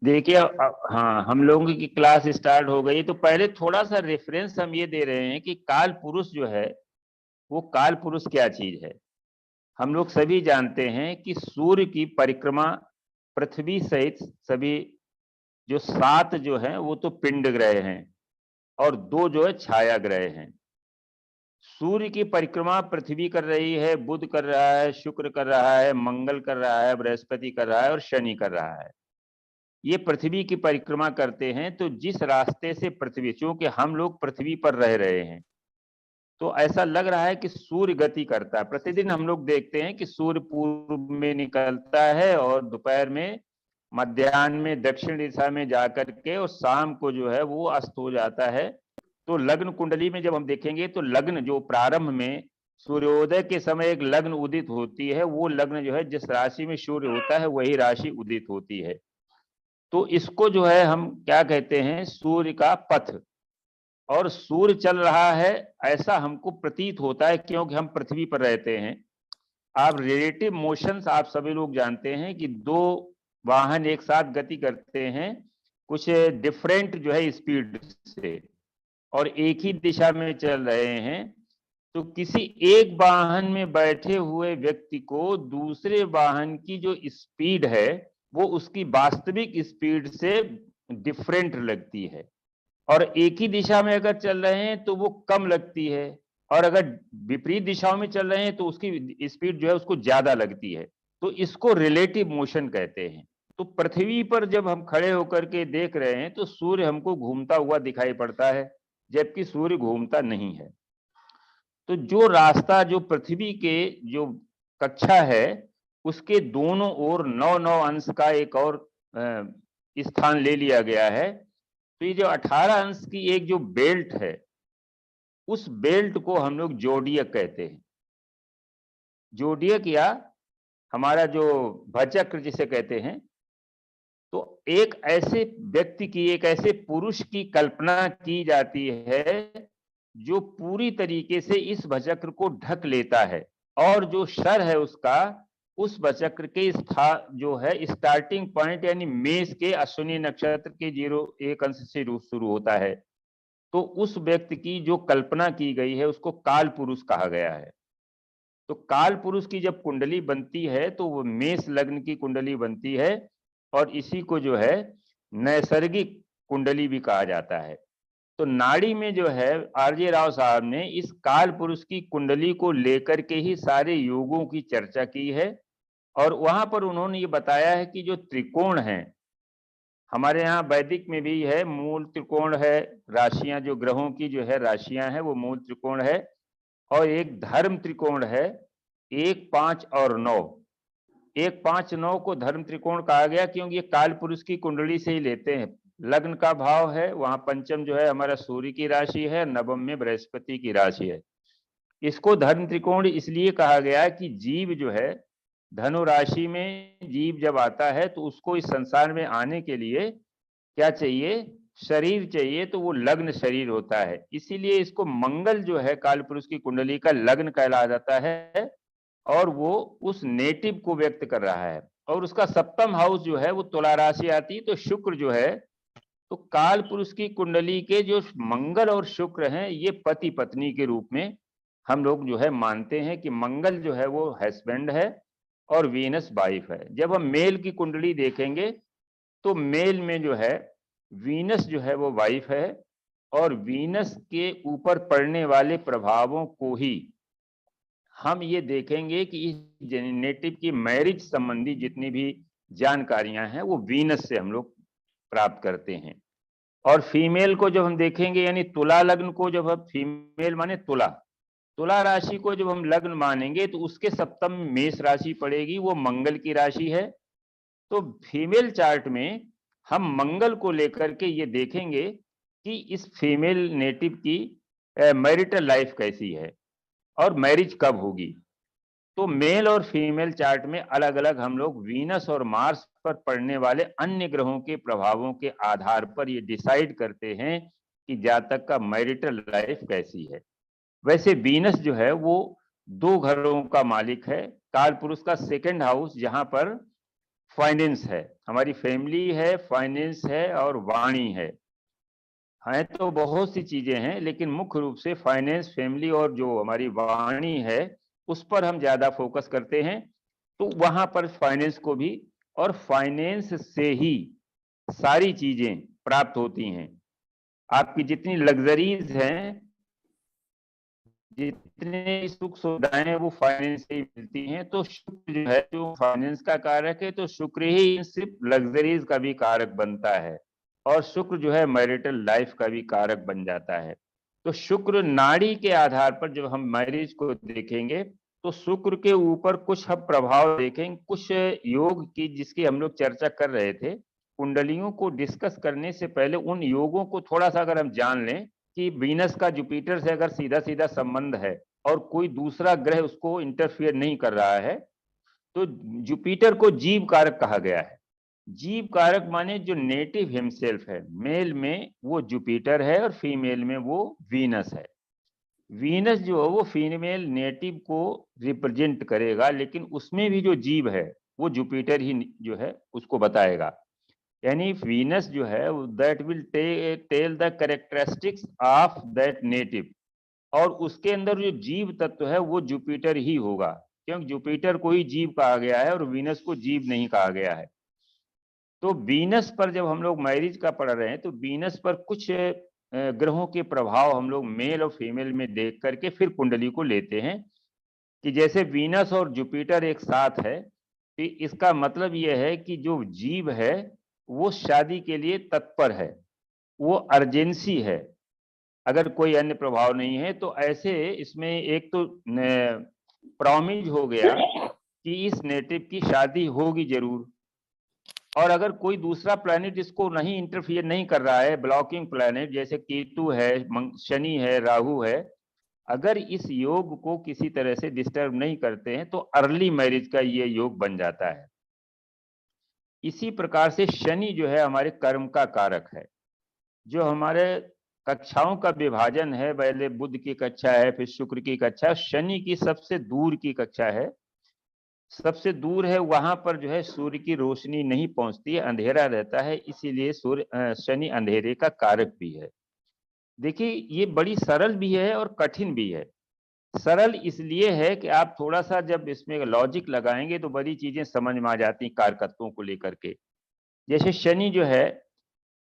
देखिए हाँ, हम लोगों की क्लास स्टार्ट हो गई। तो पहले थोड़ा सा रेफरेंस हम ये दे रहे हैं कि काल पुरुष जो है वो काल पुरुष क्या चीज है। हम लोग सभी जानते हैं कि सूर्य की परिक्रमा पृथ्वी सहित सभी जो 7 जो है वो तो पिंड ग्रह हैं और 2 जो है छाया ग्रह हैं। सूर्य की परिक्रमा पृथ्वी कर रही है, बुध कर रहा है, शुक्र कर रहा है, मंगल कर रहा है, बृहस्पति कर रहा है और शनि कर रहा है। ये पृथ्वी की परिक्रमा करते हैं। तो जिस रास्ते से पृथ्वी, चूंकि हम लोग पृथ्वी पर रह रहे हैं, तो ऐसा लग रहा है कि सूर्य गति करता है। प्रतिदिन हम लोग देखते हैं कि सूर्य पूर्व में निकलता है और दोपहर में, मध्याह्न में दक्षिण दिशा में जाकर के और शाम को जो है वो अस्त हो जाता है। तो लग्न कुंडली में जब हम देखेंगे तो लग्न जो प्रारंभ में सूर्योदय के समय एक लग्न उदित होती है, वो लग्न जो है जिस राशि में सूर्य होता है वही राशि उदित होती है। तो इसको जो है हम क्या कहते हैं, सूर्य का पथ। और सूर्य चल रहा है ऐसा हमको प्रतीत होता है क्योंकि हम पृथ्वी पर रहते हैं। आप रिलेटिव मोशंस आप सभी लोग जानते हैं कि 2 वाहन एक साथ गति करते हैं कुछ डिफरेंट जो है स्पीड से और एक ही दिशा में चल रहे हैं। तो किसी एक वाहन में बैठे हुए व्यक्ति को दूसरे वाहन की जो स्पीड है वो उसकी वास्तविक स्पीड से डिफरेंट लगती है। और एक ही दिशा में अगर चल रहे हैं तो वो कम लगती है, और अगर विपरीत दिशाओं में चल रहे हैं तो उसकी स्पीड जो है उसको ज्यादा लगती है। तो इसको रिलेटिव मोशन कहते हैं। तो पृथ्वी पर जब हम खड़े होकर के देख रहे हैं तो सूर्य हमको घूमता हुआ दिखाई पड़ता है, जबकि सूर्य घूमता नहीं है। तो जो रास्ता जो पृथ्वी के जो कक्षा है उसके दोनों ओर 9-9 अंश का एक और स्थान ले लिया गया है। तो ये जो 18 अंश की एक जो बेल्ट है उस बेल्ट को हम लोग जोडियक कहते हैं। जोडियक या हमारा जो भचक्र जिसे कहते हैं। तो एक ऐसे व्यक्ति की, एक ऐसे पुरुष की कल्पना की जाती है जो पूरी तरीके से इस भचक्र को ढक लेता है, और जो सर है उसका उस भचक्र के जो है स्टार्टिंग पॉइंट यानी मेष के अश्विनी नक्षत्र के 01 अंश से शुरू होता है। तो उस व्यक्ति की जो कल्पना की गई है उसको काल पुरुष कहा गया है। तो काल पुरुष की जब कुंडली बनती है तो वो मेष लग्न की कुंडली बनती है, और इसी को जो है नैसर्गिक कुंडली भी कहा जाता है। तो नाड़ी में जो है आरजे राव साहब ने इस काल पुरुष की कुंडली को लेकर के ही सारे योगों की चर्चा की है। और वहां पर उन्होंने ये बताया है कि जो त्रिकोण हैं, हमारे यहाँ वैदिक में भी है, मूल त्रिकोण है, राशियां जो ग्रहों की जो है राशियां हैं वो मूल त्रिकोण है, और एक धर्म त्रिकोण है, 1, 5 और 9। 1, 5, 9 को धर्म त्रिकोण कहा गया क्योंकि ये काल पुरुष की कुंडली से ही लेते हैं। लग्न का भाव है, वहां पंचम जो है हमारा सूर्य की राशि है, नवम में बृहस्पति की राशि है। इसको धर्म त्रिकोण इसलिए कहा गया कि जीव जो है धनु राशि में जीव जब आता है तो उसको इस संसार में आने के लिए क्या चाहिए, शरीर चाहिए। तो वो लग्न शरीर होता है, इसीलिए इसको मंगल जो है कालपुरुष की कुंडली का लग्न कहला जाता है, और वो उस नेटिव को व्यक्त कर रहा है। और उसका सप्तम हाउस जो है वो तुला राशि आती है। तो शुक्र जो है, तो काल पुरुष की कुंडली के जो मंगल और शुक्र हैं ये पति पत्नी के रूप में हम लोग जो है मानते हैं कि मंगल जो है वो हस्बैंड है और वीनस वाइफ है। जब हम मेल की कुंडली देखेंगे तो मेल में जो है वीनस जो है वो वाइफ है, और वीनस के ऊपर पड़ने वाले प्रभावों को ही हम ये देखेंगे कि इस जेनेटिव की मैरिज संबंधी जितनी भी जानकारियां हैं वो वीनस से हम लोग प्राप्त करते हैं। और फीमेल को जब हम देखेंगे यानी तुला लग्न को, जब हम फीमेल माने तुला, तुला राशि को जब हम लग्न मानेंगे तो उसके सप्तम में मेष राशि पड़ेगी, वो मंगल की राशि है। तो फीमेल चार्ट में हम मंगल को लेकर के ये देखेंगे कि इस फीमेल नेटिव की मैरिटल लाइफ कैसी है और मैरिज कब होगी। तो मेल और फीमेल चार्ट में अलग अलग हम लोग वीनस और मार्स पर पड़ने वाले अन्य ग्रहों के प्रभावों के आधार पर ये डिसाइड करते हैं कि जातक का मैरिटल लाइफ कैसी है। वैसे वीनस जो है वो 2 घरों का मालिक है, काल पुरुष का सेकंड हाउस, जहां पर फाइनेंस है, हमारी फैमिली है, फाइनेंस है और वाणी है तो बहुत सी चीजें हैं, लेकिन मुख्य रूप से फाइनेंस, फैमिली और जो हमारी वाणी है उस पर हम ज्यादा फोकस करते हैं। तो वहां पर फाइनेंस को भी, और फाइनेंस से ही सारी चीजें प्राप्त होती हैं। आपकी जितनी लग्जरीज हैं, जितने सुख सुविधाएं हैं, वो फाइनेंस से ही मिलती हैं। तो शुक्र जो है, जो फाइनेंस का कारक है, तो शुक्र ही सिर्फ लग्जरीज का भी कारक बनता है, और शुक्र जो है मैरिटल लाइफ का भी कारक बन जाता है। तो शुक्र नाड़ी के आधार पर जब हम मैरिज को देखेंगे, तो शुक्र के ऊपर कुछ हम प्रभाव देखेंगे, कुछ योग की जिसकी हम लोग चर्चा कर रहे थे। कुंडलियों को डिस्कस करने से पहले उन योगों को थोड़ा सा अगर हम जान लें कि वीनस का जुपिटर से अगर सीधा सीधा संबंध है और कोई दूसरा ग्रह उसको इंटरफियर नहीं कर रहा है, तो जुपिटर को जीव कारक कहा गया है। जीव कारक माने जो नेटिव हिमसेल्फ है, मेल में वो जुपिटर है और फीमेल में वो वीनस है। वीनस जो है वो फीमेल नेटिव को रिप्रेजेंट करेगा, लेकिन उसमें भी जो जीव है वो जुपिटर ही जो है उसको बताएगा। यानी वीनस जो है that will tell the characteristics of that native, और उसके अंदर जो जीव तत्व है वो जुपिटर ही होगा, क्योंकि जुपिटर को ही जीव कहा गया है और वीनस को जीव नहीं कहा गया है। तो वीनस पर जब हम लोग मैरिज का पढ़ रहे हैं, तो वीनस पर कुछ ग्रहों के प्रभाव हम लोग मेल और फीमेल में देख करके फिर कुंडली को लेते हैं, कि जैसे वीनस और जुपिटर एक साथ है, तो इसका मतलब यह है कि जो जीव है वो शादी के लिए तत्पर है, वो अर्जेंसी है, अगर कोई अन्य प्रभाव नहीं है। तो ऐसे इसमें एक तो प्रॉमिज हो गया कि इस नेटिव की शादी होगी जरूर, और अगर कोई दूसरा प्लैनेट इसको नहीं इंटरफियर नहीं कर रहा है, ब्लॉकिंग प्लैनेट जैसे केतु है, शनि है, राहु है, अगर इस योग को किसी तरह से डिस्टर्ब नहीं करते हैं, तो अर्ली मैरिज का ये योग बन जाता है। इसी प्रकार से शनि जो है हमारे कर्म का कारक है। जो हमारे कक्षाओं का विभाजन है, पहले बुध की कक्षा है, फिर शुक्र की कक्षा, शनि की सबसे दूर की कक्षा है, सबसे दूर है, वहां पर जो है सूर्य की रोशनी नहीं पहुंचती है, अंधेरा रहता है, इसीलिए शनि अंधेरे का कारक भी है। देखिए ये बड़ी सरल भी है और कठिन भी है। सरल इसलिए है कि आप थोड़ा सा जब इसमें लॉजिक लगाएंगे तो बड़ी चीजें समझ में आ जाती कारकत्वों को लेकर के। जैसे शनि जो है,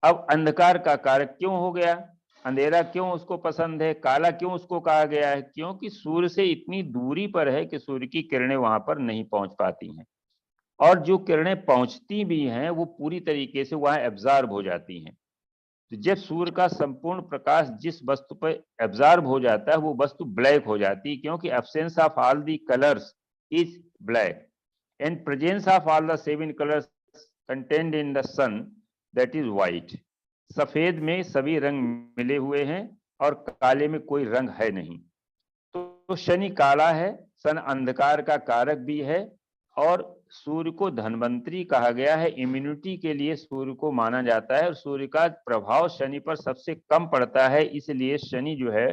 अब अंधकार का कारक क्यों हो गया, अंधेरा क्यों उसको पसंद है, काला क्यों उसको कहा गया है, क्योंकि सूर्य से इतनी दूरी पर है कि सूर्य की किरणें वहां पर नहीं पहुंच पाती हैं, और जो किरणें पहुंचती भी हैं वो पूरी तरीके से वहां एब्जॉर्ब हो जाती हैं। तो जब सूर्य का संपूर्ण प्रकाश जिस वस्तु पर एब्जॉर्ब हो जाता है वो वस्तु ब्लैक हो जाती है, क्योंकि absence of all the colours is black and presence of all the 7 colours contained in the sun, that is white. सफेद में सभी रंग मिले हुए हैं और काले में कोई रंग है नहीं। तो शनि काला है, सन अंधकार का कारक भी है, और सूर्य को धन्वंतरी कहा गया है, इम्यूनिटी के लिए सूर्य को माना जाता है, और सूर्य का प्रभाव शनि पर सबसे कम पड़ता है, इसलिए शनि जो है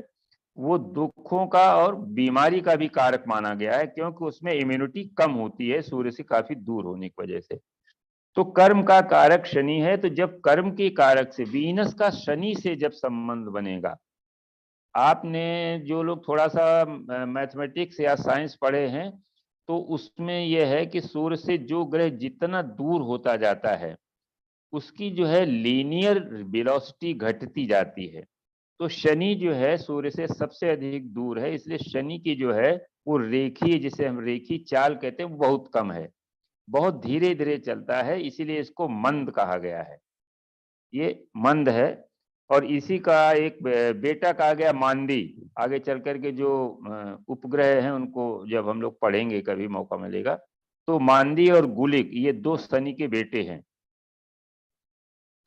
वो दुखों का और बीमारी का भी कारक माना गया है, क्योंकि उसमें इम्यूनिटी कम होती है सूर्य से काफी दूर होने की वजह से। तो कर्म का कारक शनि है, तो जब कर्म के कारक से वीनस का शनि से जब संबंध बनेगा, आपने जो लोग थोड़ा सा मैथमेटिक्स या साइंस पढ़े हैं, तो उसमें यह है कि सूर्य से जो ग्रह जितना दूर होता जाता है उसकी जो है लीनियर वेलोसिटी घटती जाती है। तो शनि जो है सूर्य से सबसे अधिक दूर है, इसलिए शनि की जो है वो रेखीय, जिसे हम रेखी चाल कहते हैं, वो बहुत कम है, बहुत धीरे धीरे चलता है, इसीलिए इसको मंद कहा गया है। ये मंद है, और इसी का एक बेटा कहा गया मांदी। आगे चल करके जो उपग्रह हैं उनको जब हम लोग पढ़ेंगे, कभी मौका मिलेगा, तो मांदी और गुलिक ये दो शनि के बेटे हैं।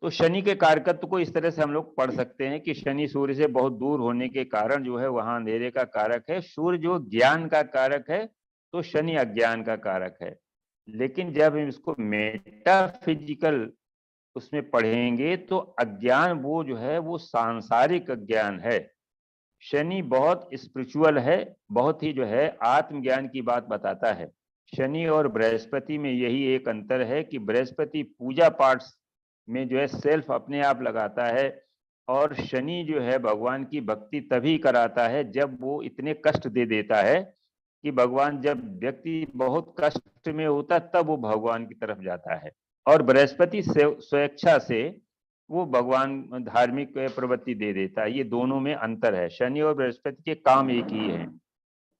तो शनि के कारकत्व को इस तरह से हम लोग पढ़ सकते हैं कि शनि सूर्य से बहुत दूर होने के कारण जो है वहां अंधेरे का कारक है। सूर्य जो ज्ञान का कारक है, तो शनि अज्ञान का कारक है। लेकिन जब हम इसको मेटाफिजिकल उसमें पढ़ेंगे तो अज्ञान वो जो है वो सांसारिक अज्ञान है। शनि बहुत स्पिरिचुअल है, बहुत ही जो है आत्मज्ञान की बात बताता है। शनि और बृहस्पति में यही एक अंतर है कि बृहस्पति पूजा पाठ में जो है सेल्फ अपने आप लगाता है, और शनि जो है भगवान की भक्ति तभी कराता है जब वो इतने कष्ट दे देता है कि भगवान, जब व्यक्ति बहुत कष्ट में होता तब वो भगवान की तरफ जाता है। और बृहस्पति स्वेच्छा से वो भगवान धार्मिक प्रवृत्ति दे देता है। ये दोनों में अंतर है। शनि और बृहस्पति के काम एक ही है।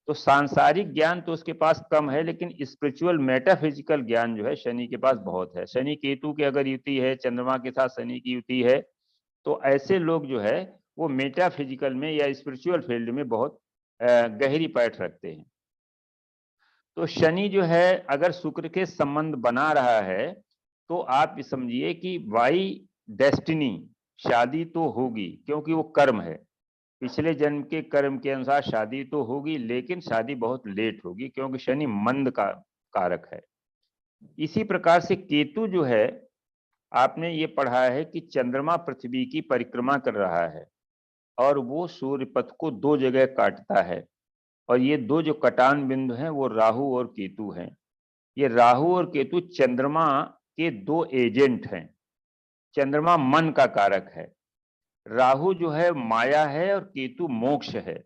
तो सांसारिक ज्ञान तो उसके पास कम है, लेकिन स्पिरिचुअल मेटाफिजिकल ज्ञान जो है शनि के पास बहुत है। शनि केतु की अगर युति है, चंद्रमा के साथ शनि की युति है, तो ऐसे लोग जो है वो मेटाफिजिकल में या स्पिरिचुअल फील्ड में बहुत गहरी पैठ रखते हैं। तो शनि जो है अगर शुक्र के संबंध बना रहा है तो आप समझिए कि बाई डेस्टिनी शादी तो होगी, क्योंकि वो कर्म है। पिछले जन्म के कर्म के अनुसार शादी तो होगी, लेकिन शादी बहुत लेट होगी, क्योंकि शनि मंद का कारक है। इसी प्रकार से केतु जो है, आपने ये पढ़ा है कि चंद्रमा पृथ्वी की परिक्रमा कर रहा है और वो सूर्य पथ को दो जगह काटता है, और ये दो जो कटान बिंदु हैं वो राहु और केतु हैं। ये राहु और केतु चंद्रमा के दो एजेंट हैं। चंद्रमा मन का कारक है, राहु जो है माया है और केतु मोक्ष है।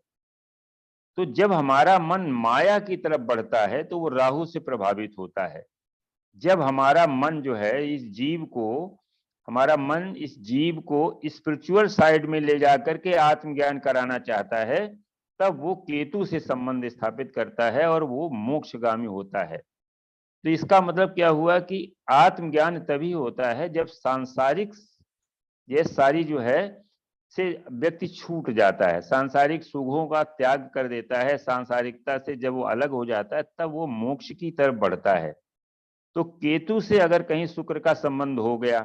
तो जब हमारा मन माया की तरफ बढ़ता है तो वो राहु से प्रभावित होता है। जब हमारा मन जो है इस जीव को स्पिरिचुअल साइड में ले जाकर के आत्मज्ञान कराना चाहता है, तब वो केतु से संबंध स्थापित करता है और वो मोक्षगामी होता है। तो इसका मतलब क्या हुआ कि आत्मज्ञान तभी होता है जब सांसारिक ये सारी जो है से व्यक्ति छूट जाता है, सांसारिक सुखों का त्याग कर देता है, सांसारिकता से जब वो अलग हो जाता है तब वो मोक्ष की तरफ बढ़ता है। तो केतु से अगर कहीं शुक्र का संबंध हो गया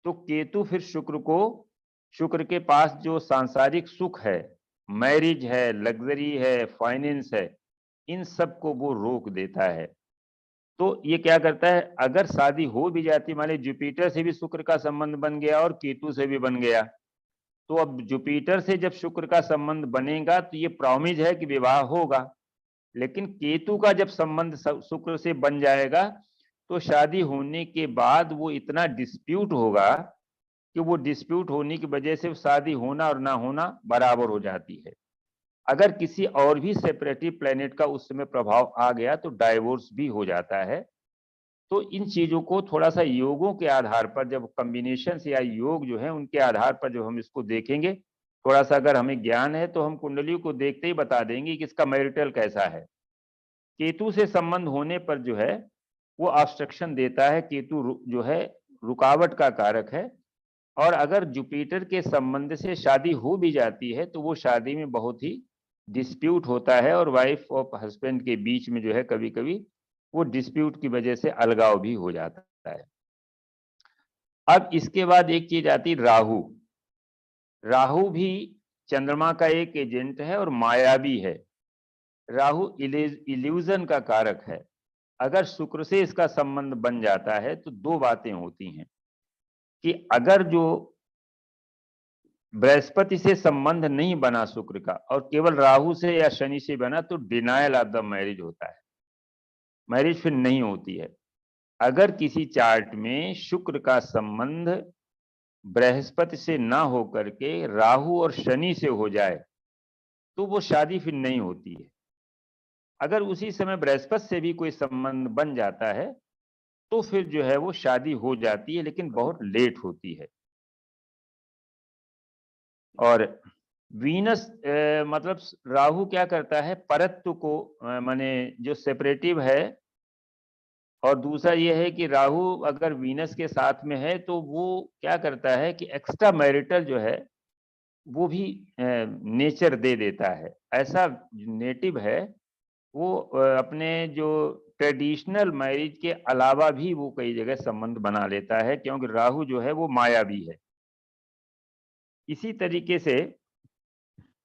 तो केतु फिर शुक्र के पास जो सांसारिक सुख है, मैरिज है, लग्जरी है, फाइनेंस है, इन सब को वो रोक देता है। तो ये क्या करता है, अगर शादी हो भी जाती, मान ली जुपिटर से भी शुक्र का संबंध बन गया और केतु से भी बन गया, तो अब जुपिटर से जब शुक्र का संबंध बनेगा तो ये प्रॉमिस है कि विवाह होगा। लेकिन केतु का जब संबंध शुक्र से बन जाएगा तो शादी होने के बाद वो इतना डिस्प्यूट होगा कि वो डिस्प्यूट होने की वजह से शादी होना और ना होना बराबर हो जाती है। अगर किसी और भी सेपरेटिव प्लेनेट का उस समय प्रभाव आ गया तो डाइवोर्स भी हो जाता है। तो इन चीजों को थोड़ा सा योगों के आधार पर, जब कॉम्बिनेशन या योग जो है उनके आधार पर जो हम इसको देखेंगे, थोड़ा सा अगर हमें ज्ञान है तो हम कुंडली को देखते ही बता देंगे कि इसका मैरिटल कैसा है। केतु से संबंध होने पर जो है वो ऑब्स्ट्रक्शन देता है, केतु जो है रुकावट का कारक है। और अगर जुपिटर के संबंध से शादी हो भी जाती है तो वो शादी में बहुत ही डिस्प्यूट होता है और वाइफ और हस्बैंड के बीच में जो है कभी कभी वो डिस्प्यूट की वजह से अलगाव भी हो जाता है। अब इसके बाद एक चीज आती राहु। राहु भी चंद्रमा का एक एजेंट है और मायावी है। राहु इल्यूजन का कारक है। अगर शुक्र से इसका संबंध बन जाता है तो दो बातें होती हैं कि अगर जो बृहस्पति से संबंध नहीं बना शुक्र का और केवल राहु से या शनि से बना तो डिनायल ऑफ द मैरिज होता है, मैरिज फिर नहीं होती है। अगर किसी चार्ट में शुक्र का संबंध बृहस्पति से ना होकर के राहु और शनि से हो जाए तो वो शादी फिर नहीं होती है। अगर उसी समय बृहस्पति से भी कोई संबंध बन जाता है तो फिर जो है वो शादी हो जाती है, लेकिन बहुत लेट होती है। और वीनस मतलब राहु क्या करता है, परत्व को माने जो सेपरेटिव है। और दूसरा ये है कि राहु अगर वीनस के साथ में है तो वो क्या करता है कि एक्स्ट्रा मैरिटल जो है वो भी नेचर दे देता है। ऐसा नेटिव है वो अपने जो ट्रेडिशनल मैरिज के अलावा भी वो कई जगह संबंध बना लेता है, क्योंकि राहु जो है वो मायावी है। इसी तरीके से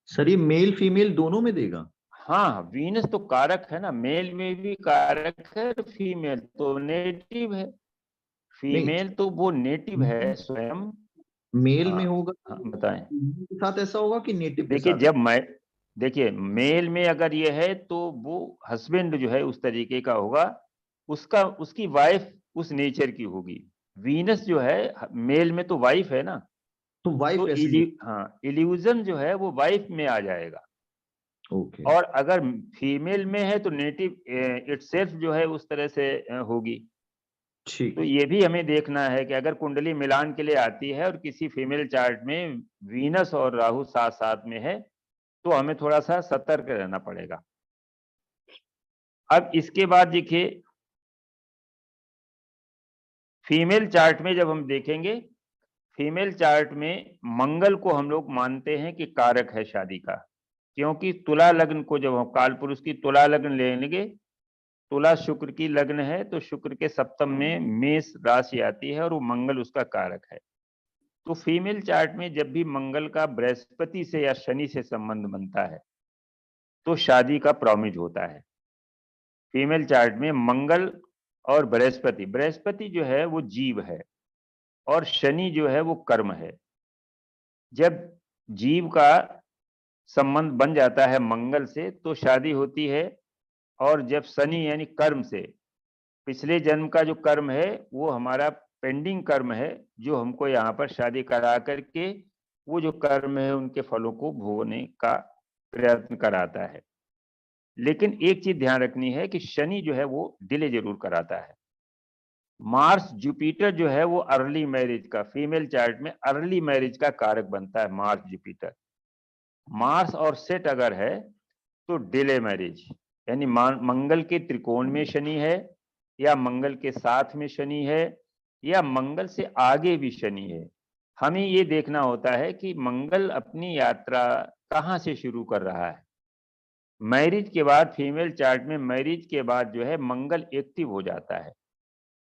सर ये मेल फीमेल दोनों में देगा? हाँ, वीनस तो कारक है ना, मेल में भी कारक है, फीमेल तो नेटिव है। फीमेल तो वो नेटिव है स्वयं। मेल में होगा हाँ, बताएं। के साथ ऐसा होगा कि नेटिव के देखिए साथ? देखिए मेल में अगर ये है तो वो हस्बैंड जो है उस तरीके का होगा, उसका उसकी वाइफ उस नेचर की होगी। वीनस जो है मेल में तो वाइफ है ना, तो वाइफ तो वैसी नहीं। हाँ इल्यूजन जो है वो वाइफ में आ जाएगा। ओके। और अगर फीमेल में है तो नेटिव इटसेल्फ जो है उस तरह से होगी। ठीक तो है। ये भी हमें देखना है कि अगर कुंडली मिलान के लिए आती है और किसी फीमेल चार्ट में वीनस और राहु साथ साथ में है, तो हमें थोड़ा सा सतर्क रहना पड़ेगा। अब इसके बाद देखिए फीमेल चार्ट में जब हम देखेंगे, फीमेल चार्ट में मंगल को हम लोग मानते हैं कि कारक है शादी का, क्योंकि तुला लग्न को जब हम काल पुरुष की तुला लग्न ले लेंगे, तुला शुक्र की लग्न है तो शुक्र के सप्तम में मेष राशि आती है और वो मंगल उसका कारक है। तो फीमेल चार्ट में जब भी मंगल का बृहस्पति से या शनि से संबंध बनता है तो शादी का प्रॉमिज होता है। फीमेल चार्ट में मंगल और बृहस्पति, बृहस्पति जो है वो जीव है और शनि जो है वो कर्म है। जब जीव का संबंध बन जाता है मंगल से तो शादी होती है। और जब शनि यानी कर्म से, पिछले जन्म का जो कर्म है वो हमारा पेंडिंग कर्म है, जो हमको यहाँ पर शादी करा करके वो जो कर्म है उनके फलों को भोगने का प्रयत्न कराता है। लेकिन एक चीज ध्यान रखनी है कि शनि जो है वो डिले जरूर कराता है। मार्स जुपिटर जो है वो अर्ली मैरिज का, फीमेल चार्ट में अर्ली मैरिज का कारक बनता है मार्स जुपिटर। मार्स और सेट अगर है तो डिले मैरिज, यानी मंगल के त्रिकोण में शनि है या मंगल के साथ में शनि है या मंगल से आगे भी शनि है। हमें ये देखना होता है कि मंगल अपनी यात्रा कहाँ से शुरू कर रहा है। मैरिज के बाद फीमेल चार्ट में मैरिज के बाद जो है मंगल एक्टिव हो जाता है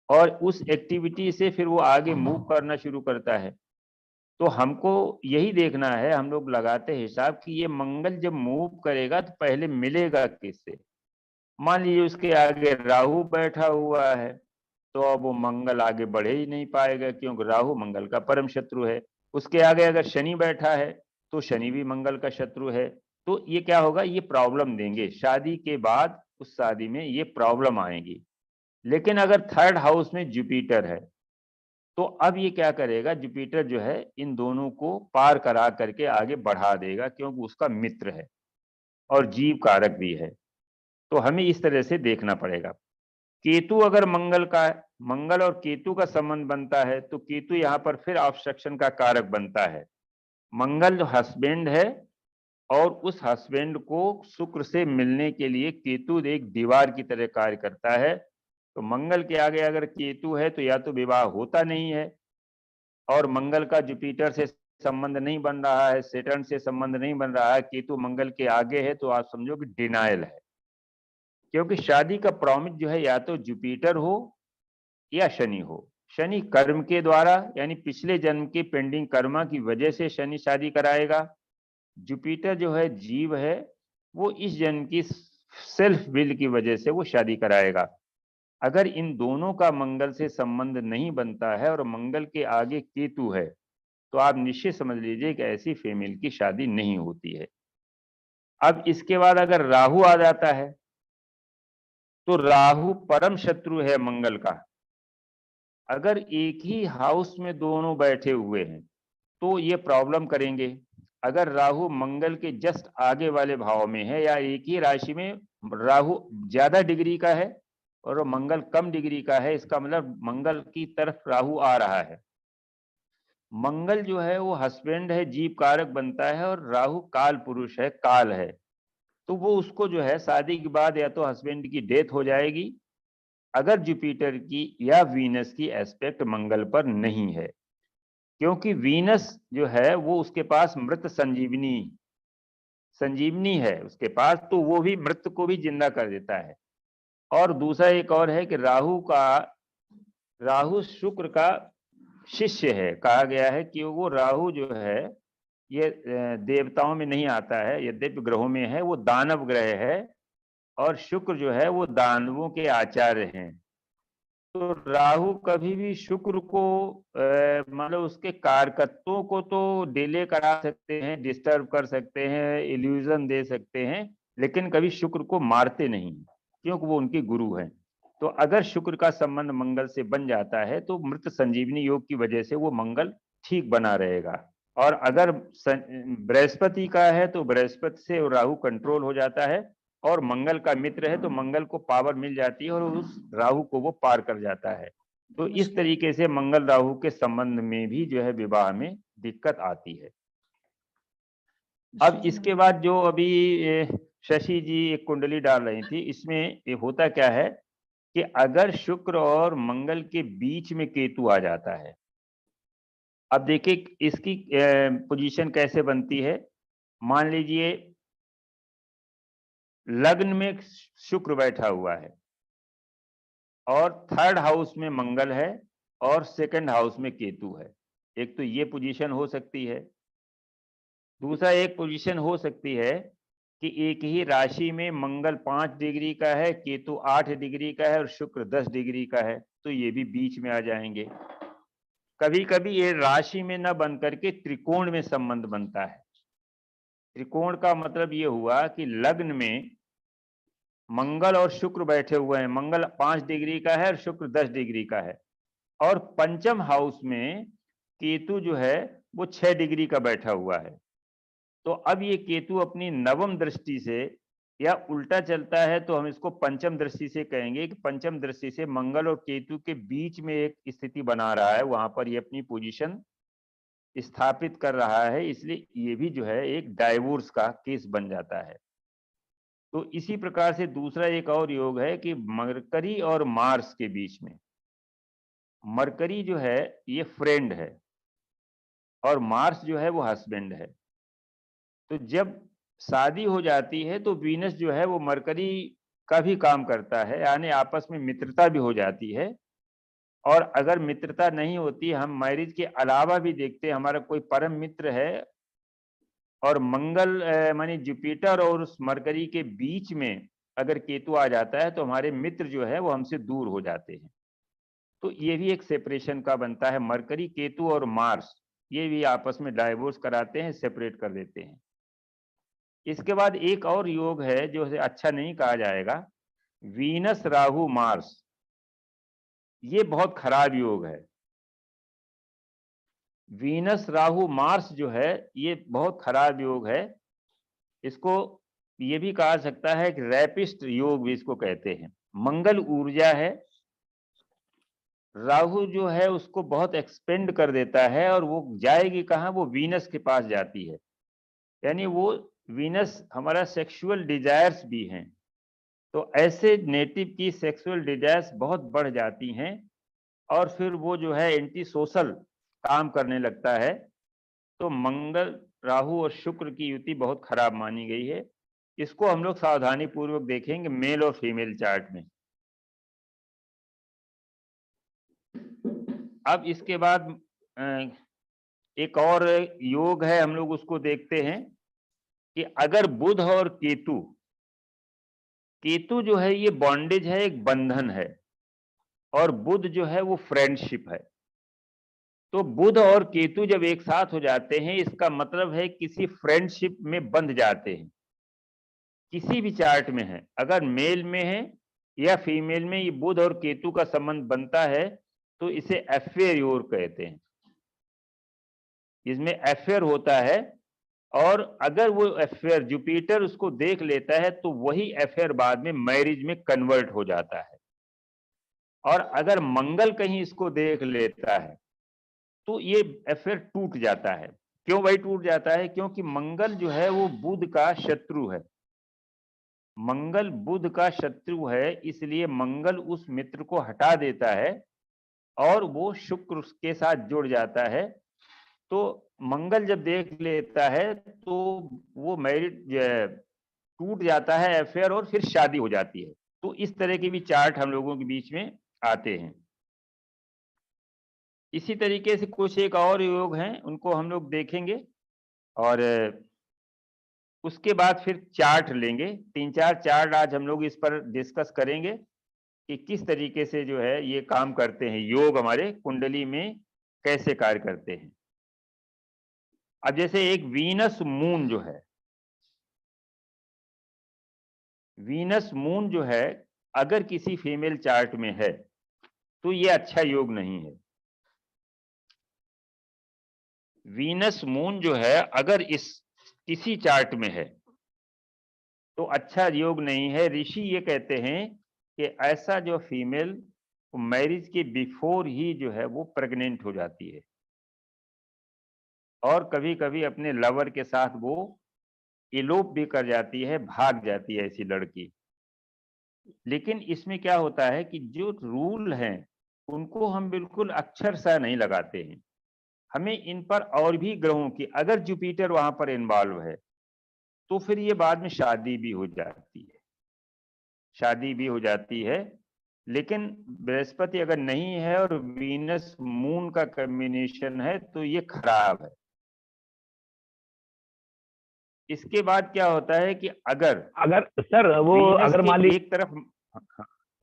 और उस एक्टिविटी से फिर वो आगे मूव करना शुरू करता है। तो हमको यही देखना है, हम लोग लगाते हैं हिसाब कि ये मंगल जब मूव करेगा तो पहले मिलेगा किससे। मान लीजिए उसके आगे राहु बैठा हुआ है तो अब वो मंगल आगे बढ़ ही नहीं पाएगा, क्योंकि राहु मंगल का परम शत्रु है। उसके आगे अगर शनि बैठा है तो शनि भी मंगल का शत्रु है। तो ये क्या होगा, ये प्रॉब्लम देंगे शादी के बाद, उस शादी में ये प्रॉब्लम आएगी। लेकिन अगर थर्ड हाउस में जुपिटर है तो अब ये क्या करेगा, जुपिटर जो है इन दोनों को पार करा करके आगे बढ़ा देगा, क्योंकि उसका मित्र है और जीव कारक भी है। तो हमें इस तरह से देखना पड़ेगा। केतु अगर मंगल का, मंगल और केतु का संबंध बनता है तो केतु यहाँ पर फिर ऑब्स्ट्रक्शन का कारक बनता है। मंगल जो हस्बैंड है और उस हस्बैंड को शुक्र से मिलने के लिए केतु एक दीवार की तरह कार्य करता है। तो मंगल के आगे अगर केतु है तो या तो विवाह होता नहीं है, और मंगल का जुपिटर से संबंध नहीं बन रहा है, सेटर्न से संबंध नहीं बन रहा है, केतु मंगल के आगे है, तो आप समझो कि डिनायल है। क्योंकि शादी का प्रॉमिस जो है या तो जुपिटर हो या शनि हो। शनि कर्म के द्वारा यानी पिछले जन्म के पेंडिंग कर्मा की वजह से शनि शादी कराएगा। जुपिटर जो है जीव है, वो इस जन्म की सेल्फ विल की वजह से वो शादी कराएगा। अगर इन दोनों का मंगल से संबंध नहीं बनता है और मंगल के आगे केतु है तो आप निश्चित समझ लीजिए कि ऐसी फीमेल की शादी नहीं होती है। अब इसके बाद अगर राहु आ जाता है तो राहु परम शत्रु है मंगल का। अगर एक ही हाउस में दोनों बैठे हुए हैं तो ये प्रॉब्लम करेंगे। अगर राहु मंगल के जस्ट आगे वाले भाव में है या एक ही राशि में राहु ज्यादा डिग्री का है और मंगल कम डिग्री का है, इसका मतलब मंगल की तरफ राहु आ रहा है। मंगल जो है वो हस्बैंड है, जीव कारक बनता है, और राहु काल पुरुष है, काल है। तो वो उसको जो है शादी के बाद या तो हस्बैंड की डेथ हो जाएगी अगर जुपिटर की या वीनस की एस्पेक्ट मंगल पर नहीं है। क्योंकि वीनस जो है वो उसके पास मृत संजीवनी संजीवनी है उसके पास, तो वो भी मृत को भी जिंदा कर देता है। और दूसरा एक और है कि राहु शुक्र का शिष्य है। कहा गया है कि वो राहु जो है ये देवताओं में नहीं आता है, यद्यपि ग्रहों में है, वो दानव ग्रह है। और शुक्र जो है वो दानवों के आचार्य हैं। तो राहु कभी भी शुक्र को मतलब उसके कारकत्वों को तो डिले करा सकते हैं, डिस्टर्ब कर सकते हैं, इल्यूजन दे सकते हैं, लेकिन कभी शुक्र को मारते नहीं, क्योंकि वो उनके गुरु हैं। तो अगर शुक्र का संबंध मंगल से बन जाता है तो मृत संजीवनी योग की वजह से वो मंगल ठीक बना रहेगा। और अगर बृहस्पति का है तो बृहस्पति से राहु कंट्रोल हो जाता है, और मंगल का मित्र है तो मंगल को पावर मिल जाती है और उस राहु को वो पार कर जाता है। तो इस तरीके से मंगल राहु के संबंध में भी जो है विवाह में दिक्कत आती है। अब इसके बाद जो अभी शशि जी एक कुंडली डाल रही थी, इसमें ये होता क्या है कि अगर शुक्र और मंगल के बीच में केतु आ जाता है, अब देखिए इसकी पोजीशन कैसे बनती है। मान लीजिए लग्न में शुक्र बैठा हुआ है और थर्ड हाउस में मंगल है और सेकंड हाउस में केतु है। एक तो ये पोजीशन हो सकती है। दूसरा एक पोजीशन हो सकती है कि एक ही राशि में मंगल 5 डिग्री का है, केतु 8 डिग्री का है और शुक्र 10 डिग्री का है, तो ये भी बीच में आ जाएंगे। कभी कभी ये राशि में न बन करके त्रिकोण में संबंध बनता है। त्रिकोण का मतलब ये हुआ कि लग्न में मंगल और शुक्र बैठे हुए हैं, मंगल 5 डिग्री का है और शुक्र 10 डिग्री का है, और पंचम हाउस में केतु जो है वो 6 डिग्री का बैठा हुआ है। तो अब ये केतु अपनी नवम दृष्टि से, या उल्टा चलता है तो हम इसको पंचम दृष्टि से कहेंगे कि पंचम दृष्टि से मंगल और केतु के बीच में एक स्थिति बना रहा है, वहां पर ये अपनी पोजीशन स्थापित कर रहा है, इसलिए ये भी जो है एक डाइवोर्स का केस बन जाता है। तो इसी प्रकार से दूसरा एक और योग है कि मरकरी और मार्स के बीच में, मरकरी जो है ये फ्रेंड है और मार्स जो है वो हस्बैंड है। तो जब शादी हो जाती है तो वीनस जो है वो मरकरी का भी काम करता है, यानी आपस में मित्रता भी हो जाती है। और अगर मित्रता नहीं होती, हम मैरिज के अलावा भी देखते हैं, हमारा कोई परम मित्र है और मंगल मानी जुपिटर और उस मरकरी के बीच में अगर केतु आ जाता है तो हमारे मित्र जो है वो हमसे दूर हो जाते हैं। तो ये भी एक सेपरेशन का बनता है। मरकरी, केतु और मार्स ये भी आपस में डाइवोर्स कराते हैं, सेपरेट कर देते हैं। इसके बाद एक और योग है जो अच्छा नहीं कहा जाएगा, वीनस राहु मार्स। ये बहुत खराब योग है। वीनस राहु मार्स जो है ये बहुत खराब योग है। इसको ये भी कहा सकता है कि रैपिस्ट योग भी इसको कहते हैं। मंगल ऊर्जा है, राहु जो है उसको बहुत एक्सपेंड कर देता है और वो जाएगी कहाँ, वो वीनस के पास जाती है। यानी वो वीनस हमारा सेक्सुअल डिजायर्स भी हैं, तो ऐसे नेटिव की सेक्सुअल डिजायर्स बहुत बढ़ जाती हैं और फिर वो जो है एंटी सोशल काम करने लगता है। तो मंगल, राहु और शुक्र की युति बहुत खराब मानी गई है। इसको हम लोग सावधानी पूर्वक देखेंगे मेल और फीमेल चार्ट में। अब इसके बाद एक और योग है, हम लोग उसको देखते हैं कि अगर बुध और केतु, केतु जो है ये बॉन्डेज है, एक बंधन है, और बुध जो है वो फ्रेंडशिप है। तो बुध और केतु जब एक साथ हो जाते हैं, इसका मतलब है किसी फ्रेंडशिप में बंध जाते हैं। किसी भी चार्ट में है, अगर मेल में है या फीमेल में ये बुध और केतु का संबंध बनता है तो इसे अफेयर योग कहते हैं। इसमें अफेयर होता है, और अगर वो अफेयर जुपिटर उसको देख लेता है तो वही अफेयर बाद में मैरिज में कन्वर्ट हो जाता है। और अगर मंगल कहीं इसको देख लेता है तो ये अफेयर टूट जाता है। क्यों भाई टूट जाता है? क्योंकि मंगल जो है वो बुध का शत्रु है। मंगल बुध का शत्रु है, इसलिए मंगल उस मित्र को हटा देता है और वो शुक्र के साथ जुड़ जाता है। तो मंगल जब देख लेता है तो वो मैरिज टूट जाता है अफेयर, और फिर शादी हो जाती है। तो इस तरह के भी चार्ट हम लोगों के बीच में आते हैं। इसी तरीके से कुछ एक और योग हैं, उनको हम लोग देखेंगे और उसके बाद फिर चार्ट लेंगे। 3-4 चार्ट आज हम लोग इस पर डिस्कस करेंगे कि किस तरीके से जो है ये काम करते हैं, योग हमारे कुंडली में कैसे कार्य करते हैं। अब जैसे एक वीनस मून जो है, वीनस मून जो है अगर किसी फीमेल चार्ट में है तो ये अच्छा योग नहीं है। वीनस मून जो है अगर इस किसी चार्ट में है तो अच्छा योग नहीं है। ऋषि ये कहते हैं कि ऐसा जो फीमेल मैरिज के बिफोर ही जो है वो प्रेग्नेंट हो जाती है और कभी कभी अपने लवर के साथ वो इलोप भी कर जाती है, भाग जाती है ऐसी लड़की। लेकिन इसमें क्या होता है कि जो रूल हैं उनको हम बिल्कुल अक्षरशः नहीं लगाते हैं। हमें इन पर और भी ग्रहों की, अगर जुपिटर वहां पर इन्वॉल्व है तो फिर ये बाद में शादी भी हो जाती है, शादी भी हो जाती है। लेकिन बृहस्पति अगर नहीं है और वीनस मून का कॉम्बिनेशन है तो ये खराब है। इसके बाद क्या होता है कि अगर सर वो वीनस अगर के मान लीजिए एक तरफ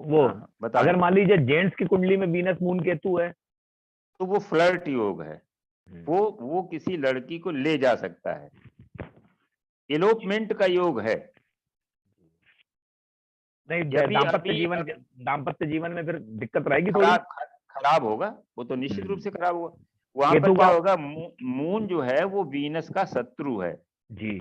वो बताएं, अगर मान लीजिए जेंट्स की कुंडली में वीनस मून केतु है तो वो फ्लर्ट योग है, वो किसी लड़की को ले जा सकता है, एलोपमेंट का योग है। नहीं, जब भी दाम्पत्य जीवन में फिर दिक्कत रहेगी थोड़ी। खराब होगा, वो तो निश्चित रूप से खराब होगा। वहां केतु पर क्या का होगा, मून जो है वो वीनस का शत्रु है जी।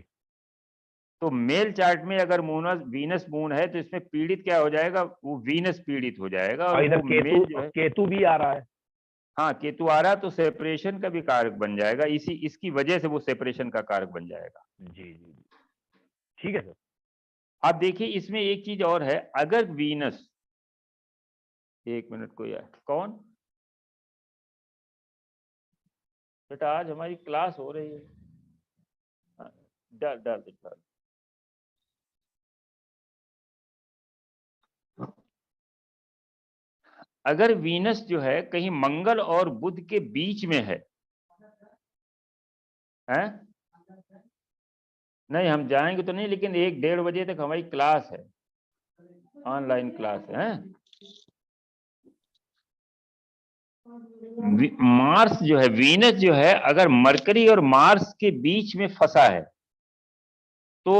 तो मेल चार्ट में अगर वीनस मून है तो इसमें पीड़ित क्या हो जाएगा, वो वीनस पीड़ित हो जाएगा और इधर वो मेल जो है, केतु भी आ रहा है। हाँ केतु आ रहा तो सेपरेशन का भी कारक बन जाएगा, इसकी वजह से वो सेपरेशन का कारक बन जाएगा। जी जी, ठीक है सर। आप देखिए इसमें एक चीज और है, अगर वीनस, एक मिनट को यार, कौन बेटा आज हमारी क्लास हो रही है, डाल डाल डाल। अगर वीनस जो है कहीं मंगल और बुध के बीच में है, नहीं हम जाएंगे तो नहीं, लेकिन 1-1:30 बजे तक हमारी क्लास है, ऑनलाइन क्लास है। मार्स जो है, वीनस जो है अगर मरकरी और मार्स के बीच में फंसा है तो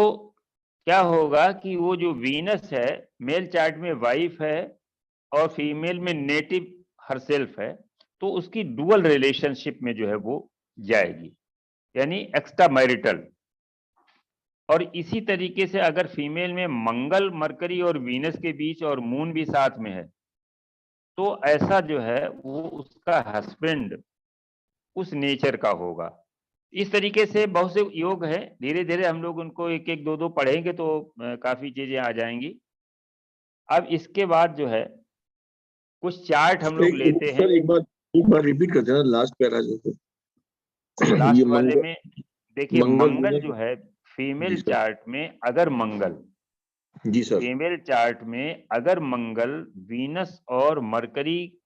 क्या होगा कि वो जो वीनस है मेल चार्ट में वाइफ है और फीमेल में नेटिव हरसेल्फ है, तो उसकी डुअल रिलेशनशिप में जो है वो जाएगी, यानी एक्स्ट्रा मैरिटल। और इसी तरीके से अगर फीमेल में मंगल मरकरी और वीनस के बीच और मून भी साथ में है तो ऐसा जो है वो उसका हस्बैंड उस नेचर का होगा। इस तरीके से बहुत से योग हैं, धीरे धीरे हम लोग उनको एक एक दो दो पढ़ेंगे तो काफी चीजें आ जाएंगी। अब इसके बाद जो है कुछ चार्ट हम लोग लेते हैं। सर एक बार रिपीट करते हैं लास्ट पैरा जो है। लास्ट ये वाले में देखिए मंगल जो है फीमेल जी चार्ट में अगर मंगल, जी सर, फीमेल चार्ट में अगर मंगल, वीनस और मरकरी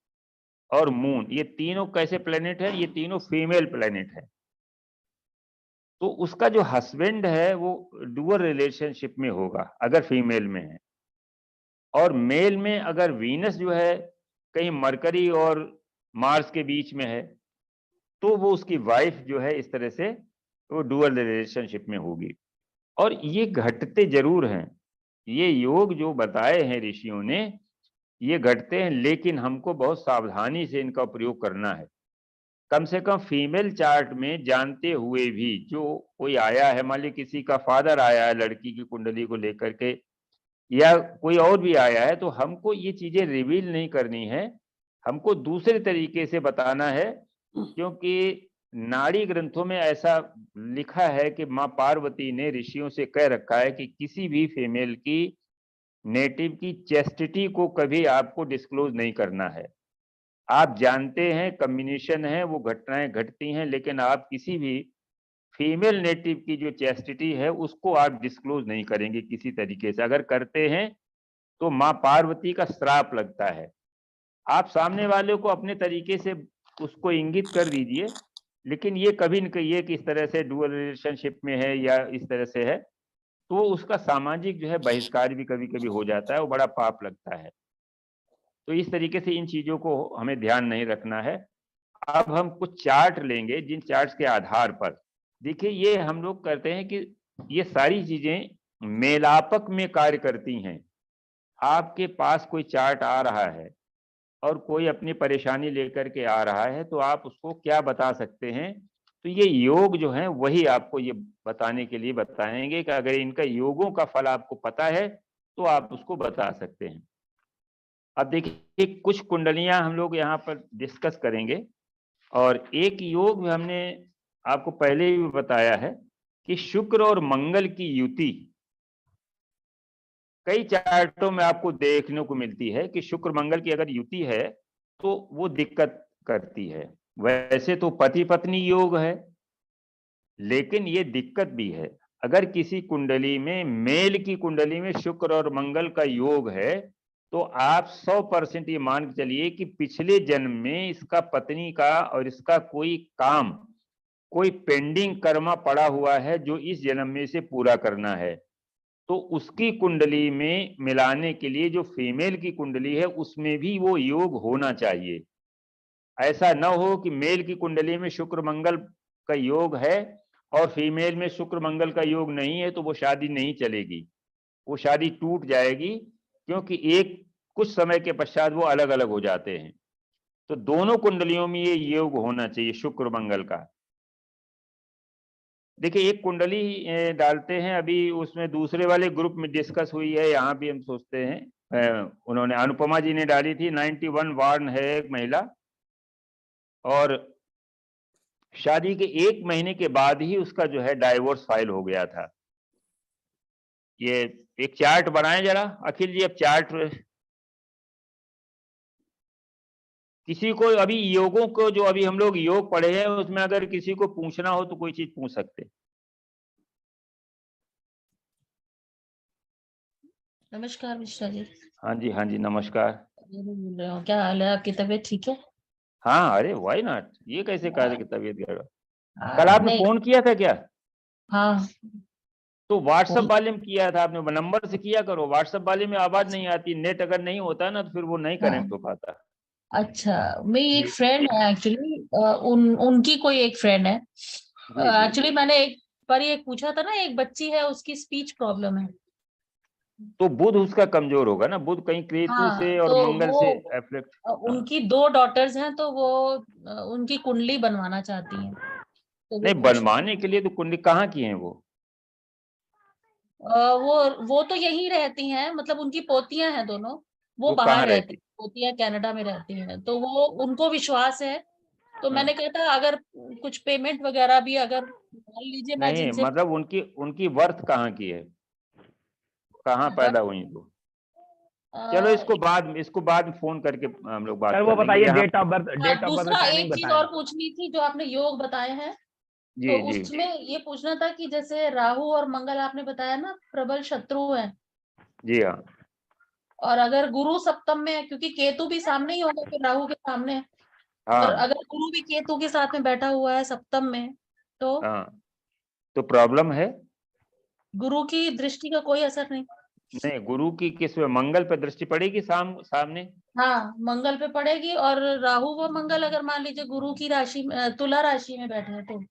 और मून, ये तीनों कैसे प्लेनेट है, ये तीनों फीमेल प्लेनेट है, तो उसका जो हस्बैंड है वो डुअल रिलेशनशिप में होगा अगर फीमेल में है। और मेल में अगर वीनस जो है कहीं मरकरी और मार्स के बीच में है तो वो उसकी वाइफ जो है इस तरह से वो डुअल रिलेशनशिप में होगी। और ये घटते जरूर हैं, ये योग जो बताए हैं ऋषियों ने ये घटते हैं, लेकिन हमको बहुत सावधानी से इनका प्रयोग करना है। कम से कम फीमेल चार्ट में जानते हुए भी जो कोई आया है, मान लीजिए किसी का फादर आया है लड़की की कुंडली को लेकर के या कोई और भी आया है, तो हमको ये चीजें रिवील नहीं करनी है, हमको दूसरे तरीके से बताना है। क्योंकि नाड़ी ग्रंथों में ऐसा लिखा है कि माँ पार्वती ने ऋषियों से कह रखा है कि किसी भी फीमेल की नेटिव की चेस्टिटी को कभी आपको डिस्क्लोज नहीं करना है। आप जानते हैं कम्बिनेशन है, वो घटनाएं घटती हैं, लेकिन आप किसी भी फीमेल नेटिव की जो चेस्टिटी है उसको आप डिस्क्लोज नहीं करेंगे किसी तरीके से। अगर करते हैं तो माँ पार्वती का श्राप लगता है। आप सामने वाले को अपने तरीके से उसको इंगित कर दीजिए, लेकिन ये कभी न कहिए कि इस तरह से डुअल रिलेशनशिप में है या इस तरह से है, तो उसका सामाजिक जो है बहिष्कार भी कभी कभी हो जाता है, वो बड़ा पाप लगता है। तो इस तरीके से इन चीजों को हमें ध्यान नहीं रखना है। अब हम कुछ चार्ट लेंगे, जिन चार्ट्स के आधार पर देखिए ये हम लोग करते हैं कि ये सारी चीजें मेलापक में कार्य करती हैं। आपके पास कोई चार्ट आ रहा है और कोई अपनी परेशानी लेकर के आ रहा है, तो आप उसको क्या बता सकते हैं? तो ये योग जो है वही आपको ये बताने के लिए बताएंगे कि अगर इनका योगों का फल आपको पता है तो आप उसको बता सकते हैं। अब देखिए कुछ कुंडलियां हम लोग यहाँ पर डिस्कस करेंगे, और एक योग हमने आपको पहले भी बताया है कि शुक्र और मंगल की युति कई चार्टों में आपको देखने को मिलती है कि शुक्र मंगल की अगर युति है तो वो दिक्कत करती है। वैसे तो पति पत्नी योग है, लेकिन ये दिक्कत भी है। अगर किसी कुंडली में, मेल की कुंडली में शुक्र और मंगल का योग है, तो आप 100% ये मान के चलिए कि पिछले जन्म में इसका पत्नी का और इसका कोई काम, कोई पेंडिंग कर्मा पड़ा हुआ है जो इस जन्म में इसे पूरा करना है। तो उसकी कुंडली में मिलाने के लिए जो फीमेल की कुंडली है उसमें भी वो योग होना चाहिए। ऐसा न हो कि मेल की कुंडली में शुक्र मंगल का योग है और फीमेल में शुक्र मंगल का योग नहीं है, तो वो शादी नहीं चलेगी, वो शादी टूट जाएगी, क्योंकि एक कुछ समय के पश्चात वो अलग अलग हो जाते हैं। तो दोनों कुंडलियों में ये योग होना चाहिए शुक्र मंगल का। देखिए एक कुंडली डालते हैं, अभी उसमें दूसरे वाले ग्रुप में डिस्कस हुई है, यहाँ भी हम सोचते हैं उन्होंने, अनुपमा जी ने डाली थी, 91 वार्न है एक महिला, और शादी के 1 महीने के बाद ही उसका जो है डाइवोर्स फाइल हो गया था। ये एक चार्ट बनाए जरा अखिल जी, अब चार्ट किसी को अभी योगों को, जो अभी हम लोग योग पढ़े हैं उसमें अगर किसी को पूछना हो तो कोई चीज पूछ सकते। नमस्कार मिश्रा जी। हाँ जी, हाँ जी, नमस्कार। बोल रहे हो, क्या हाल है, आपकी तबीयत ठीक है? हाँ, अरे व्हाई नॉट, ये कैसे कहा कि तबीयत गड़बड़? कल आपने नहीं, फोन किया था क्या? हाँ तो व्हाट्सएप फोन- वाले में किया था आपने, नंबर से किया करो, व्हाट्सएप वाले में आवाज नहीं आती, नेट अगर नहीं होता ना तो फिर वो नहीं हाँ, कनेक्ट हो पाता। अच्छा, मेरी एक जी फ्रेंड है एक्चुअली, उनकी कोई एक फ्रेंड है जी जी। एक्चुअली। मैंने एक पर ये पूछा था ना, एक बच्ची है उसकी स्पीच प्रॉब्लम है। तो बुध उसका कमजोर होगा ना, बुध कहीं केतु हाँ से और तो मंगल वो से अफ्लेक्ट। हाँ। उनकी 2 डॉटर्स हैं, तो वो उनकी कुंडली बनवाना चाहती हैं, तो वो नहीं, पूछ बनवाने के लिए तो कुंडली कहाँ की है वो? वो तो यहीं रहती हैं, मतलब उनकी पोतियां हैं दोनों, वो वो बाहर कहाँ रहती रहती? हैं, पोतियां कनाडा में रहती हैं, तो वो उनको विश्वास है। तो हाँ। मैंने कहा था अगर कुछ पेमेंट वगैरह भी अगर मान लीजिए, मैं नहीं जिनसे मतलब उनकी उनकी वर्थ कहाँ की है, कहाँ पैदा हुई वो? चलो अ, इसको बाद में फोन करके हम लोग बात सर वो कर लेंगे बताइए यहाँ। Date of birth, date of birth, दूसरा टाइमिंग एक चीज बताएं। और पूछनी थी, जो आपने योग बताए हैं, तो जी जी उसमें ये पूछना था कि जैसे राहु और मंगल आपने बताया ना प्रबल शत्रु है, जी। हाँ और अगर गुरु सप्तम में है, क्योंकि केतु भी सामने ही होगा फिर राहु के सामने है, और हाँ अगर गुरु भी केतु के साथ में बैठा हुआ है सप्तम में, तो हाँ, तो प्रॉब्लम है। गुरु की दृष्टि का कोई असर नहीं? नहीं, गुरु की किस में, मंगल पे दृष्टि पड़ेगी सामने। हाँ, मंगल पे पड़ेगी, और राहु व मंगल अगर मान लीजिए गुरु की राशि में, तुला राशि में बैठे हैं, तो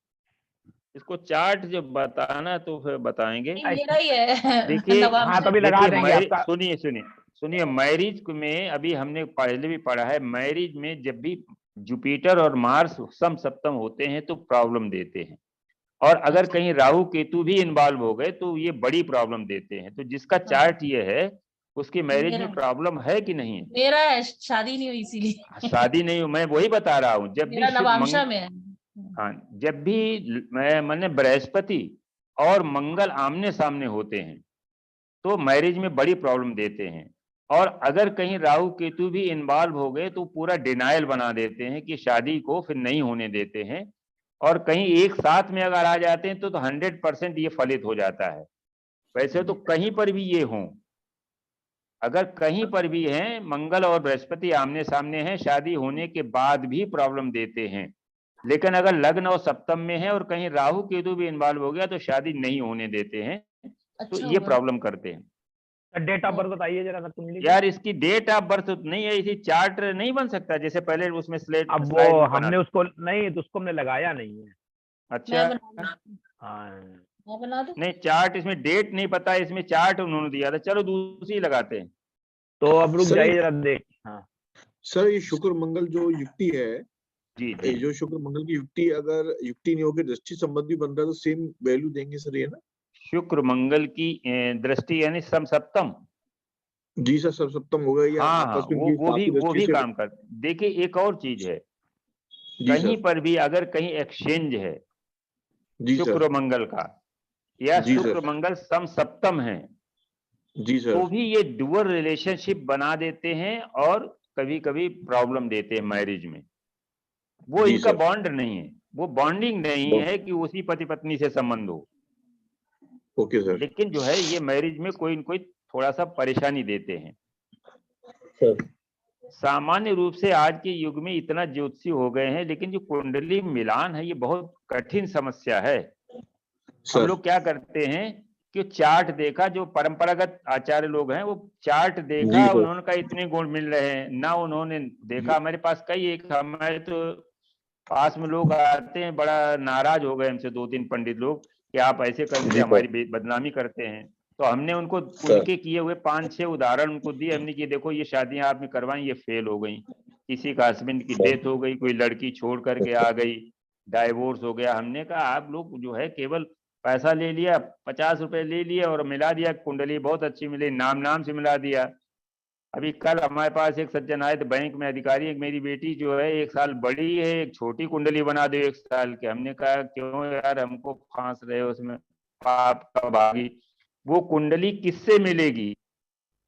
इसको चार्ट जब बताना तो फिर बताएंगे। नहीं, मेरा ही है देखिए, हाँ नवांश तो है। अभी लगा देखिए देंगे मैरिज, आपका। सुनिए सुनिए सुनिए, मैरिज में अभी हमने पहले भी पढ़ा है, मैरिज में जब भी जुपिटर और मार्स सम सप्तम होते हैं तो प्रॉब्लम देते हैं, और अगर अच्छा, कहीं राहु केतु भी इन्वॉल्व हो गए तो ये बड़ी प्रॉब्लम देते हैं। तो जिसका हाँ, चार्ट ये है उसकी मैरिज मेरा में प्रॉब्लम है कि नहीं है? मेरा है, शादी नहीं हुई इसीलिए शादी नहीं हुई, मैं वही बता रहा हूँ। जब भी मेरा नवांशा में है। हाँ, जब भी मैंने बृहस्पति और मंगल आमने सामने होते हैं तो मैरिज में बड़ी प्रॉब्लम देते हैं, और अगर कहीं राहु केतु भी इन्वॉल्व हो गए तो पूरा डिनायल बना देते हैं कि शादी को फिर नहीं होने देते हैं, और कहीं एक साथ में अगर आ जाते हैं तो 100% ये फलित हो जाता है। वैसे तो कहीं पर भी ये हों, अगर कहीं पर भी हैं मंगल और बृहस्पति आमने सामने हैं, शादी होने के बाद भी प्रॉब्लम देते हैं। लेकिन अगर लग्न और सप्तम में है और कहीं राहु केतु भी इन्वॉल्व हो गया तो शादी नहीं होने देते हैं, तो अच्छा ये हुआ। प्रॉब्लम करते हैं। डेट ऑफ बर्थ बताइए जरा सर कुंडली की। यार इसकी डेट ऑफ बर्थ नहीं है, इसी चार्ट नहीं बन सकता जैसे पहले उसमें स्लेट अब वो स्लाइड में बना हमने उसको नहीं, तो उसको हमने लगाया नहीं है। अच्छा मैं बना दूं, हाँ मैं बना दूं। नहीं चार्ट इसमें डेट नहीं पता, इसमें चार्ट उन्होंने दिया था, चलो दूसरी लगाते हैं। तो अब रुक सर, जाइए जरा देख। हाँ सर ये शुक्र मंगल जो युक्ति है, जी ये जी जो शुक्र मंगल की युक्ति अगर युक्ति नहीं होकर दृष्टि संबंधी बन रहा है तो सेम वैल्यू देंगे सर, ये ना? शुक्र मंगल की दृष्टि यानी सप्तम। जी सर, सब सप्तम होगा या हाँ हाँ आपस में इनकी साथी वो दृष्टि भी से? काम कर। देखिए एक और चीज है, जी कहीं सर। पर भी अगर कहीं एक्सचेंज है जी सर। शुक्र मंगल का, या जी शुक्र सर। मंगल सप्तम है, जी तो सर। भी ये डुअल रिलेशनशिप बना देते हैं और कभी कभी प्रॉब्लम देते हैं मैरिज में। वो जी इनका सर। बॉन्ड नहीं है, वो बॉन्डिंग नहीं है कि उसी पति पत्नी से संबंध हो, ओके सर। लेकिन जो है ये मैरिज में कोई न कोई थोड़ा सा परेशानी देते हैं। सर। सामान्य रूप से आज के युग में इतना ज्योतिषी हो गए हैं, लेकिन जो कुंडली मिलान है ये बहुत कठिन समस्या है। हम सर। लोग क्या करते हैं कि चार्ट देखा, जो परंपरागत आचार्य लोग हैं वो चार्ट जी देखा, सर। उन्होंने कहा इतने गुण मिल रहे हैं ना, उन्होंने देखा। हमारे पास कई एक हमारे तो पास में लोग आते हैं, बड़ा नाराज हो गए हमसे 2-3 पंडित लोग कि आप ऐसे करते जी सर। हमारी बदनामी करते हैं। तो हमने उनको सर। उनके किए हुए 5-6 उदाहरण उनको दिए, हमने कि देखो ये शादियां आपने करवाई, ये फेल हो गई, किसी का हस्बैंड की डेथ हो गई, कोई लड़की छोड़ करके आ गई, डाइवोर्स हो गया। हमने कहा आप लोग जो है केवल पैसा ले लिया, 50 रुपए ले लिए और मिला दिया, कुंडली बहुत अच्छी मिली, नाम से मिला दिया। अभी कल हमारे पास एक सज्जन आए थे बैंक में अधिकारी, एक मेरी बेटी जो है 1 साल बड़ी है, एक छोटी कुंडली बना दो 1 साल के। हमने कहा क्यों यार हमको फांस रहे हो उसमें, पाप का भागी। वो कुंडली किससे मिलेगी?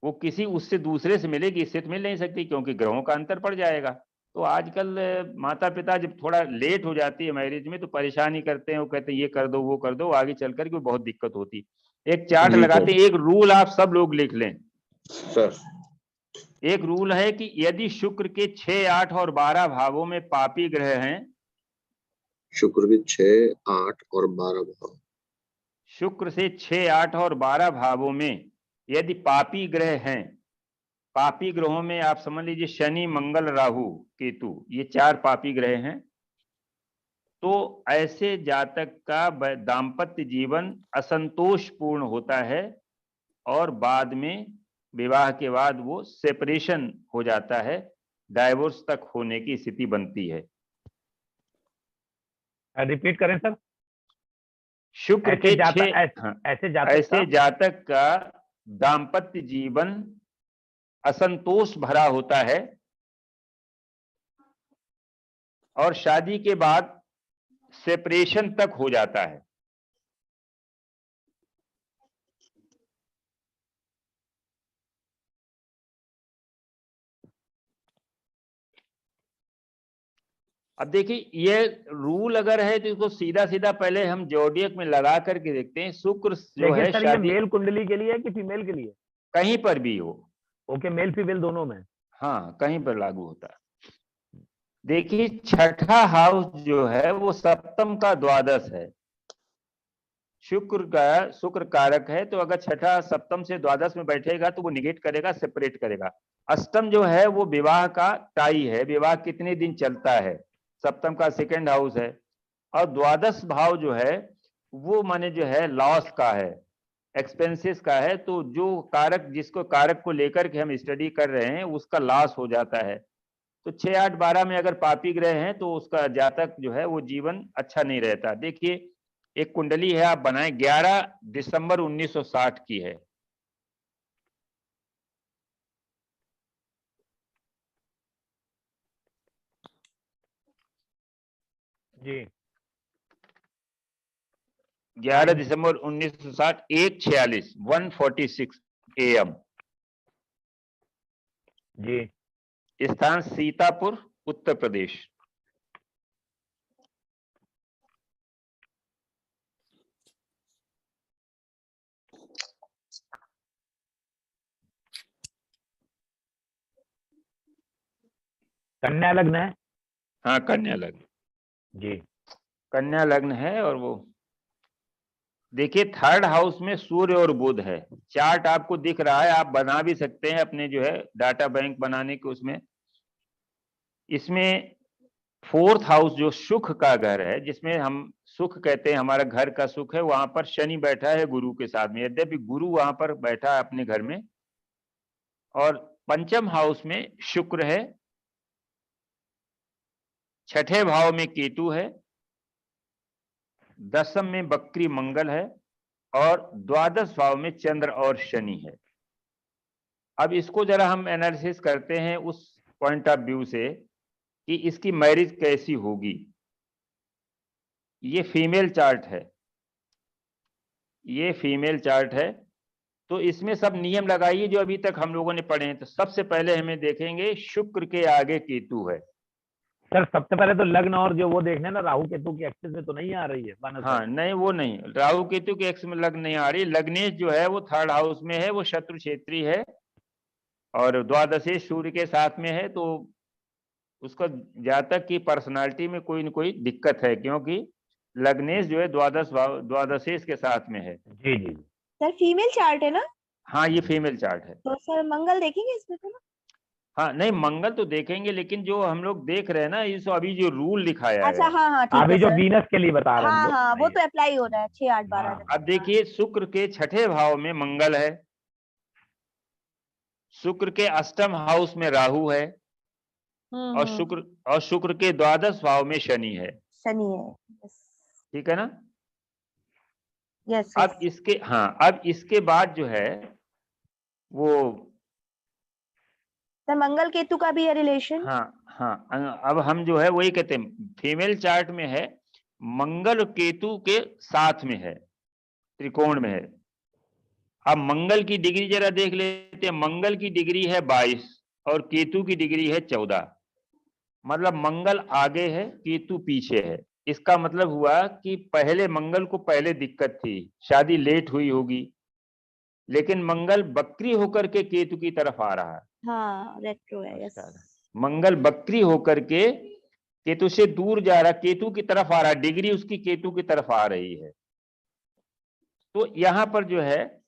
वो किसी उससे दूसरे से मिलेगी, इससे तो मिल नहीं सकती क्योंकि ग्रहों का अंतर पड़ जाएगा। तो आजकल माता पिता जब थोड़ा लेट हो जाती है मैरिज में तो परेशानी करते हैं, वो कहते हैं ये कर दो वो कर दो, आगे चल करके बहुत दिक्कत होती। एक चार्ट जी लगाते सर। हैं, एक रूल आप सब लोग लिख लें। सर। एक रूल है कि यदि शुक्र के 6, 8 और 12 भावों में पापी ग्रह हैं, शुक्र के 6, 8 और 12 भाव। शुक्र से 6, 8 और 12 भावों में यदि पापी ग्रह हैं, पापी ग्रहों में आप समझ लीजिए शनि, मंगल, राहु, केतु, ये 4 पापी ग्रह हैं, तो ऐसे जातक का दाम्पत्य जीवन असंतोषपूर्ण होता है और बाद में विवाह के बाद वो सेपरेशन हो जाता है, डाइवोर्स तक होने की स्थिति बनती है। रिपीट करें सर। शुक्र के 6 ऐसे जातक का दाम्पत्य जीवन असंतोष भरा होता है और शादी के बाद सेपरेशन तक हो जाता है। अब देखिए ये रूल अगर है तो इसको सीधा सीधा पहले हम जोडियक में लगा करके देखते हैं। शुक्र जो लेकिन है सर ये शादी मेल कुंडली के लिए है कि फीमेल के लिए? कहीं पर भी हो, ओके, मेल फीमेल दोनों में। हाँ कहीं पर लागू होता है। देखिए छठा हाउस जो है वो सप्तम का द्वादश है, शुक्र कारक है, तो अगर छठा सप्तम से द्वादश में बैठेगा तो वो निगेट करेगा, सेपरेट करेगा। अष्टम जो है वो विवाह का टाई है, विवाह कितने दिन चलता है, सप्तम का सेकंड हाउस है। और द्वादश भाव जो है वो माने जो है लॉस का है, एक्सपेंसेस का है, तो जो कारक जिसको कारक को लेकर के हम स्टडी कर रहे हैं उसका लॉस हो जाता है। तो 6, 8, 12 में अगर पापी ग्रह हैं तो उसका जातक जो है वो जीवन अच्छा नहीं रहता। देखिए एक कुंडली है आप बनाएं, 11 दिसंबर 1960 की है। जी 11 दिसंबर 1960, 1:46 1:46 AM। जी स्थान सीतापुर, उत्तर प्रदेश। कन्या लग्न है। हाँ कन्या लग्न, जी कन्या लग्न है और वो देखिए थर्ड हाउस में सूर्य और बुध है, चार्ट आपको दिख रहा है, आप बना भी सकते हैं अपने जो है डाटा बैंक बनाने के उसमें। इसमें फोर्थ हाउस जो सुख का घर है, जिसमें हम सुख कहते हैं, हमारा घर का सुख है, वहां पर शनि बैठा है गुरु के साथ में, यद्यपि गुरु वहां पर बैठा है अपने घर में। और पंचम हाउस में शुक्र है, छठे भाव में केतु है, दसम में बकरी मंगल है, और द्वादश भाव में चंद्र और शनि है। अब इसको जरा हम एनालिसिस करते हैं उस पॉइंट ऑफ व्यू से कि इसकी मैरिज कैसी होगी। ये फीमेल चार्ट है, ये फीमेल चार्ट है, तो इसमें सब नियम लगाइए जो अभी तक हम लोगों ने पढ़े हैं। तो सबसे पहले हमें देखेंगे शुक्र के आगे केतु है। सर सबसे पहले तो लग्न और जो वो देखना है ना, राहु केतु की एक्सिस में तो नहीं आ रही है वानर हाँ नहीं, वो नहीं, राहु केतु के एक्स में लग्न नहीं आ रही। लग्नेश जो है वो थर्ड हाउस में है, वो शत्रु क्षेत्री है, और द्वादशेश सूर्य के साथ में है, तो उसका जातक की पर्सनालिटी में कोई न कोई दिक्कत है, क्योंकि लग्नेश जो है द्वादशेश के साथ में है। जी जी सर फीमेल चार्ट है ना? हाँ ये फीमेल चार्ट है। तो सर मंगल देखेंगे इसमें तो ना? हाँ नहीं, मंगल तो देखेंगे, लेकिन जो हम लोग देख रहे हैं ना, इस अभी जो रूल दिखाया अच्छा है, हाँ हाँ ठीक अभी है जो सर। वीनस के लिए बता रहे हाँ हैं हाँ वो तो अप्लाई हो रहा है 6 8 12 हाँ, अब देखिए शुक्र के छठे भाव में मंगल है, शुक्र के अष्टम हाउस में राहु है, और शुक्र के द्वादश भाव में शनि है। शनि है। ठीक है ना? यस अब इसके, हाँ अब इसके बाद जो है वो, सर मंगल केतु का भी है रिलेशन? हाँ अब हम जो है वही कहते हैं, फीमेल चार्ट में है, मंगल केतु के साथ में है, त्रिकोण में है। अब मंगल की डिग्री जरा देख लेते हैं। मंगल की डिग्री है 22 और केतु की डिग्री है 14। मतलब मंगल आगे है, केतु पीछे है। इसका मतलब हुआ कि पहले मंगल को पहले दिक्कत थी, शादी लेट हुई होगी, लेकिन मंगल बकरी होकर के केतु की तरफ आ रहा है। हाँ रेट्रो है। यस मंगल बकरी होकर के केतु से दूर जा रहा, केतु की तरफ आ रहा, डिग्री उसकी केतु की तरफ आ रही है। तो यहां पर जो है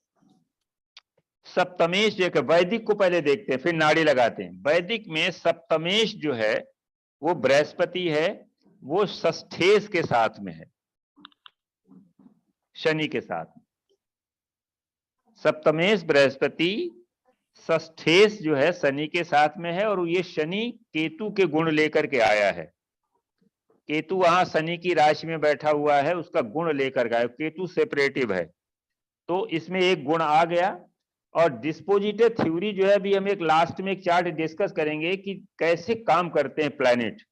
सप्तमेश, जो वैदिक को पहले देखते हैं फिर नाड़ी लगाते हैं। वैदिक में सप्तमेश जो है वो बृहस्पति है, वो षष्ठेश के साथ में है, शनि के साथ। सप्तमेश बृहस्पति, षष्ठेश जो है शनि के साथ में है, और ये शनि केतु के गुण लेकर के आया है। केतु वहां शनि की राशि में बैठा हुआ है, उसका गुण लेकर के आया। केतु सेपरेटिव है, तो इसमें एक गुण आ गया। और डिस्पोजिटर थ्योरी जो है, अभी हम एक लास्ट में एक चार्ट डिस्कस करेंगे कि कैसे काम करते हैं प्लैनेट,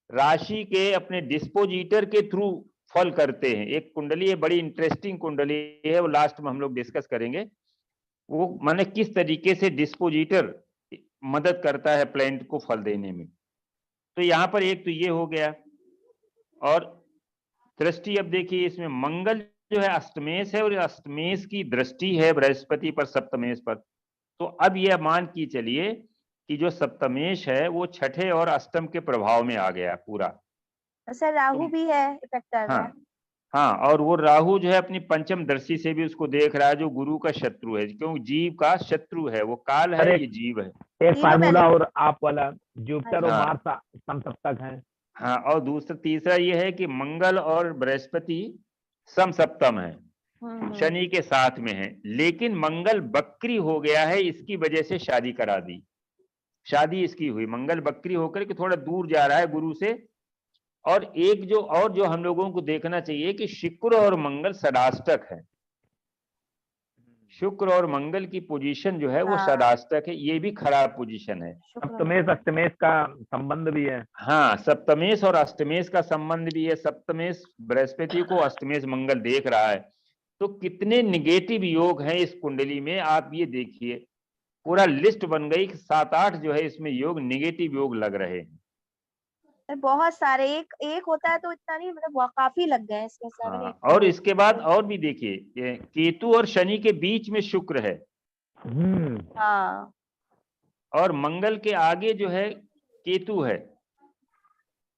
राशि के अपने डिस्पोजिटर के थ्रू फॉल करते हैं। एक कुंडली है, बड़ी इंटरेस्टिंग कुंडली है, वो लास्ट में हम लोग डिस्कस करेंगे। वो माने किस तरीके से डिस्पोजिटर मदद करता है प्लैनेट को फल देने में। तो यहाँ पर एक तो ये हो गया। और दृष्टि अब देखिए, इसमें मंगल जो है अष्टमेश है, और अष्टमेश की दृष्टि है बृहस्पति पर, सप्तमेश पर। तो अब यह मान की चलिए कि जो सप्तमेश है वो छठे और अष्टम के प्रभाव में आ गया पूरा। सर राहु भी है इफेक्ट कर रहा है। हाँ, और वो राहु जो है अपनी पंचम दृष्टि से भी उसको देख रहा है, जो गुरु का शत्रु है, क्योंकि जीव का शत्रु है, वो काल है, ये जीव है। एक फार्मूला और आप वाला जुपिटर और हाँ। मार्स समसप्तक है। हाँ, और तीसरा ये है कि मंगल और बृहस्पति समसप्तम है, शनि के साथ में है, लेकिन मंगल बकरी हो गया है, इसकी वजह से शादी करा दी। शादी इसकी हुई, मंगल बकरी होकर के थोड़ा दूर जा रहा है गुरु से। और एक जो हम लोगों को देखना चाहिए कि शुक्र और मंगल सदाष्टक है। शुक्र और मंगल की पोजीशन जो है वो सदाष्टक है, ये भी खराब पोजीशन है। सप्तमेश अष्टमेश का संबंध भी है। हाँ, सप्तमेश और अष्टमेश का संबंध भी है। सप्तमेश बृहस्पति को, अष्टमेश मंगल देख रहा है। तो कितने निगेटिव योग हैं इस कुंडली में, आप ये देखिए, पूरा लिस्ट बन गई कि 7-8 जो है इसमें योग, निगेटिव योग लग रहे हैं। बहुत सारे, एक होता है तो इतना नहीं, मतलब काफी लग गए इसमें 7-8। और इसके बाद और भी देखिए, केतु और शनि के बीच में शुक्र है। हाँ। और मंगल के आगे जो है केतु है।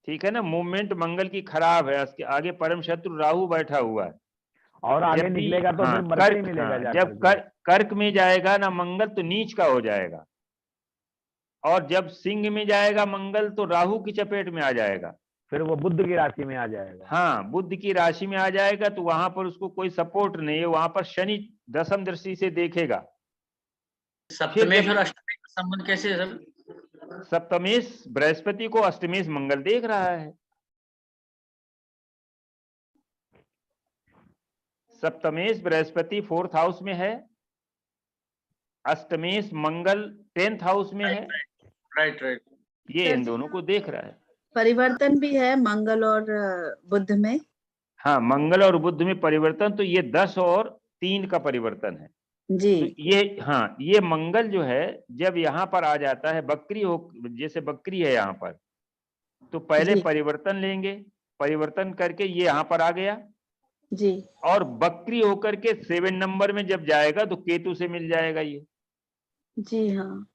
ठीक है ना, मूवमेंट मंगल की खराब है, उसके आगे परम शत्रु राहु बैठा हुआ है। और आगे जब भी निकलेगा तो हाँ, फिर मरकरी कर्क, मिलेगा हाँ, जाकर जब कर्क में जाएगा ना मंगल तो नीच का हो जाएगा, और जब सिंह में जाएगा मंगल तो राहु की चपेट में आ जाएगा। फिर वो बुध की राशि में आ जाएगा। हाँ, बुध की राशि में आ जाएगा, तो वहां पर उसको कोई सपोर्ट नहीं है, वहां पर शनि दशम दृष्टि से देखेगा। सप्तमेश और अष्टमेश का संबंध कैसे है सर? सप्तमेश बृहस्पति को, अष्टमेश मंगल देख रहा है। सप्तमेश बृहस्पति 4th हाउस में है, अष्टमेश मंगल 10th हाउस में है। Right right. ये इन दोनों को देख रहा है। परिवर्तन भी है मंगल और बुध में। हाँ, मंगल और बुध में परिवर्तन, तो ये 10 और 3 का परिवर्तन है जी। तो ये, हाँ, ये मंगल जो है जब यहाँ पर आ जाता है बकरी हो, जैसे बकरी है यहाँ पर, तो पहले जी। परिवर्तन लेंगे, परिवर्तन करके ये यहाँ पर आ गया जी। और बकरी होकर के 7 नंबर में जब जाएगा तो केतु से मिल जाएगा ये। जी हाँ।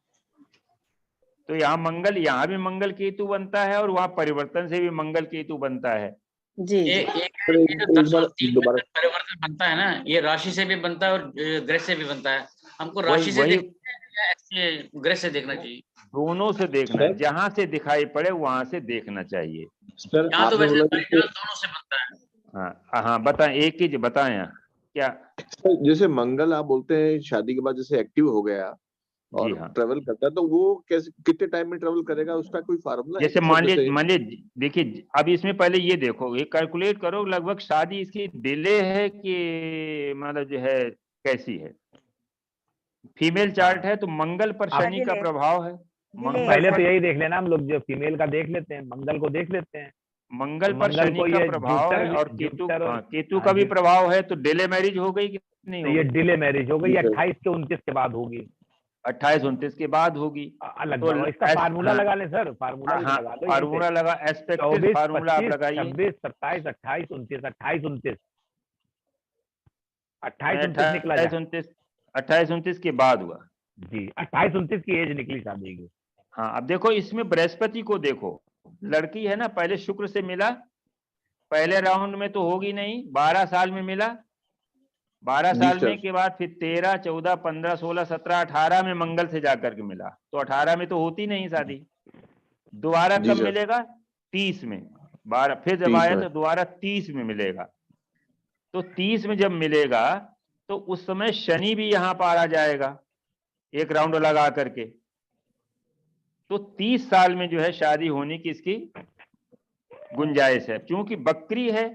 तो यहाँ मंगल, यहाँ भी मंगल केतु बनता है और वहां परिवर्तन से भी मंगल केतु बनता है। जी। एक जो 10 और 3 में परिवर्तन बनता है ना, ये राशि से भी बनता है और ग्रह से भी बनता है। हमको राशि से देखना है या ऐसे ग्रह से देखना चाहिए? दोनों से देखना है, जहां से दिखाई पड़े वहां से देखना चाहिए। सर यहाँ तो आपने वैसे बोला कि दोनों से बनता है। हाँ हाँ, बताएं, एक ही बताएं क्या। सर, जैसे मंगल आप बोलते हैं शादी के बाद जैसे एक्टिव हो गया और जी हाँ, ट्रेवल करता है, तो वो कैसे कितने टाइम में ट्रेवल करेगा, उसका कोई फार्मूला है? जैसे मान लीजिए देखिए, अब इसमें पहले ये देखो, ये कैलकुलेट करो लगभग शादी इसकी डिले है कि मतलब जो है कैसी है। फीमेल चार्ट है तो मंगल पर शनि का प्रभाव है। पहले तो यही देख लेना, हम लोग जो फीमेल का देख लेते हैं, मंगल को देख लेते हैं। मंगल पर शनि का प्रभाव है और केतु का भी प्रभाव है, तो डिले मैरिज हो गई कि नहीं? तो ये डिले मैरिज हो गई, 28 के 29 के बाद होगी। 28-29 के बाद होगी। तो इसका फार्मूला लगा ले सर, फार्मूला लगा लो। फार्मूला लगा, एस्पेक्टिव फार्मूला आप लगाइए। 26, 27, 28, 29, 28, 29, 28, 29 निकला। 28-29 के बाद हुआ जी, 28-29 की एज निकली शादी की। हाँ, अब देखो इसमें बृहस्पति को देखो, लड़की है ना, पहले शुक्र से मिला, पहले राउंड में तो होगी नहीं, 12 साल में मिला, 12 साल में के बाद फिर 13, 14, 15, 16, 17, 18 में मंगल से जाकर के मिला, तो 18 में तो होती नहीं शादी। दोबारा कब मिलेगा? 30 में। 12 फिर जब आया तो दोबारा 30 में मिलेगा। तो 30 में जब मिलेगा तो उस समय शनि भी यहाँ पर आ जाएगा एक राउंड लगा करके, तो 30 साल में जो है शादी होने की इसकी गुंजाइश है। क्योंकि बकरी है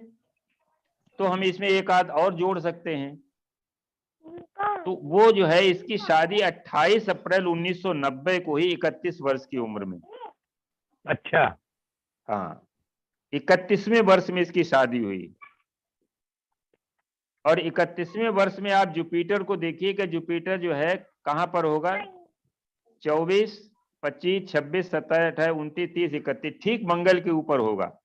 तो हम इसमें एक आध और जोड़ सकते हैं, तो वो जो है इसकी शादी 28 अप्रैल 1990 को ही 31 वर्ष की उम्र में। अच्छा, हाँ, 31वें वर्ष में इसकी शादी हुई। और 31वें वर्ष में आप जुपिटर को देखिए कि जुपिटर जो है कहां पर होगा? 24, 25, 26, 27, 28, 29, 30, 31, ठीक मंगल के ऊपर होगा।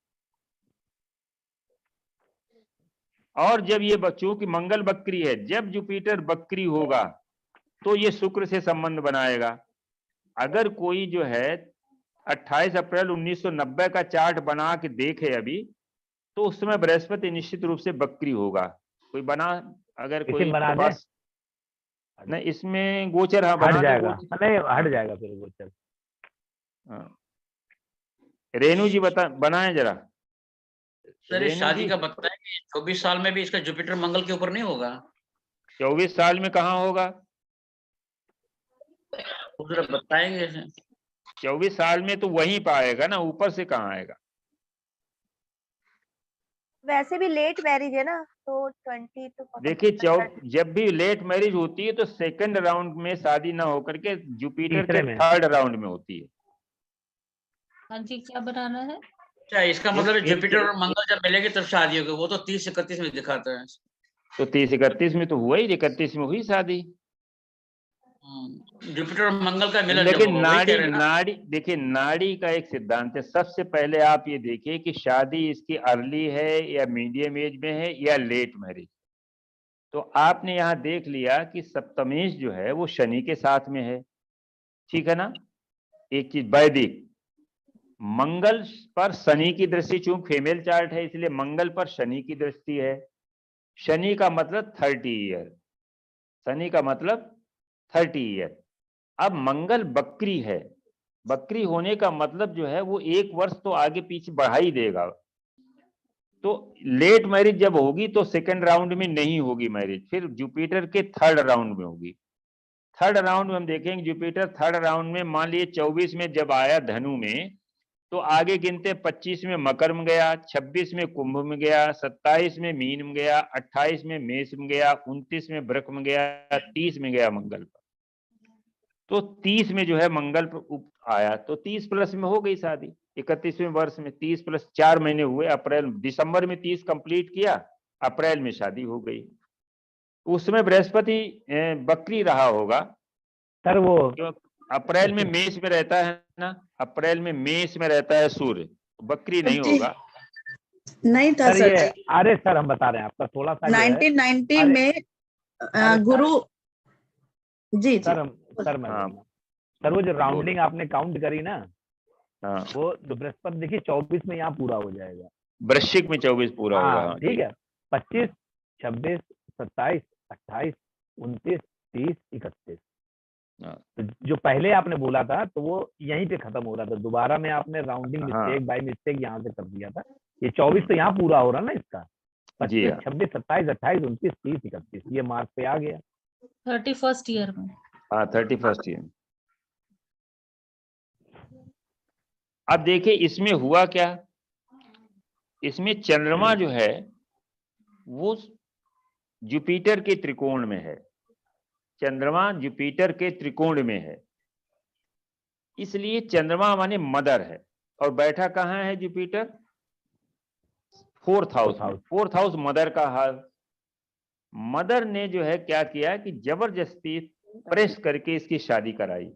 और जब ये बच्चों की मंगल बकरी है, जब जुपिटर बकरी होगा तो ये शुक्र से संबंध बनाएगा। अगर कोई जो है 28 अप्रैल 1990 का चार्ट बना के देखे अभी, तो उस समय बृहस्पति निश्चित रूप से बकरी होगा। कोई बना, अगर कोई बना दे नहीं, इसमें गोचर हाँ हट जाएगा, नहीं हट जाएगा फिर गोचर। रेणु जी बता, बनाए जरा। सर इस शादी का बताएं कि 24 साल में भी इसका जुपिटर मंगल के ऊपर नहीं होगा? 24 साल में कहाँ होगा? जरा बताएंगे। 24 साल में तो वहीं पर आएगा ना, ऊपर से कहाँ आएगा? वैसे भी लेट मैरिज है ना, तो 20 तो देखिए, जब भी लेट मैरिज होती है तो सेकंड राउंड में शादी ना होकर के जुपिटर के 3rd राउंड में होती है। हाँ जी, क्या बनाना है? अच्छा, इसका मतलब जुपिटर और मंगल जब मिलेंगे तब शादी होगी। वो तो 30-31 में दिखाता है। तो 30-31 में तो हुआ ही, 31 में हुई शादी। जुपिटर और मंगल का मिलन। लेकिन देखिए, नाड़ी का एक सिद्धांत है। सबसे पहले आप ये देखिए कि शादी इसकी अर्ली है या मीडियम एज में है या लेट मैरिज। तो आपने यहाँ देख लिया कि सप्तमेश जो है वो शनि के साथ में है, ठीक है ना। एक चीज वैदिक, मंगल पर शनि की दृष्टि, चूंकि फीमेल चार्ट है इसलिए मंगल पर शनि की दृष्टि है। शनि का मतलब 30 ईयर, शनि का मतलब 30 ईयर। अब मंगल बकरी है, बकरी होने का मतलब जो है वो 1 वर्ष तो आगे पीछे बढ़ा ही देगा। तो लेट मैरिज जब होगी तो सेकंड राउंड में नहीं होगी मैरिज, फिर जुपिटर के थर्ड राउंड में होगी। थर्ड राउंड में हम देखेंगे जुपिटर थर्ड राउंड में मान लिए 24 में जब आया धनु में, तो आगे गिनते 25 में मकर में गया, 26 में कुंभ में गया, 27 में मीन में गया, 28 में मेष में गया, 29 में वृक में गया, 30 में गया मंगल पर। तो 30 में जो है मंगल पर आया तो 30 प्लस में हो गई शादी। 31वें वर्ष में 30 प्लस 4 महीने हुए, अप्रैल दिसंबर में 30 कंप्लीट किया, अप्रैल में शादी हो गई। उसमें बृहस्पति बकरी रहा होगा सर वो अप्रैल में मेष में रहता है ना, अप्रैल में मेष में रहता है सूर्य, बकरी नहीं होगा। नहीं था सर सर ये, जी। अरे सर हम बता रहे हैं आपका थोड़ा सा जो है, 1990 अरे- में गुरु जी जी सर मैं हाँ। सर वो जो राउंडिंग आपने काउंट करी ना, हाँ, वो तो बृहस्पति देखिए 24 में यहाँ पूरा हो जाएगा। वृश्चिक में 24 पूरा होगा। हाँ ठीक है, 25, 26, 27, 28, 29, 30, 31। हाँ। तो जो पहले आपने बोला था तो वो यहीं पे खत्म हो रहा था, दोबारा में आपने राउंडिंग हाँ। मिस्टेक बाय मिस्टेक यहाँ से कर दिया था। ये 24 तो यहाँ पूरा हो रहा ना इसका, जी 25, हाँ। 26, 27, 28, 29, 30, 31 ये मार्च पे आ गया। 31st ईयर में। हाँ 31st ईयर। अब देखिए इसमें हुआ क्या, इसमें चंद्रमा जो है वो जुपिटर के त्रिकोण में है, चंद्रमा जुपिटर के त्रिकोण में है, इसलिए चंद्रमा माने मदर है। और बैठा कहाँ है जुपिटर? 4th हाउस में। 4th हाउस मदर का हाल। मदर ने जो है क्या किया कि जबरदस्ती प्रेस करके इसकी शादी कराई,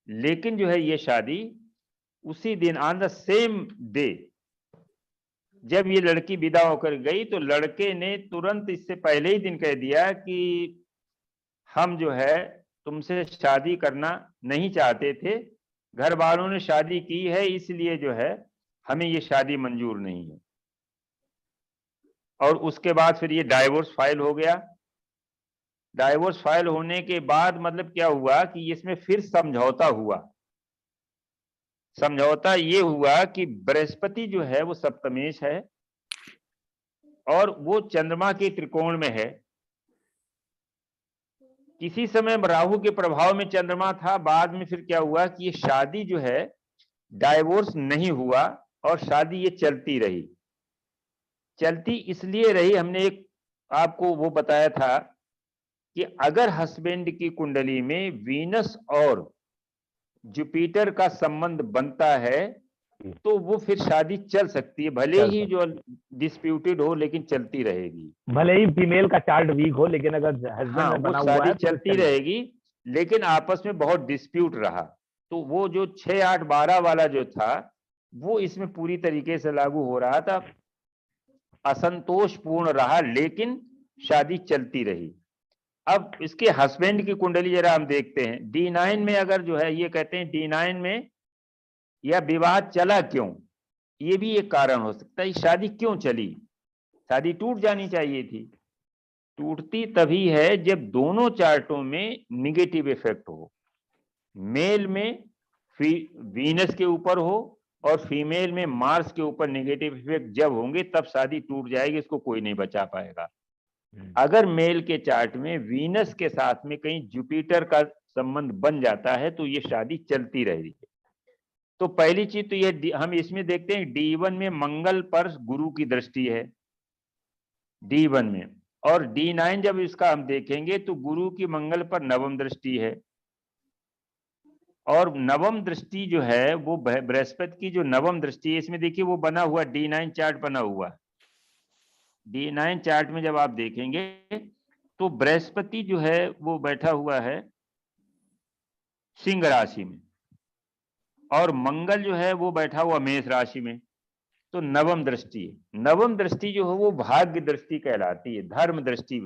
लेकिन जो है ये शादी उसी दिन ऑन द सेम डे जब ये लड़की विदा होकर गई तो लड़के ने तुरंत इससे पहले ही दिन कह दिया कि हम जो है तुमसे शादी करना नहीं चाहते थे, घर वालों ने शादी की है इसलिए जो है हमें ये शादी मंजूर नहीं है। और उसके बाद फिर ये डाइवोर्स फाइल हो गया। डाइवोर्स फाइल होने के बाद मतलब क्या हुआ कि इसमें फिर समझौता हुआ। समझौता ये हुआ कि बृहस्पति जो है वो सप्तमेश है और वो चंद्रमा के त्रिकोण में है। किसी समय राहु के प्रभाव में चंद्रमा था, बाद में फिर क्या हुआ कि ये शादी जो है डाइवोर्स नहीं हुआ और शादी ये चलती रही। चलती इसलिए रही, हमने एक आपको वो बताया था कि अगर हस्बैंड की कुंडली में वीनस और जुपिटर का संबंध बनता है तो वो फिर शादी चल सकती है, भले ही जो डिस्प्यूटेड हो लेकिन चलती रहेगी। भले ही फीमेल का चार्ट वीक हो लेकिन अगर हस्बैंड हाँ, में बना वो हुआ शादी है तो चलती रहेगी, लेकिन आपस में बहुत डिस्प्यूट रहा तो वो जो 6, 8, 12 वाला जो था वो इसमें पूरी तरीके से लागू हो रहा था, असंतोषपूर्ण रहा लेकिन शादी चलती रही। अब इसके हस्बैंड की कुंडली जरा हम देखते हैं। D9 में अगर जो है ये कहते हैं D9 में यह विवाद चला क्यों, ये भी एक कारण हो सकता है। शादी क्यों चली? शादी टूट जानी चाहिए थी। टूटती तभी है जब दोनों चार्टों में निगेटिव इफेक्ट हो, मेल में वीनस के ऊपर हो और फीमेल में मार्स के ऊपर निगेटिव इफेक्ट जब होंगे तब शादी टूट जाएगी, इसको कोई नहीं बचा पाएगा। अगर मेल के चार्ट में वीनस के साथ में कहीं जुपिटर का संबंध बन जाता है तो ये शादी चलती रहेगी। तो पहली चीज तो ये हम इसमें देखते हैं D1 में मंगल पर गुरु की दृष्टि है D1 में, और D9 जब इसका हम देखेंगे तो गुरु की मंगल पर नवम दृष्टि है। और नवम दृष्टि जो है वो बृहस्पति की जो नवम दृष्टि है, इसमें देखिए वो बना हुआ D9 चार्ट बना हुआ। D9 चार्ट में जब आप देखेंगे तो बृहस्पति जो है वो बैठा हुआ है सिंह राशि में और मंगल जो है वो बैठा हुआ मेष राशि में। तो नवम दृष्टि है। नवम दृष्टि जो है वो भाग्य दृष्टि कहलाती है, धर्म दृष्टि।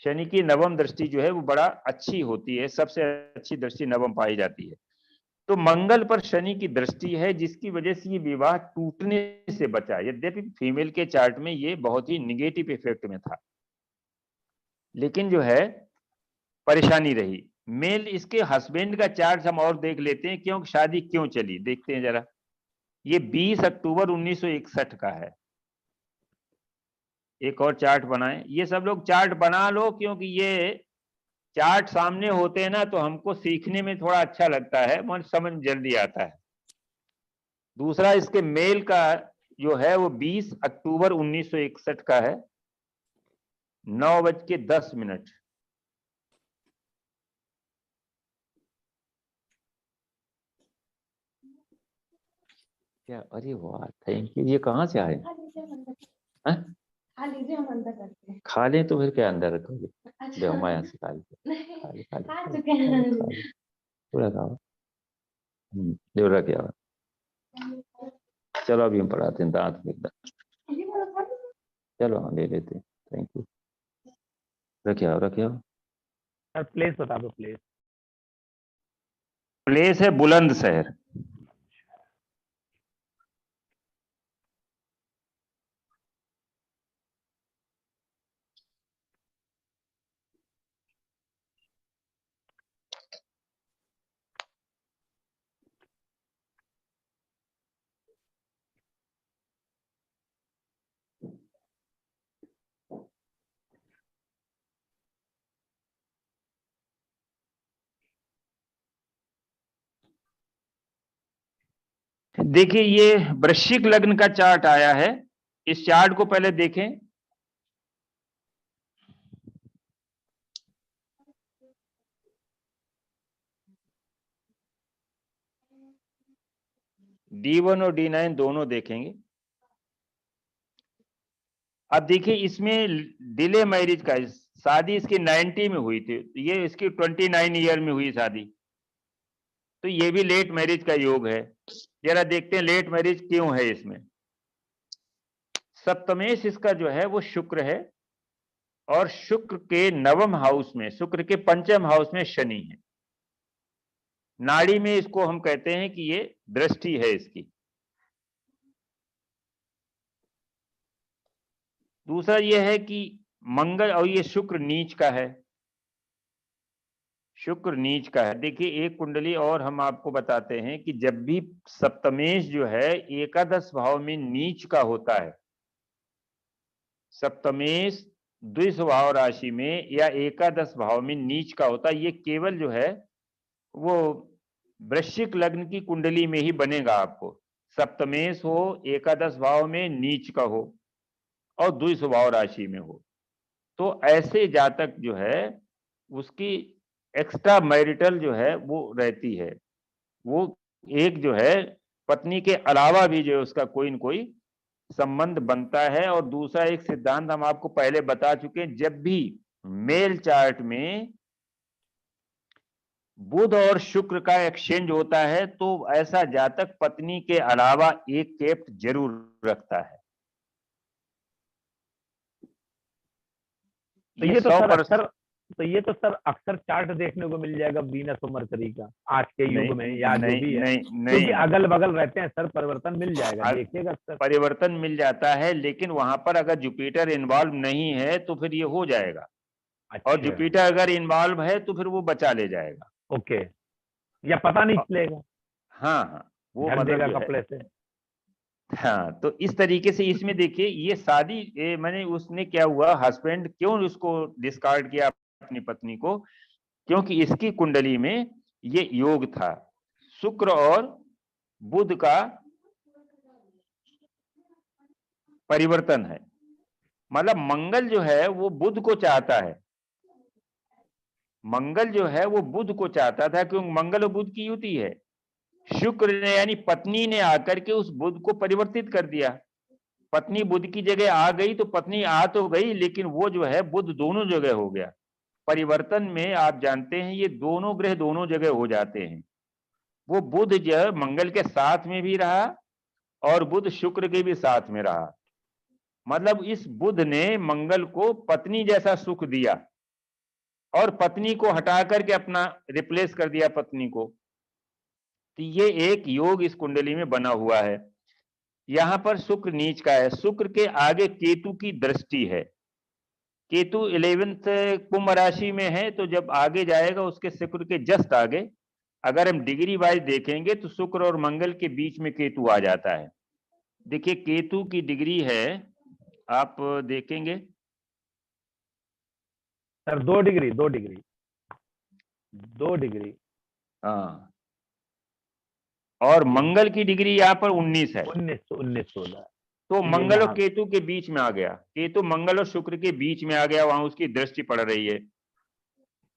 शनि की नवम दृष्टि जो है वो बड़ा अच्छी होती है, सबसे अच्छी दृष्टि नवम पाई जाती है। तो मंगल पर शनि की दृष्टि है, जिसकी वजह से ये विवाह टूटने से बचा। यद्यपि फीमेल के चार्ट में ये बहुत ही निगेटिव इफेक्ट में था, लेकिन जो है परेशानी रही। मेल, इसके हस्बैंड का चार्ट हम और देख लेते हैं, क्यों शादी क्यों चली, देखते हैं जरा। ये 20 अक्टूबर 1961 का है। एक और चार्ट बनाएं। ये सब लोग चार्ट बना लो, क्योंकि ये चार्ट सामने होते हैं ना तो हमको सीखने में थोड़ा अच्छा लगता है, मन समझ जल्दी आता है। दूसरा, इसके मेल का जो है वो 20 अक्टूबर 1961 का है, 9:10। क्या, अरे वाह, थैंक यू। ये कहाँ से आए? खा लें तो फिर क्या अंदर रखोगे? ले माया से खा थोड़ा खाओ। ले रखे आओ। चलो अभी हम पढ़ाते हैं दांत में एकदम। चलो हाँ ले लेते हैं, थैंक यू। रखे आओ सर प्लेस बता दो, प्लेस। प्लेस है बुलंदशहर। देखिए ये वृश्चिक लग्न का चार्ट आया है। इस चार्ट को पहले देखें। D1 और D9 दोनों देखेंगे। अब देखिए इसमें डिले मैरिज का, शादी इसकी 90 में हुई थी, ये इसकी 29 ईयर में हुई शादी, तो ये भी लेट मैरिज का योग है। जरा देखते हैं लेट मैरिज क्यों है इसमें। सप्तमेश इसका जो है वो शुक्र है, और शुक्र के नवम हाउस में, शुक्र के पंचम हाउस में शनि है। नाड़ी में इसको हम कहते हैं कि ये दृष्टि है इसकी। दूसरा यह है कि मंगल, और ये शुक्र नीच का है, शुक्र नीच का है। देखिए एक कुंडली और हम आपको बताते हैं कि जब भी सप्तमेश जो है एकादश भाव में नीच का होता है, सप्तमेश द्विस्वभाव राशि में या एकादश भाव में नीच का होता है, ये केवल जो है वो वृश्चिक लग्न की कुंडली में ही बनेगा आपको। सप्तमेश हो, एकादश भाव में नीच का हो और द्विस्वभाव राशि में हो, तो ऐसे जातक जो है उसकी एक्स्ट्रा मैरिटल जो है वो रहती है। वो एक जो है पत्नी के अलावा भी जो है उसका कोई न कोई संबंध बनता है। और दूसरा एक सिद्धांत हम आपको पहले बता चुके हैं, जब भी मेल चार्ट में बुध और शुक्र का एक्सचेंज होता है तो ऐसा जातक पत्नी के अलावा एक केप्ट जरूर रखता है। तो ये तो सर अक्सर चार्ट देखने को मिल जाएगा वीनस और मरकरी का आज के युग में, या जो भी है, क्योंकि अगल बगल रहते हैं सर, परिवर्तन मिल जाएगा, देखिएगा सर। परिवर्तन मिल जाता है, लेकिन वहां पर अगर जुपिटर इन्वॉल्व नहीं है तो फिर ये हो जाएगा। अच्छा। और जुपिटर अगर इन्वॉल्व है तो फिर वो बचा ले जाएगा। ओके, या पता नहीं चलेगा। हाँ वो मतलब कपड़े से। हाँ, तो इस तरीके से इसमें देखिए ये शादी मैंने, उसने क्या हुआ, हस्बैंड क्यों उसको डिस्कार्ड किया अपनी पत्नी को, क्योंकि इसकी कुंडली में ये योग था, शुक्र और बुध का परिवर्तन है। मतलब मंगल जो है वो बुध को चाहता है, मंगल जो है वो बुध को चाहता था, क्योंकि मंगल और बुध की युति है। शुक्र ने यानी पत्नी ने आकर के उस बुध को परिवर्तित कर दिया। पत्नी बुध की जगह आ गई तो पत्नी आ तो गई, लेकिन वो जो है बुध दोनों जगह हो गया। परिवर्तन में आप जानते हैं ये दोनों ग्रह दोनों जगह हो जाते हैं। वो बुध जो मंगल के साथ में भी रहा और बुध शुक्र के भी साथ में रहा। मतलब इस बुध ने मंगल को पत्नी जैसा सुख दिया और पत्नी को हटा करके अपना रिप्लेस कर दिया पत्नी को। तो ये एक योग इस कुंडली में बना हुआ है। यहाँ पर शुक्र नीच का है, शुक्र के आगे केतु की दृष्टि है। केतु 11th कुंभ राशि में है, तो जब आगे जाएगा उसके शुक्र के जस्ट आगे अगर हम डिग्री वाइज देखेंगे तो शुक्र और मंगल के बीच में केतु आ जाता है। देखिए केतु की डिग्री है, आप देखेंगे सर 2 डिग्री 2 डिग्री 2 डिग्री। हाँ, और मंगल की डिग्री यहाँ पर 19 है। 19 तो मंगल और केतु के बीच में आ गया, केतु मंगल और शुक्र के बीच में आ गया, वहां उसकी दृष्टि पड़ रही है,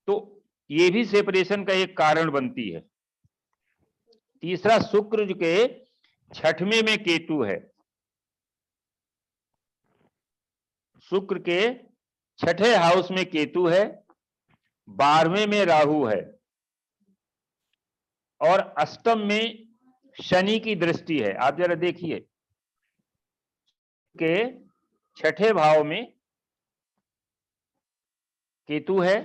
तो ये भी सेपरेशन का एक कारण बनती है। तीसरा, शुक्र के 6वें में केतु है, शुक्र के 6ठे हाउस में केतु है, 12वें में राहु है और अष्टम में शनि की दृष्टि है। आप जरा देखिए के 6ठे भाव में केतु है,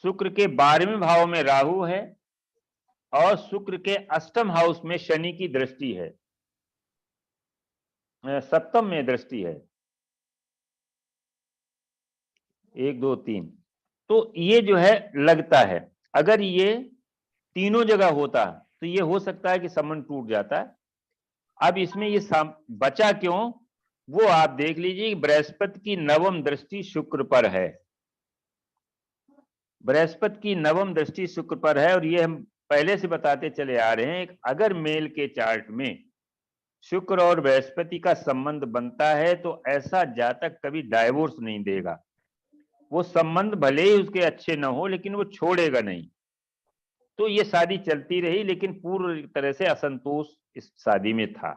शुक्र के 12वें भाव में राहु है और शुक्र के अष्टम हाउस में शनि की दृष्टि है, सप्तम में दृष्टि है, 1 2 3। तो ये जो है लगता है, अगर ये तीनों जगह होता तो ये हो सकता है कि संबंध टूट जाता है। अब इसमें ये बचा क्यों, वो आप देख लीजिए। बृहस्पति की 9वीं दृष्टि शुक्र पर है, बृहस्पति की 9वीं दृष्टि शुक्र पर है, और ये हम पहले से बताते चले आ रहे हैं, अगर मेल के चार्ट में शुक्र और बृहस्पति का संबंध बनता है तो ऐसा जातक कभी डाइवोर्स नहीं देगा। वो संबंध भले ही उसके अच्छे न हो लेकिन वो छोड़ेगा नहीं। तो ये शादी चलती रही, लेकिन पूरी तरह से असंतोष इस शादी में था।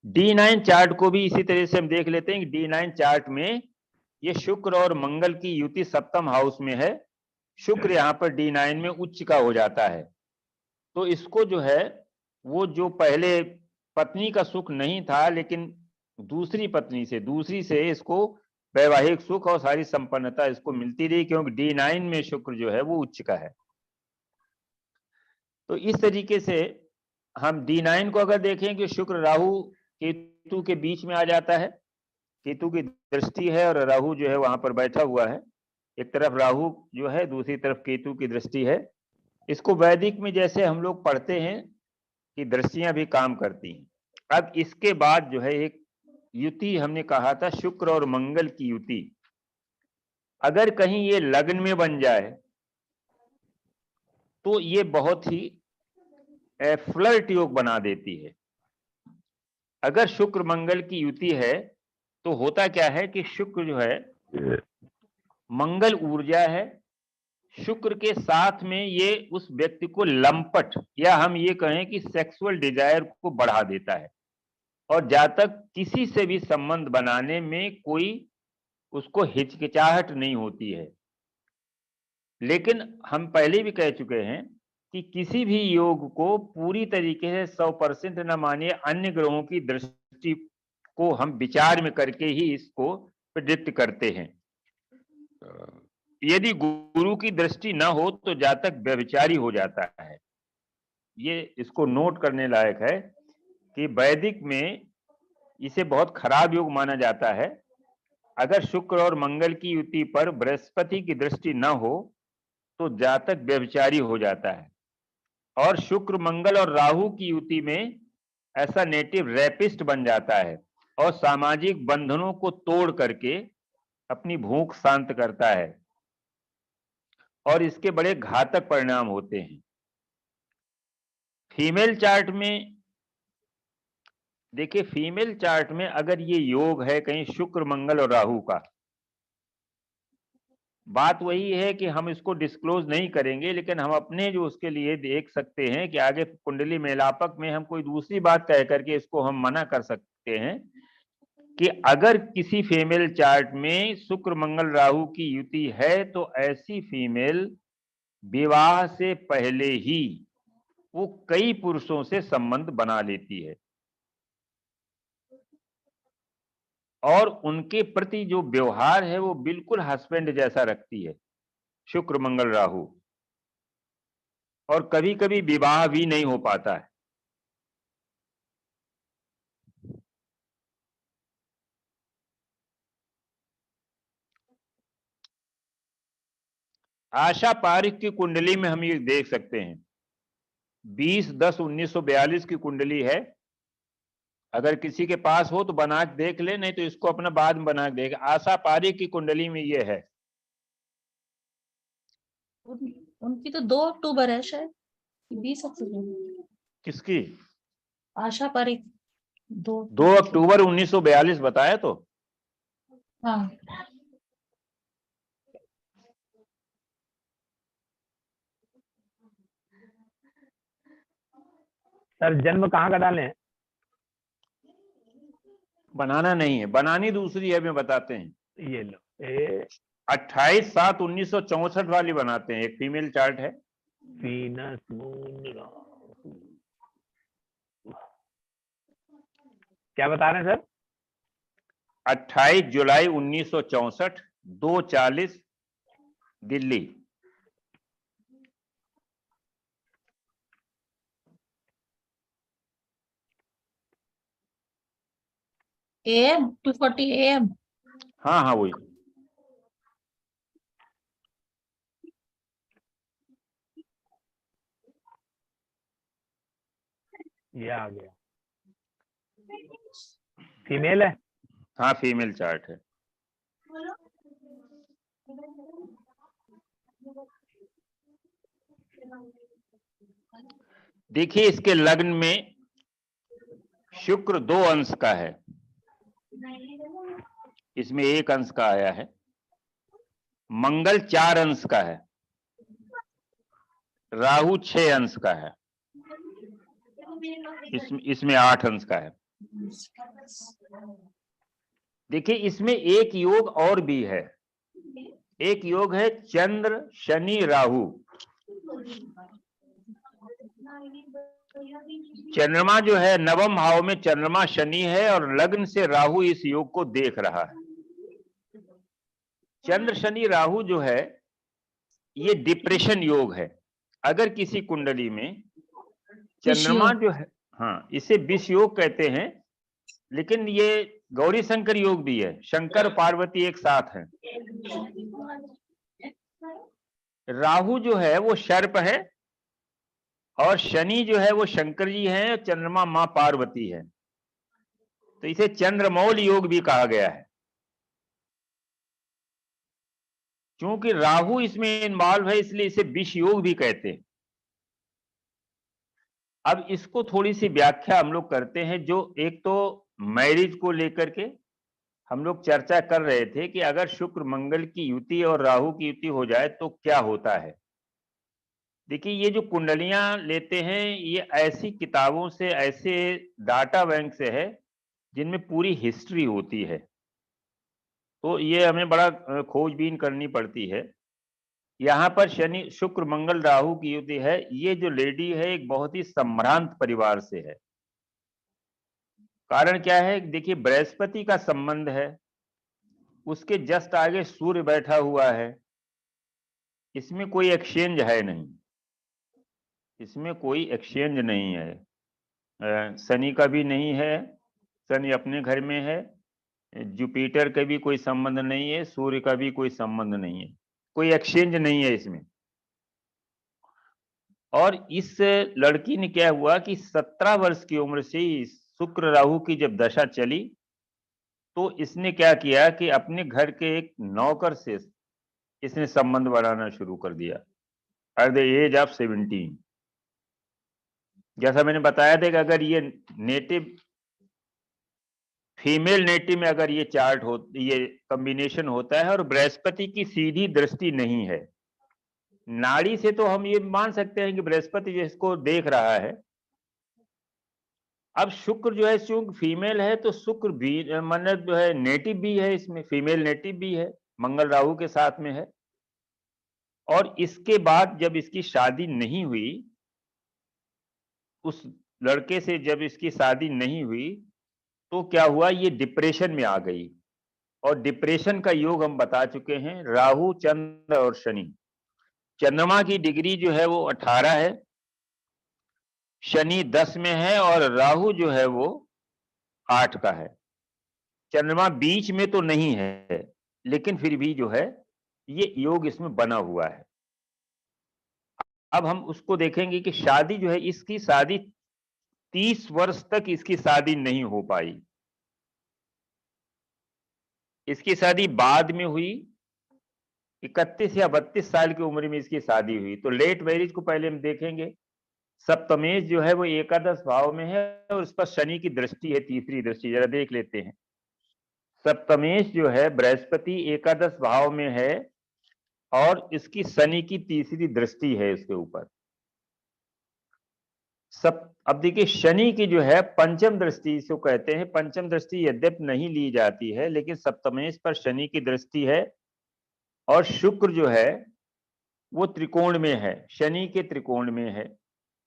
D9 चार्ट को भी इसी तरह से हम देख लेते हैं कि D9 चार्ट में ये शुक्र और मंगल की युति सप्तम हाउस में है, शुक्र यहाँ पर D9 में उच्च का हो जाता है। तो इसको जो है वो जो पहले पत्नी का सुख नहीं था, लेकिन दूसरी पत्नी से दूसरी से इसको वैवाहिक सुख और सारी संपन्नता इसको मिलती रही, क्योंकि D9 में शुक्र जो है वो उच्च का है। तो इस तरीके से हम D9 को अगर देखें कि शुक्र राहु केतु के बीच में आ जाता है, केतु की दृष्टि है और राहु जो है वहां पर बैठा हुआ है, एक तरफ राहु जो है दूसरी तरफ केतु की दृष्टि है। इसको वैदिक में जैसे हम लोग पढ़ते हैं कि दृष्टियां भी काम करती हैं। अब इसके बाद जो है एक युति हमने कहा था शुक्र और मंगल की युति, अगर कहीं ये लग्न में बन जाए तो ये बहुत ही फ्लर्ट योग बना देती है। अगर शुक्र मंगल की युति है तो होता क्या है कि शुक्र जो है मंगल ऊर्जा है, शुक्र के साथ में ये उस व्यक्ति को लंपट या हम ये कहें कि सेक्सुअल डिजायर को बढ़ा देता है, और जातक किसी से भी संबंध बनाने में कोई उसको हिचकिचाहट नहीं होती है। लेकिन हम पहले भी कह चुके हैं कि किसी भी योग को पूरी तरीके से 100% न मानिए, अन्य ग्रहों की दृष्टि को हम विचार में करके ही इसको प्रेडिक्ट करते हैं। यदि गुरु की दृष्टि न हो तो जातक व्यभिचारी हो जाता है। ये इसको नोट करने लायक है कि वैदिक में इसे बहुत खराब योग माना जाता है। अगर शुक्र और मंगल की युति पर बृहस्पति की दृष्टि न हो तो जातक व्यभिचारी हो जाता है, और शुक्र मंगल और राहु की युति में ऐसा नेटिव रैपिस्ट बन जाता है और सामाजिक बंधनों को तोड़ करके अपनी भूख शांत करता है, और इसके बड़े घातक परिणाम होते हैं। फीमेल चार्ट में देखिए, फीमेल चार्ट में अगर ये योग है कहीं शुक्र मंगल और राहु का, बात वही है कि हम इसको डिस्क्लोज नहीं करेंगे, लेकिन हम अपने जो उसके लिए देख सकते हैं कि आगे कुंडली मेलापक में हम कोई दूसरी बात कह करके इसको हम मना कर सकते हैं कि अगर किसी फीमेल चार्ट में शुक्र मंगल राहु की युति है तो ऐसी फीमेल विवाह से पहले ही वो कई पुरुषों से संबंध बना लेती है, और उनके प्रति जो व्यवहार है वो बिल्कुल हस्बैंड जैसा रखती है, शुक्र मंगल राहु। और कभी कभी विवाह भी नहीं हो पाता है। आशा पारिक की कुंडली में हम ये देख सकते हैं 20-10-1942 की कुंडली है। अगर किसी के पास हो तो बना के देख ले, नहीं तो इसको अपना बाद में बना के देख। आशा पारिक की कुंडली में ये है। उनकी तो 2 अक्टूबर है शायद, 20 अक्टूबर। किसकी? आशा पारिक 2 अक्टूबर 1942 बताया तो। हाँ। सर जन्म कहाँ का डालें? बनाना नहीं है, बनानी दूसरी है, मैं बताते हैं। ये लो 28/7/1964 वाली बनाते हैं, एक फीमेल चार्ट है। Venus moon Rahu. क्या बता रहे हैं sir? 28 July 1964, 2:40 Delhi. AM 2:40 AM। हाँ हाँ वही। ये आ गया, फीमेल है। हाँ फीमेल चार्ट है। देखिए इसके लग्न में शुक्र 2 अंश का है, इसमें 1 अंश का आया है। मंगल 4 अंश का है, राहु 6 अंश का है, इसमें 8 अंश का है। देखिए इसमें एक योग और भी है, एक योग है चंद्र शनि राहु। चंद्रमा जो है नवम भाव में चंद्रमा शनि है और लग्न से राहु इस योग को देख रहा है। चंद्र शनि राहु जो है ये डिप्रेशन योग है। अगर किसी कुंडली में चंद्रमा जो है, हाँ इसे विष योग कहते हैं, लेकिन ये गौरी शंकर योग भी है, शंकर पार्वती एक साथ हैं। राहु जो है वो सर्प है और शनि जो है वो शंकर जी हैं, चंद्रमा मां पार्वती है, तो इसे चंद्रमौल योग भी कहा गया है। क्योंकि राहु इसमें इन्वॉल्व है इसलिए इसे विष योग भी कहते हैं। अब इसको थोड़ी सी व्याख्या हम लोग करते हैं। जो एक तो मैरिज को लेकर के हम लोग चर्चा कर रहे थे कि अगर शुक्र मंगल की युति और राहु की युति हो जाए तो क्या होता है। देखिए ये जो कुंडलियां लेते हैं ये ऐसी किताबों से, ऐसे डाटा बैंक से है जिनमें पूरी हिस्ट्री होती है, तो ये हमें बड़ा खोजबीन करनी पड़ती है। यहाँ पर शनि शुक्र मंगल राहु की युति है। ये जो लेडी है एक बहुत ही संभ्रांत परिवार से है। कारण क्या है? देखिए बृहस्पति का संबंध है, उसके जस्ट आगे सूर्य बैठा हुआ है, इसमें कोई एक्सचेंज है नहीं, इसमें कोई एक्सचेंज नहीं है। शनि का भी नहीं है, शनि अपने घर में है, जुपिटर का भी कोई संबंध नहीं है, सूर्य का भी कोई संबंध नहीं है, कोई एक्सचेंज नहीं है इसमें। और इस लड़की ने क्या हुआ कि 17 वर्ष की उम्र से ही शुक्र राहु की जब दशा चली तो इसने क्या किया कि अपने घर के एक नौकर से इसने संबंध बनाना शुरू कर दिया एट द एज ऑफ 17। जैसा मैंने बताया था कि अगर ये नेटिव फीमेल नेटिव में अगर ये चार्ट हो, ये कॉम्बिनेशन होता है और बृहस्पति की सीधी दृष्टि नहीं है नाड़ी से, तो हम ये मान सकते हैं कि बृहस्पति जो इसको देख रहा है। अब शुक्र जो है चूंकि फीमेल है तो शुक्र भी मतलब जो है नेटिव भी है, इसमें फीमेल नेटिव भी है, मंगल राहु के साथ में है। और इसके बाद जब इसकी शादी नहीं हुई, उस लड़के से जब इसकी शादी नहीं हुई तो क्या हुआ, ये डिप्रेशन में आ गई। और डिप्रेशन का योग हम बता चुके हैं, राहु चंद्र और शनि। चंद्रमा की डिग्री जो है वो 18 है, शनि 10 में है और राहु जो है वो 8 का है। चंद्रमा बीच में तो नहीं है, लेकिन फिर भी जो है ये योग इसमें बना हुआ है। अब हम उसको देखेंगे कि शादी जो है, इसकी शादी 30 वर्ष तक इसकी शादी नहीं हो पाई। इसकी शादी बाद में हुई, 31 या 32 साल की उम्र में इसकी शादी हुई। तो लेट मैरिज को पहले हम देखेंगे। सप्तमेश जो है वो एकादश भाव में है और उस पर शनि की दृष्टि है, तीसरी दृष्टि, जरा देख लेते हैं। सप्तमेश जो है बृहस्पति एकादश भाव में है और इसकी शनि की तीसरी दृष्टि है इसके ऊपर। अब देखिए शनि की जो है पंचम दृष्टि इसको कहते हैं। पंचम दृष्टि यद्यपि नहीं ली जाती है, लेकिन सप्तमेश पर शनि की दृष्टि है और शुक्र जो है वो त्रिकोण में है, शनि के त्रिकोण में है।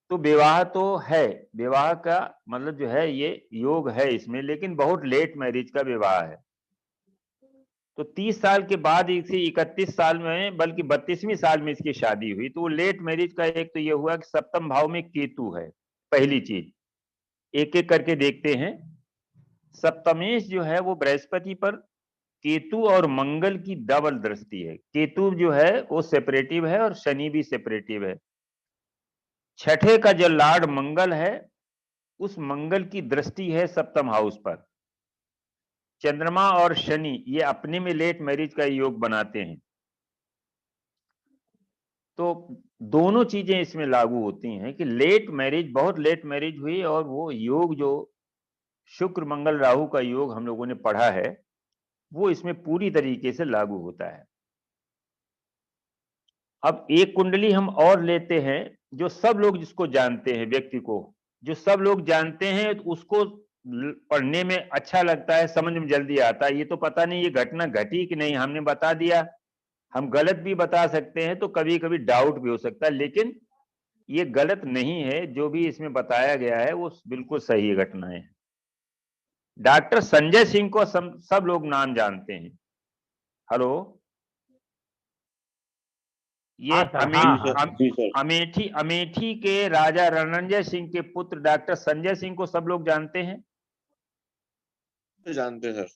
तो विवाह तो है, विवाह का मतलब जो है ये योग है इसमें, लेकिन बहुत लेट मैरिज का विवाह है। तो 30 साल के बाद इसे 31 साल में, बल्कि 32वीं साल में इसकी शादी हुई। तो वो लेट मैरिज का एक तो ये हुआ कि सप्तम भाव में केतु है। पहली चीज, एक एक करके देखते हैं। सप्तमेश जो है वो बृहस्पति पर केतु और मंगल की डबल दृष्टि है। केतु जो है वो सेपरेटिव है और शनि भी सेपरेटिव है। छठे का जो लॉर्ड मंगल है, उस मंगल की दृष्टि है सप्तम हाउस पर। चंद्रमा और शनि ये अपने में लेट मैरिज का योग बनाते हैं। तो दोनों चीजें इसमें लागू होती हैं कि लेट मैरिज, बहुत लेट मैरिज हुई और वो योग जो शुक्र मंगल राहु का योग हम लोगों ने पढ़ा है वो इसमें पूरी तरीके से लागू होता है। अब एक कुंडली हम और लेते हैं जो सब लोग जिसको जानते हैं, व्यक्ति को जो सब लोग जानते हैं, तो उसको पढ़ने में अच्छा लगता है, समझ में जल्दी आता है। ये तो पता नहीं ये घटना घटी कि नहीं, हमने बता दिया। हम गलत भी बता सकते हैं, तो कभी कभी डाउट भी हो सकता है, लेकिन ये गलत नहीं है। जो भी इसमें बताया गया है वो बिल्कुल सही घटनाएं हैं। डॉक्टर संजय सिंह को सब लोग नाम जानते हैं। हेलो, ये अमेठी के राजा रणंजय सिंह के पुत्र डॉक्टर संजय सिंह को सब लोग जानते हैं। जानते हैं सर।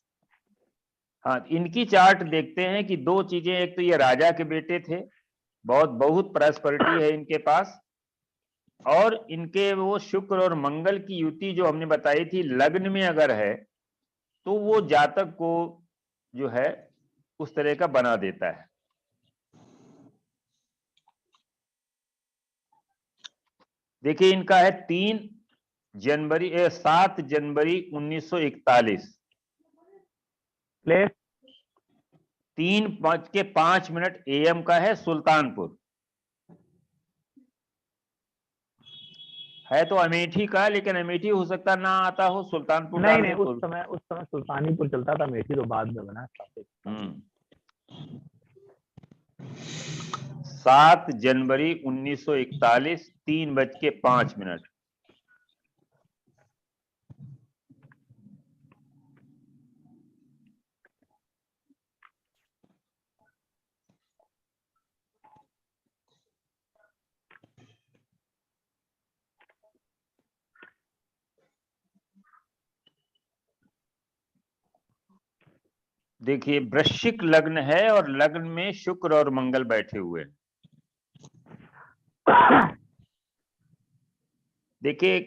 हाँ, इनकी चार्ट देखते हैं कि दो चीजें, एक तो ये राजा के बेटे थे, बहुत प्रॉस्पेरिटी है इनके पास, और इनके वो शुक्र और मंगल की युति जो हमने बताई थी, लग्न में अगर है तो वो जातक को जो है उस तरह का बना देता है। देखिए इनका है 7 जनवरी 1941, प्लेस 3:05 AM का है, सुल्तानपुर है। तो अमेठी का, लेकिन अमेठी हो सकता ना आता हो, सुल्तानपुर नहीं, उस समय सुल्तानीपुर चलता था, अमेठी तो बाद में बना। 7 जनवरी 1941, 3:05। देखिए वृश्चिक लग्न है और लग्न में शुक्र और मंगल बैठे हुए हैं। देखिए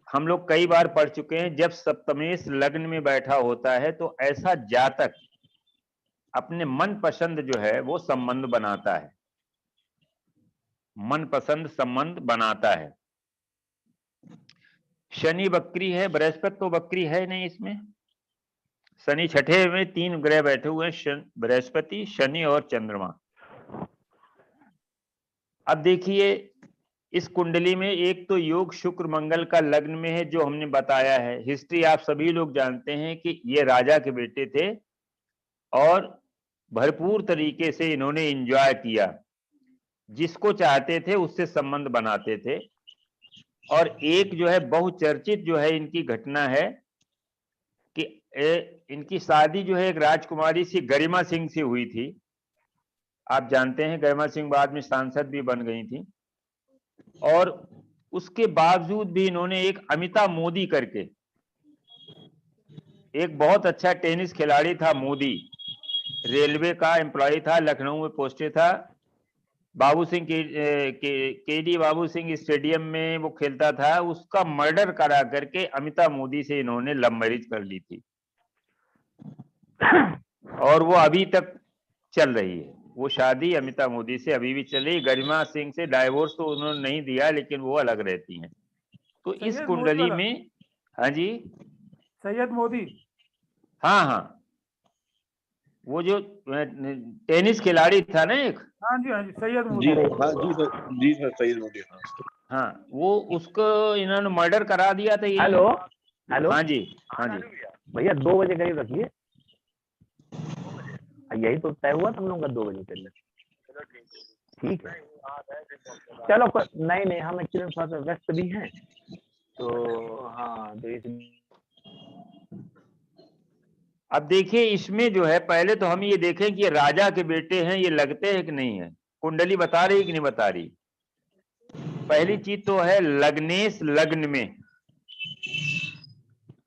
हम लोग कई बार पढ़ चुके हैं, जब सप्तमेश लग्न में बैठा होता है तो ऐसा जातक अपने मनपसंद जो है वो संबंध बनाता है, मनपसंद संबंध बनाता है। शनि वक्री है, बृहस्पति तो वक्री है नहीं इसमें। शनि छठे में 3 ग्रह बैठे हुए हैं, बृहस्पति, शनि और चंद्रमा। अब देखिए इस कुंडली में एक तो योग शुक्र मंगल का लग्न में है, जो हमने बताया है। हिस्ट्री आप सभी लोग जानते हैं कि ये राजा के बेटे थे और भरपूर तरीके से इन्होंने एंजॉय किया, जिसको चाहते थे उससे संबंध बनाते थे। और एक जो है बहुचर्चित जो है इनकी घटना है कि इनकी शादी जो है एक राजकुमारी सी गरिमा सिंह से हुई थी। आप जानते हैं गरिमा सिंह बाद में सांसद भी बन गई थी, और उसके बावजूद भी इन्होंने एक अमिता मोदी करके, एक बहुत अच्छा टेनिस खिलाड़ी था मोदी, रेलवे का एम्प्लॉय था, लखनऊ में पोस्टेड था, बाबू सिंह के डी बाबू सिंह स्टेडियम में वो खेलता था, उसका मर्डर करा करके अमिता मोदी से इन्होंने लव मैरिज कर ली थी, और वो अभी तक चल रही है। वो शादी अमिता मोदी से अभी भी चल रही। गरिमा सिंह से डाइवोर्स तो उन्होंने नहीं दिया, लेकिन वो अलग रहती हैं। तो इस कुंडली में, हाँ जी, सैयद मोदी, हाँ हाँ, वो जो टेनिस खिलाड़ी था ना एक, हाँ जी सैयद मोदी, जी सर सैयद मोदी, हाँ, वो उसको इन्होंने मर्डर करा दिया था। हेलो हेलो, हाँ जी, हाँ जी भैया 2 बजे करीब रखिए, यही तो तय हुआ तुम लोगों का 2 बजे पहले। ठीक है, चलो नहीं हम एक्चुअली थोड़ा सा व्यस्त भी हैं, तो हाँ तो इस अब देखिए इसमें जो है, पहले तो हम ये देखें कि ये राजा के बेटे हैं, ये लगते हैं कि नहीं है, कुंडली बता रही कि नहीं बता रही। पहली चीज तो है लग्नेश लग्न में,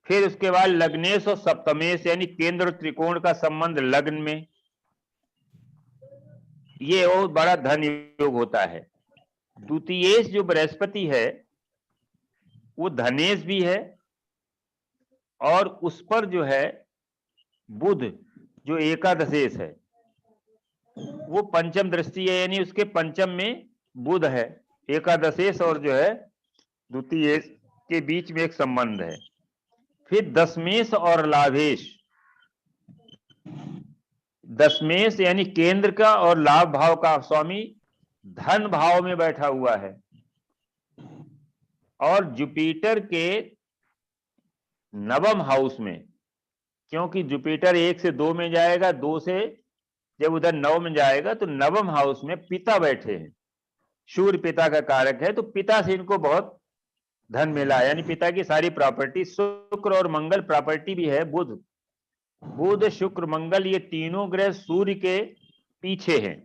फिर उसके बाद लग्नेश और सप्तमेश यानी केंद्र त्रिकोण का संबंध लग्न में, ये बहुत बड़ा धन योग होता है। द्वितीयेश जो बृहस्पति है वो धनेश भी है, और उस पर जो है बुध जो एकादशेश है वो पंचम दृष्टि है, यानी उसके पंचम में बुध है, एकादशेश और जो है द्वितीयेश के बीच में एक संबंध है। फिर दशमेश और लाभेश, दशमेश यानी केंद्र का और लाभ भाव का स्वामी धन भाव में बैठा हुआ है, और जुपिटर के नवम हाउस में, क्योंकि जुपिटर 1 से 2 में जाएगा, 2 से जब उधर 9 में जाएगा तो नवम हाउस में पिता बैठे हैं, सूर्य पिता का कारक है, तो पिता से इनको बहुत धन मिला, यानी पिता की सारी प्रॉपर्टी। शुक्र और मंगल प्रॉपर्टी भी है, बुध शुक्र मंगल ये तीनों ग्रह सूर्य के पीछे हैं।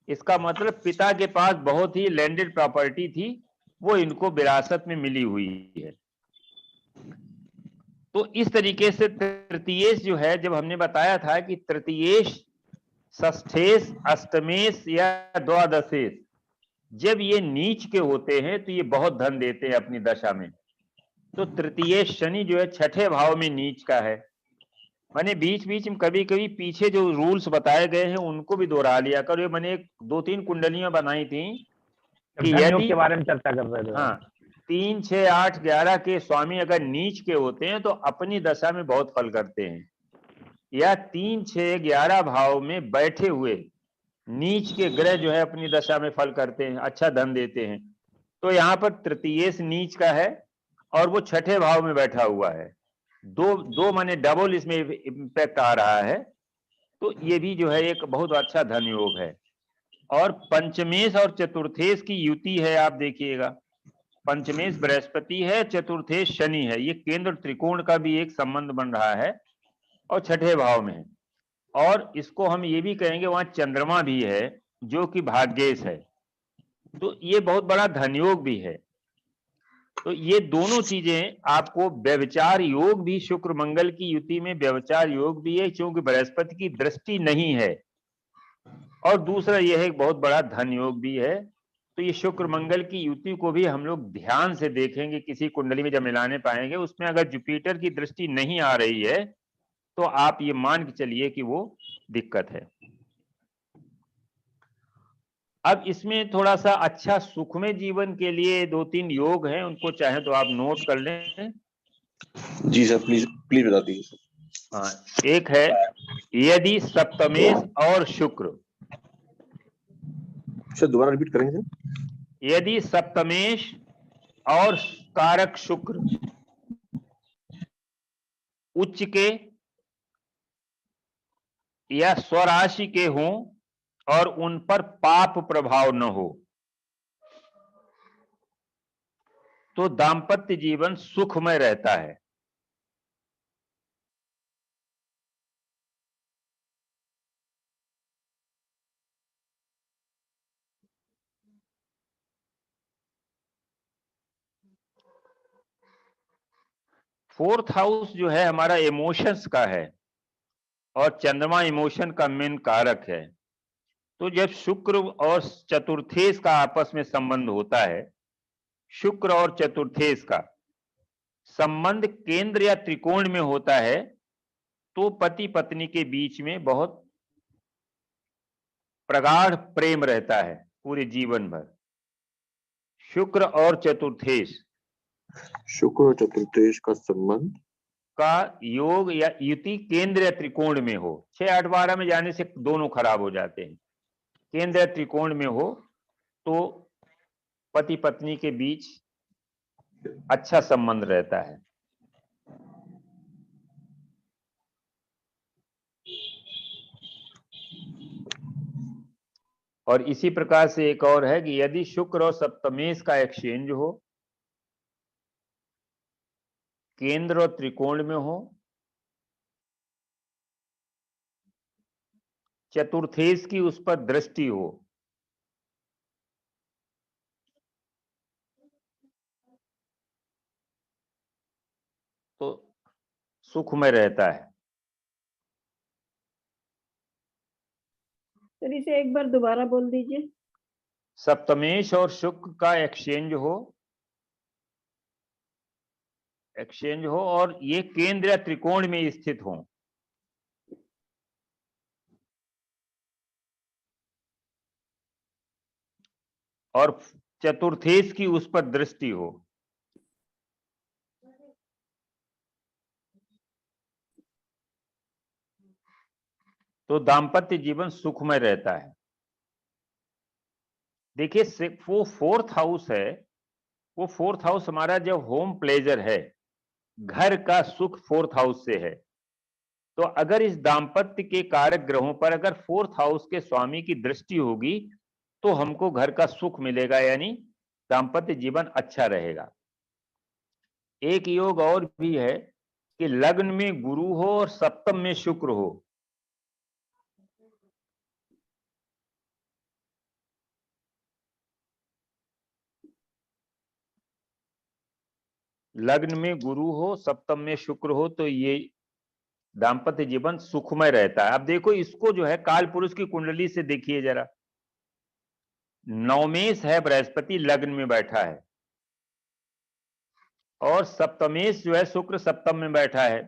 इसका मतलब पिता के पास बहुत ही लैंडेड प्रॉपर्टी थी, वो इनको विरासत में मिली हुई है। तो इस तरीके से तृतीयेश जो है, जब हमने बताया था कि तृतीयेश, षष्ठेश, अष्टमेश या द्वादशेश जब ये नीच के होते हैं तो ये बहुत धन देते हैं अपनी दशा में। तो तृतीयेश शनि जो है 6ठे भाव में नीच का है, मैंने बीच बीच में कभी कभी पीछे जो रूल्स बताए गए हैं उनको भी दोहरा लिया करो। ये मैंने 2-3 कुंडलियां बनाई थी कि यदि के बारे में चर्चा कर रहे थे, हाँ 3, 6, 8, 11 के स्वामी अगर नीच के होते हैं तो अपनी दशा में बहुत फल करते हैं, या 3, 6, 11 भाव में बैठे हुए नीच के ग्रह जो है अपनी दशा में फल करते हैं, अच्छा धन देते हैं। तो यहाँ पर तृतीयेश नीच का है और वो 6ठे भाव में बैठा हुआ है, दो माने डबल इसमें इम्पैक्ट आ रहा है। तो ये भी जो है एक बहुत अच्छा धन योग है। और पंचमेश और चतुर्थेश की युति है, आप देखिएगा पंचमेश बृहस्पति है, चतुर्थेश शनि है, ये केंद्र त्रिकोण का भी एक संबंध बन रहा है और 6ठे भाव में है। और इसको हम ये भी कहेंगे वहां चंद्रमा भी है जो कि भाग्येश है, तो ये बहुत बड़ा धनयोग भी है। तो ये दोनों चीजें आपको, व्यभिचार योग भी शुक्र मंगल की युति में व्यभिचार योग भी है क्योंकि बृहस्पति की दृष्टि नहीं है, और दूसरा यह है बहुत बड़ा धन योग भी है। तो ये शुक्र मंगल की युति को भी हम लोग ध्यान से देखेंगे, किसी कुंडली में जब मिलाने पाएंगे उसमें अगर जुपिटर की दृष्टि नहीं आ रही है तो आप ये मान के चलिए कि वो दिक्कत है। अब इसमें थोड़ा सा अच्छा सुखमय जीवन के लिए 2-3 योग हैं, उनको चाहे तो आप नोट कर लें। जी सर, प्लीज प्लीज बता दीजिए। हाँ, एक है यदि सप्तमेश और शुक्र, सर दोबारा रिपीट करेंगे सर। यदि सप्तमेश और कारक शुक्र उच्च के या स्वराशि के हों और उन पर पाप प्रभाव न हो तो दाम्पत्य जीवन सुखमय रहता है। फोर्थ हाउस जो है हमारा इमोशंस का है और चंद्रमा इमोशन का मेन कारक है। तो जब शुक्र और चतुर्थेश का आपस में संबंध होता है, शुक्र और चतुर्थेश का संबंध केंद्र या त्रिकोण में होता है, तो पति पत्नी के बीच में बहुत प्रगाढ़ प्रेम रहता है पूरे जीवन भर। शुक्र और चतुर्थेश का संबंध का योग या युति केंद्र या त्रिकोण में हो, 6, 8, 12 में जाने से दोनों खराब हो जाते हैं। केंद्र या त्रिकोण में हो तो पति पत्नी के बीच अच्छा संबंध रहता है। और इसी प्रकार से एक और है कि यदि शुक्र और सप्तमेश का एक्सचेंज हो, केंद्र और त्रिकोण में हो, चतुर्थेश की उस पर दृष्टि हो, तो सुखमय रहता है। सर इसे एक बार दोबारा बोल दीजिए। सप्तमेश और शुक्र का एक्सचेंज हो और ये केंद्र या त्रिकोण में स्थित हो, और चतुर्थेश की उस पर दृष्टि हो, तो दाम्पत्य जीवन सुखमय रहता है। देखिए वो फोर्थ हाउस है, वो फोर्थ हाउस हमारा जब होम प्लेजर है, घर का सुख फोर्थ हाउस से है। तो अगर इस दाम्पत्य के कारक ग्रहों पर अगर फोर्थ हाउस के स्वामी की दृष्टि होगी तो हमको घर का सुख मिलेगा, यानी दाम्पत्य जीवन अच्छा रहेगा। एक योग और भी है कि लग्न में गुरु हो और सप्तम में शुक्र हो, लग्न में गुरु हो सप्तम में शुक्र हो तो ये दाम्पत्य जीवन सुखमय रहता है। अब देखो इसको जो है काल पुरुष की कुंडली से देखिए जरा, नवमेश है बृहस्पति लग्न में बैठा है और सप्तमेश जो है शुक्र सप्तम में बैठा है।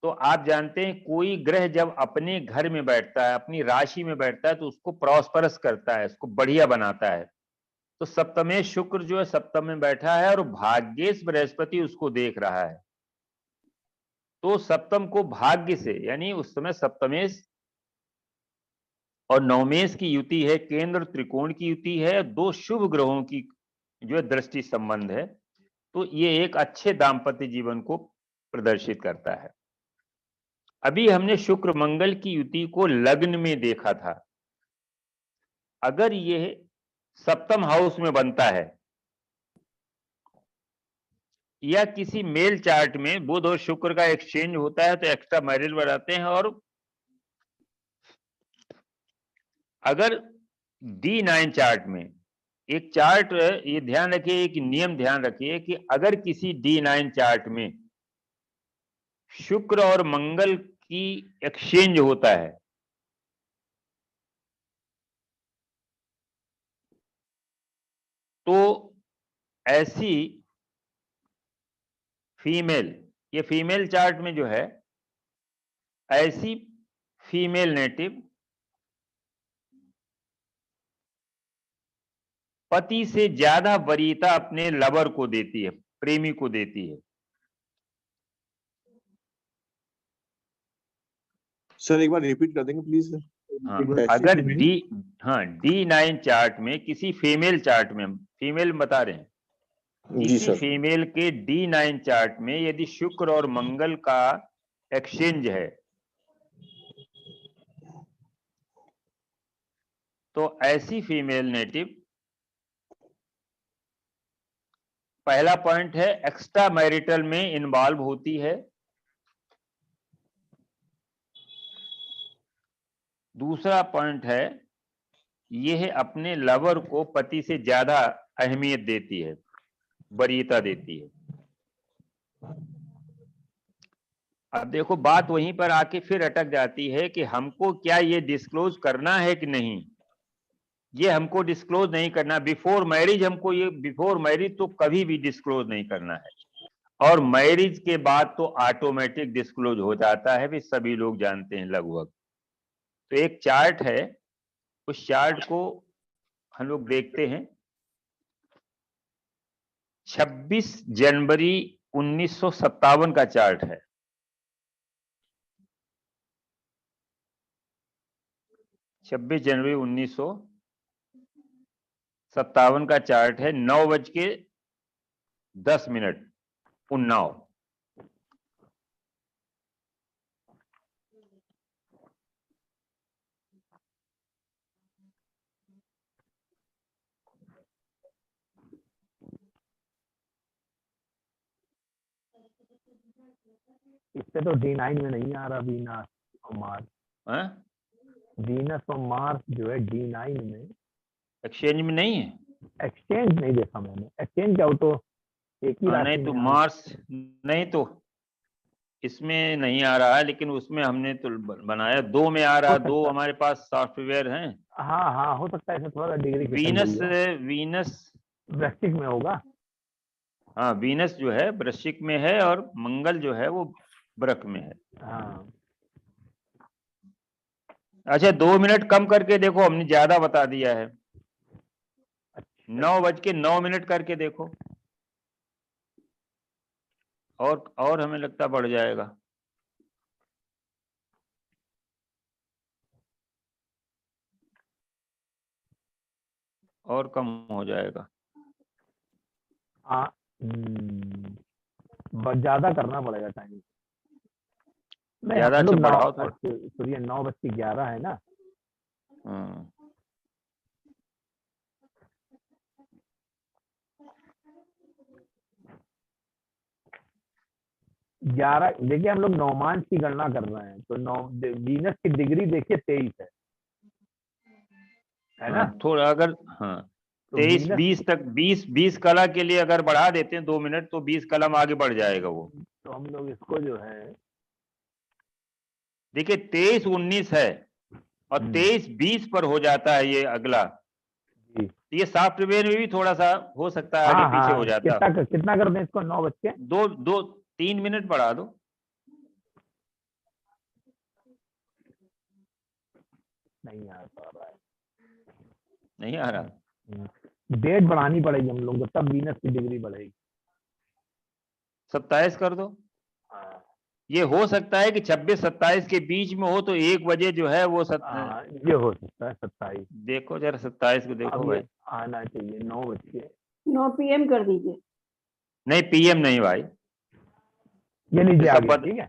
तो आप जानते हैं कोई ग्रह जब अपने घर में बैठता है, अपनी राशि में बैठता है, तो उसको प्रॉस्परस करता है, उसको बढ़िया बनाता है। तो सप्तमेश शुक्र जो है सप्तम में बैठा है और भाग्येश बृहस्पति उसको देख रहा है। तो सप्तम को भाग्य से, यानी उस समय सप्तमेश और नवमेश की युति है, केंद्र त्रिकोण की युति है, दो शुभ ग्रहों की जो है दृष्टि संबंध है। तो ये एक अच्छे दाम्पत्य जीवन को प्रदर्शित करता है। अभी हमने शुक्र मंगल की युति को लग्न में देखा था। अगर ये सप्तम हाउस में बनता है या किसी मेल चार्ट में बुध और शुक्र का एक्सचेंज होता है तो एक्स्ट्रा मैरिज बढ़ाते हैं। और अगर D9 चार्ट में एक चार्ट, ये ध्यान रखिए, एक नियम ध्यान रखिए कि अगर किसी D9 चार्ट में शुक्र और मंगल की एक्सचेंज होता है तो ऐसी फीमेल, ये फीमेल चार्ट में जो है ऐसी फीमेल नेटिव पति से ज्यादा वरीयता अपने लवर को देती है, प्रेमी को देती है। सर एक बार रिपीट कर देंगे प्लीज सर। हाँ, अगर D9 चार्ट में किसी फीमेल चार्ट में, फीमेल बता रहे हैं, किसी फीमेल के D9 चार्ट में यदि शुक्र और मंगल का एक्सचेंज है तो ऐसी फीमेल नेटिव, पहला पॉइंट है एक्स्ट्रा मैरिटल में इन्वॉल्व होती है, दूसरा पॉइंट है यह अपने लवर को पति से ज्यादा अहमियत देती है, वरीयता देती है। अब देखो बात वहीं पर आके फिर अटक जाती है कि हमको क्या ये डिस्क्लोज करना है कि नहीं। ये हमको डिस्क्लोज नहीं करना बिफोर मैरिज, हमको ये बिफोर मैरिज तो कभी भी डिस्क्लोज नहीं करना है, और मैरिज के बाद तो ऑटोमेटिक डिस्क्लोज हो जाता है, भी सभी लोग जानते हैं लगभग। तो एक चार्ट है, उस चार्ट को हम लोग देखते हैं। 26 जनवरी 1957 का चार्ट है। 26 जनवरी 1957 का चार्ट है। 9:10 उन्नाव। इससे तो D9 में नहीं आ रहा वीनस और मार्स। वीनस और मार्स जो है D9 में एक्सचेंज में नहीं है। एक्सचेंज नहीं देखा मैंने। एक्सचेंज क्या हो तो एक ही राशि नहीं तो में मार्स नहीं, तो इसमें नहीं आ रहा है, लेकिन उसमें हमने तो बनाया 2 में आ रहा। 2 हमारे पास सॉफ्टवेयर हैं। हाँ हाँ हो सकता है, इसमें थोड़ा सा डिग्री वीनस वृश्चिक में होगा। हाँ, वीनस जो है वृश्चिक में है और मंगल जो है वो वृक में है। हाँ अच्छा 2 मिनट कम करके देखो, हमने ज्यादा बता दिया है। 9:09 करके देखो, और हमें लगता बढ़ जाएगा। और कम हो जाएगा। ज्यादा करना पड़ेगा टाइम। ज्यादा अच्छा बढ़ाओ थोड़ा। सूर्य 9:11 है ना। 11 देखिए, हम लोग नौमांश की गणना कर रहे हैं, तो वीनस की डिग्री देखिए 23 है ना। थोड़ा अगर 23-20 तक 20 कला के लिए अगर बढ़ा देते हैं 2 मिनट, तो 20 कलम आगे बढ़ जाएगा वो। तो हम लोग इसको जो है देखिए 23-19 है और 23-20 पर हो जाता है ये अगला। ये सॉफ्टवेयर में भी थोड़ा सा हो सकता है आगे पीछे हो जाता है। कितना कर दें इसको? 9 बच्चे 3 मिनट बढ़ा दो। नहीं आ रहा है। नहीं आ रहा। डेट बढ़ानी पड़ेगी हम लोग को, तब वीनस की डिग्री बढ़ेगी। 27 कर दो। ये हो सकता है कि 26-27 के बीच में हो, तो 1 बजे जो है वो ये हो सकता है 27। देखो जरा 27 को देखो भाई। आना चाहिए 9 बजे। 9 PM कर दीजिए। नहीं PM नहीं भाई, ये लीजिए आ गया। ठीक है,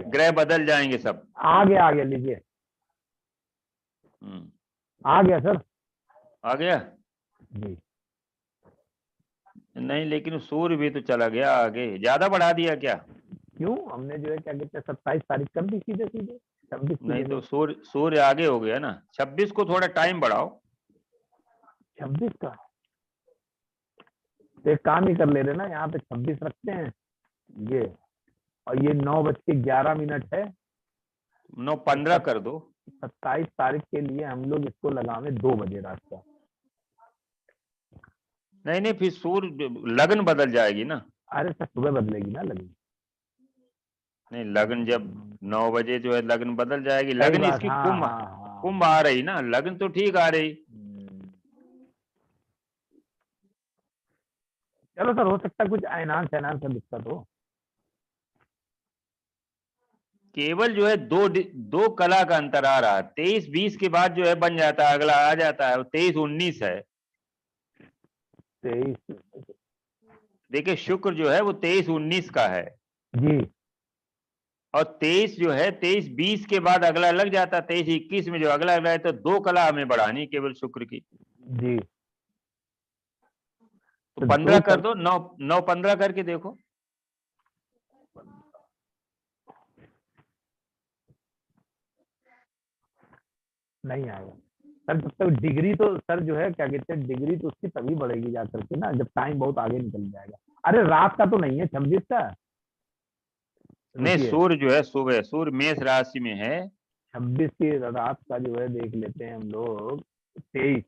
ग्रह बदल जाएंगे सब। आ गया लीजिए। आ गया सर, आ गया जी। नहीं, लेकिन सूर्य भी तो चला गया आगे। ज्यादा बढ़ा दिया क्या? क्यों? हमने जो है क्या कहते हैं 27 तारीख कर दी सीधे। 26 नहीं तो सूर्य आगे हो गया ना। 26 को थोड़ा टाइम बढ़ाओ। 26 का तो एक काम ही कर ले रहे ना, यहाँ पे 26 रखते हैं ये, और ये 9:11 है। 9:15 कर दो। 27 तारीख के लिए हम लोग इसको लगावे 2 बजे रात का। नहीं फिर सूर्य लगन बदल जाएगी ना। अरे सर सुबह बदलेगी ना लगन। नहीं, लगन जब 9 बजे जो है लगन बदल जाएगी। लगन इसकी कुंभ आ रही ना, लगन तो ठीक आ रही। चलो सर, हो सकता है कुछ आयनान शैनान से दिक्कत हो। केवल जो है दो कला का अंतर आ रहा है। 23-20 के बाद जो है बन जाता है, अगला आ जाता है। 23-19 है। 23 देखिए शुक्र जो है वो 23-19 का है जी, और 23 जो है 23-20 के बाद अगला लग जाता है। 23-21 में जो अगला है, तो 2 कला हमें बढ़ानी केवल शुक्र की जी। तो 15 कर दो। 9-15 करके देखो। नहीं आएगा सर, जब तक डिग्री तो सर जो है क्या कहते हैं, डिग्री तो उसकी तभी बढ़ेगी जा करके ना, जब टाइम बहुत आगे निकल जाएगा। अरे रात का तो नहीं है 26 का। नहीं, सूर्य जो है सुबह, सूर्य मेष राशि में है। 26 की रात का जो है देख लेते हैं हम लोग, 23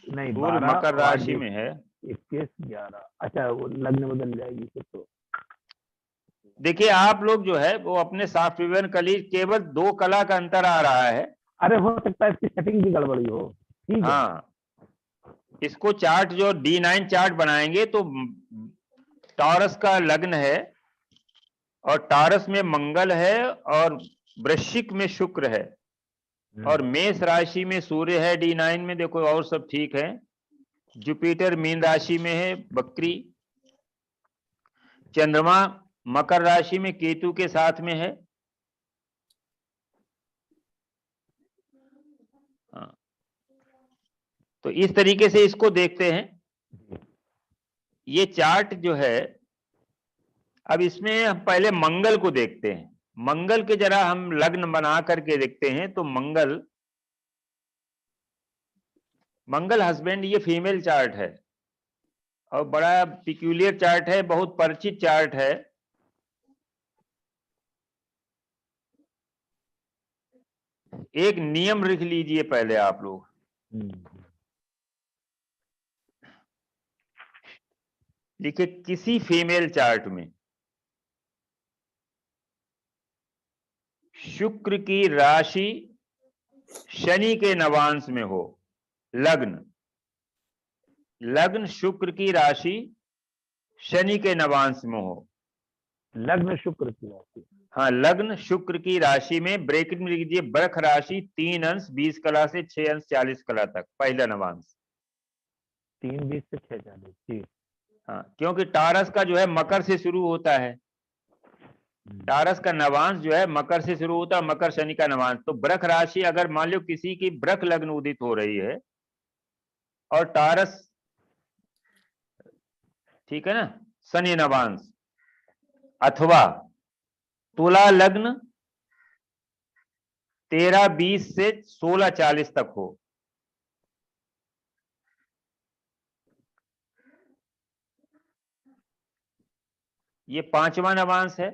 नहीं सूर्य 12 मकर और राशि में है। 21 11, अच्छा वो लग्न बदल जाएगी फिर तो। देखिए आप लोग जो है वो अपने सॉफ्टवेयर कली केवल 2 कला का अंतर आ रहा है। अरे हो सकता है इसकी सेटिंग भी गड़बड़ी हो, ठीक है। हाँ, इसको चार्ट जो D9 चार्ट बनाएंगे तो टॉरस का लग्न है और टॉरस में मंगल है और वृश्चिक में शुक्र है और मेष राशि में सूर्य है D9 में, देखो और सब ठीक है। जुपिटर मीन राशि में है बकरी, चंद्रमा मकर राशि में केतु के साथ में है। हाँ, तो इस तरीके से इसको देखते हैं। ये चार्ट जो है, अब इसमें हम पहले मंगल को देखते हैं। मंगल के जरा हम लग्न बना करके देखते हैं। तो मंगल हस्बैंड, ये फीमेल चार्ट है और बड़ा पिक्यूलियर चार्ट है, बहुत परिचित चार्ट है। एक नियम लिख लीजिए पहले आप लोग। देखिए किसी फीमेल चार्ट में शुक्र की राशि शनि के नवांश में हो, लग्न शुक्र की राशि शनि के नवांश में हो, लग्न शुक्र की राशि, हाँ लग्न शुक्र की राशि में, ब्रैकेट में लिख दीजिए बृख राशि 3 अंश 20 कला से 6 अंश 40 कला तक, पहला नवांश 3 20 से 6 40, ठीक। हाँ, क्योंकि टारस का जो है मकर से शुरू होता है, टारस का नवांश जो है मकर से शुरू होता है, मकर शनि का नवांश। तो बृख राशि अगर मान लो किसी की बृख लग्न उदित हो रही है और टारस, ठीक है ना, शनि नवांश, अथवा तुला लग्न 13-20 से 16-40 तक हो, ये 5वां नवांश है।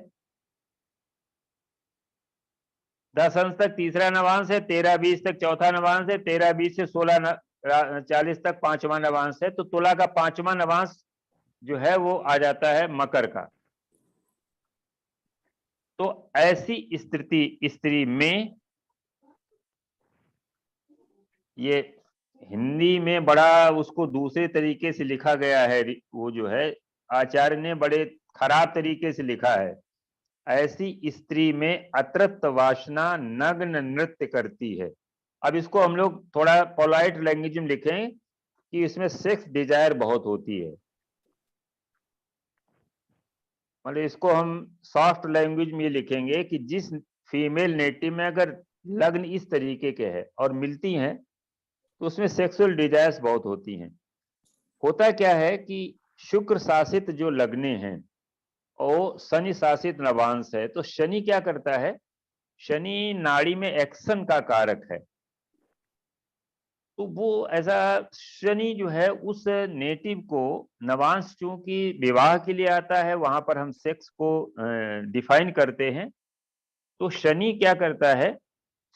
10 अंश तक तीसरा नवांश है, 13-20 तक चौथा नवांश है, 13-20 से 16-40 तक 5वां नवांश है। तो तुला का 5वां नवांश जो है वो आ जाता है मकर का। तो ऐसी स्थिति में ये हिंदी में बड़ा उसको दूसरे तरीके से लिखा गया है, वो जो है आचार्य ने बड़े खराब तरीके से लिखा है। ऐसी स्त्री में अतृप्त वासना नग्न नृत्य करती है। अब इसको हम लोग थोड़ा पोलाइट लैंग्वेज में लिखें कि इसमें सेक्स डिजायर बहुत होती है, मतलब इसको हम सॉफ्ट लैंग्वेज में ये लिखेंगे कि जिस फीमेल नेटिव में अगर लग्न इस तरीके के है और मिलती हैं तो उसमें सेक्सुअल डिजायर्स बहुत होती हैं। होता क्या है कि शुक्र शासित जो लग्ने हैं और शनि शासित नवांश है, तो शनि क्या करता है, शनि नाड़ी में एक्शन का कारक है। तो वो ऐसा शनि जो है उस नेटिव को, नवांश चूंकि विवाह के लिए आता है, वहां पर हम सेक्स को डिफाइन करते हैं। तो शनि क्या करता है,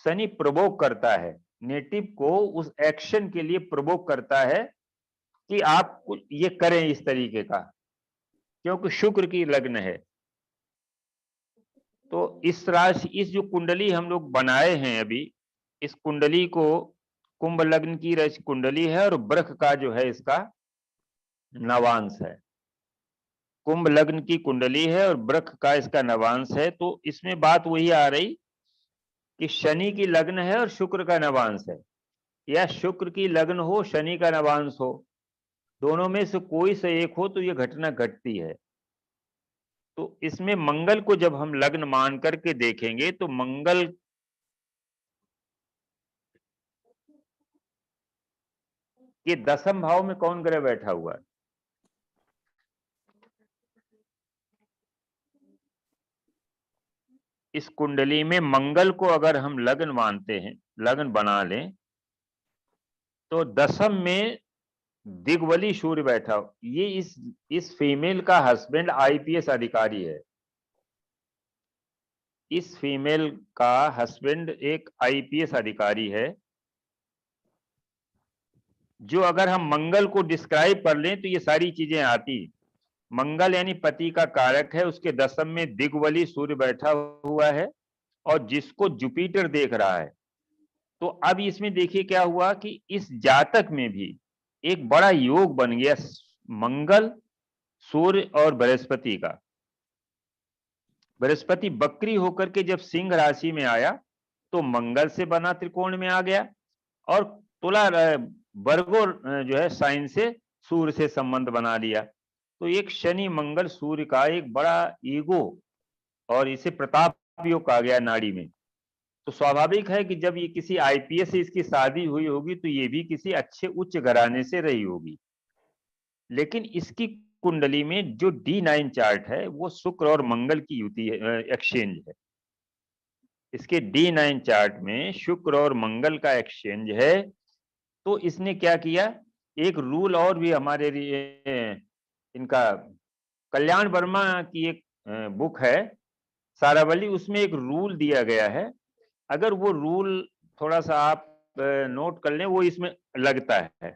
शनि प्रोवोक करता है नेटिव को, उस एक्शन के लिए प्रोवोक करता है कि आप ये करें इस तरीके का, क्योंकि शुक्र की लग्न है। तो इस राशि, इस जो कुंडली हम लोग बनाए हैं अभी, इस कुंडली को कुंभ लग्न की राशि कुंडली है और वृष का जो है इसका नवांश है। कुंभ लग्न की कुंडली है और वृष का इसका नवांश है। तो इसमें बात वही आ रही कि शनि की लग्न है और शुक्र का नवांश है, या शुक्र की लग्न हो शनि का नवांश हो, दोनों में से कोई से एक हो तो ये घटना घटती है। तो इसमें मंगल को जब हम लग्न मान करके देखेंगे तो मंगल के 10वें भाव में कौन ग्रह बैठा हुआ है, इस कुंडली में मंगल को अगर हम लग्न मानते हैं, लग्न बना लें, तो 10वें में दिग्वली सूर्य बैठा। ये इस फीमेल का हस्बैंड आईपीएस अधिकारी है, इस फीमेल का हस्बैंड एक आईपीएस अधिकारी है, जो अगर हम मंगल को डिस्क्राइब कर लें तो ये सारी चीजें आती। मंगल यानी पति का कारक है, उसके दशम में दिग्वली सूर्य बैठा हुआ है और जिसको जुपिटर देख रहा है। तो अब इसमें देखिए क्या हुआ कि इस जातक में भी एक बड़ा योग बन गया मंगल, सूर्य और बृहस्पति का। बृहस्पति बकरी होकर के जब सिंह राशि में आया तो मंगल से बना त्रिकोण में आ गया, और तुला वर्गो जो है साइन से सूर्य से संबंध बना लिया। तो एक शनि मंगल सूर्य का एक बड़ा ईगो, और इसे प्रताप योग कहा गया नाड़ी में। तो स्वाभाविक है कि जब ये किसी आईपीएस से इसकी शादी हुई होगी तो ये भी किसी अच्छे उच्च घराने से रही होगी। लेकिन इसकी कुंडली में जो D9 चार्ट है वो शुक्र और मंगल की युति है, एक्सचेंज है। इसके D9 चार्ट में शुक्र और मंगल का एक्सचेंज है। तो इसने क्या किया, एक रूल और भी हमारे इनका कल्याण वर्मा की एक बुक है सारावली, उसमें एक रूल दिया गया है। अगर वो रूल थोड़ा सा आप नोट कर लें, वो इसमें लगता है।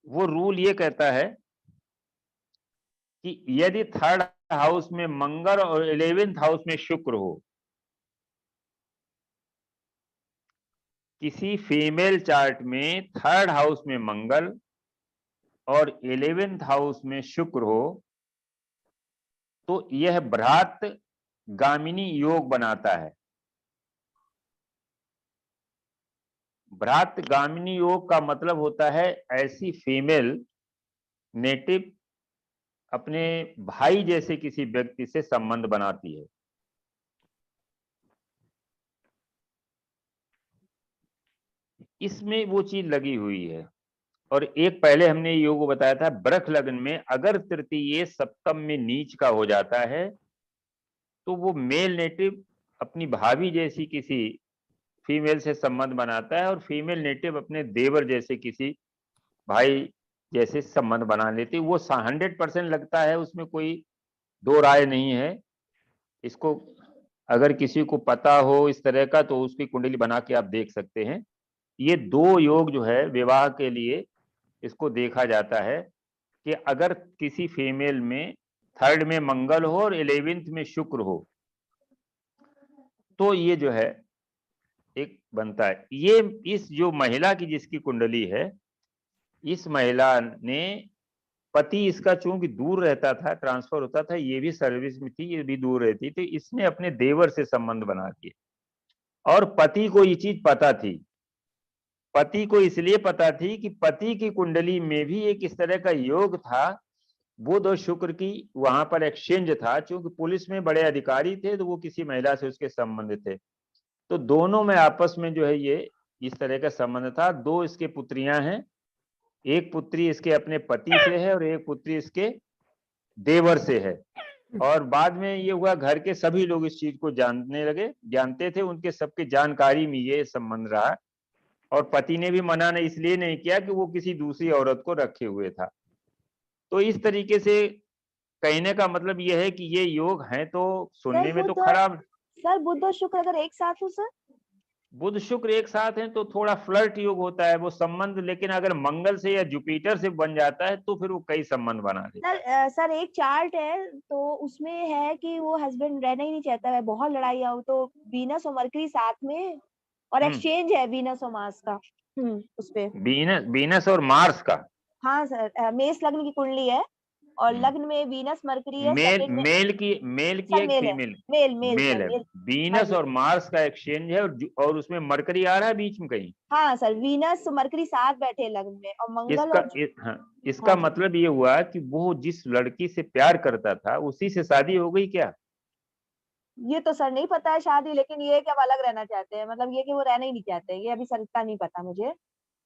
वो रूल ये कहता है कि यदि थर्ड हाउस में मंगल और 11th हाउस में शुक्र हो, किसी फीमेल चार्ट में थर्ड हाउस में मंगल और 11th हाउस में शुक्र हो, तो यह भ्रात गामिनी योग बनाता है। भ्रात गामिनी योग का मतलब होता है ऐसी फीमेल नेटिव अपने भाई जैसे किसी व्यक्ति से संबंध बनाती है। इसमें वो चीज लगी हुई है। और एक पहले हमने योग बताया था, वृष लग्न में अगर तृतीय सप्तम में नीच का हो जाता है तो वो मेल नेटिव अपनी भाभी जैसी किसी फीमेल से संबंध बनाता है, और फीमेल नेटिव अपने देवर जैसे किसी भाई जैसे संबंध बना लेती है। वो 100% लगता है, उसमें कोई दो राय नहीं है। इसको अगर किसी को पता हो इस तरह का तो उसकी कुंडली बना के आप देख सकते हैं। ये दो योग जो है विवाह के लिए इसको देखा जाता है कि अगर किसी फीमेल में थर्ड में मंगल हो और 11th में शुक्र हो तो ये जो है एक बनता है। ये इस जो महिला की जिसकी कुंडली है, इस महिला ने पति इसका चूंकि दूर रहता था, ट्रांसफर होता था, ये भी सर्विस में थी, ये भी दूर रहती थी, इसने अपने देवर से संबंध बना दिए। और पति को ये चीज पता थी। पति को इसलिए पता थी कि पति की कुंडली में भी एक इस तरह का योग था, बुध और शुक्र की वहां पर एक्सचेंज था। चूंकि पुलिस में बड़े अधिकारी थे तो वो किसी महिला से उसके संबंध थे, तो दोनों में आपस में जो है ये इस तरह का संबंध था। दो इसके पुत्रियां हैं, एक पुत्री इसके अपने पति से है और एक पुत्री इसके देवर से है। और बाद में ये हुआ, घर के सभी लोग इस चीज को जानने लगे, जानते थे, उनके सबके जानकारी में ये संबंध रहा। और पति ने भी मना नहीं इसलिए नहीं किया कि वो किसी दूसरी औरत को रखे हुए था। तो इस तरीके से कहने का मतलब ये है कि ये योग हैं तो सुनने में तो खराब। सर बुध और शुक्र अगर एक साथ हो, सर बुध शुक्र एक साथ हैं तो थोड़ा फ्लर्ट योग होता है वो संबंध। लेकिन अगर मंगल से या जुपिटर से बन जाता है तो फिर वो कई संबंध बना देता है। सर एक चार्ट है तो उसमें है कि वो हस्बैंड रहना ही नहीं चाहता है, बहुत लड़ाई हो, तो वीनस और मरकरी साथ में, और एक्सचेंज है वीनस और मार्स का उसपे। वीनस और मार्स का? हाँ सर, मेष लग्न की कुंडली है और लग्न में वीनस मरकरी है। मेल की एक फीमेल, मेल है। वीनस और मार्स का एक्सचेंज है और उसमें मरकरी आ रहा है बीच में कहीं। हाँ सर, वीनस मरकरी साथ बैठे लग्न में, और मंगल इसका मतलब ये हुआ कि वो जिस लड़की से प्यार करता था उसी से शादी हो गई क्या? ये तो सर नहीं पता है शादी, लेकिन ये कि अब अलग रहना चाहते हैं, मतलब ये कि वो रहना ही नहीं चाहते, ये अभी सर इतना नहीं पता मुझे।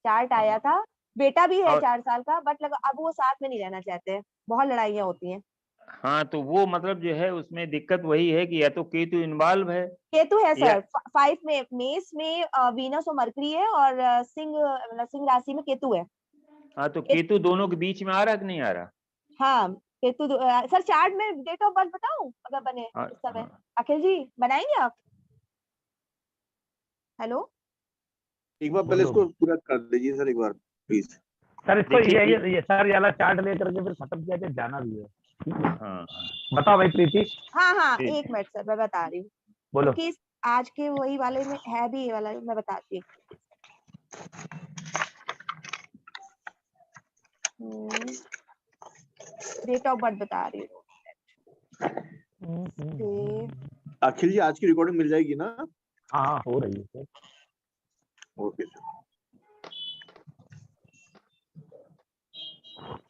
चार्ट आया था, बेटा भी है 4 साल का, बट अब वो साथ में नहीं रहना चाहते, बहुत लड़ाइयाँ होती हैं। हाँ तो वो मतलब जो है उसमें दिक्कत वही है कि या तो केतु इन्वॉल्व है। केतु है सर, 5 में मेष में वीनस और मरकरी है, और सिंह राशि में केतु है। हाँ तो केतु दोनों के बीच में आ रहा कि नहीं आ रहा? हाँ केतु सर चार्ट में डेट ऑफ बर्थ बताऊं अगर बने इस समय? अखिल जी बनाएंगे आप? हेलो, एक बार पहले इसको पूरा कर दीजिए सर एक बार प्लीज। सर इसको ये सर वाला चार्ट लेकर के फिर खत्म किया जाए, जाना भी है। हाँ बताओ भाई प्रीति। हाँ एक मिनट सर मैं बता रही हूँ। बोलो। कि आज के वही वाले में है भी ये वाला, मैं बताती हूँ। डेट ऑफ बर्थ बता रही हूँ। अखिल जी आज की रिकॉर्डिंग मिल जाएगी ना? हाँ हो रही है सर। Okay sir.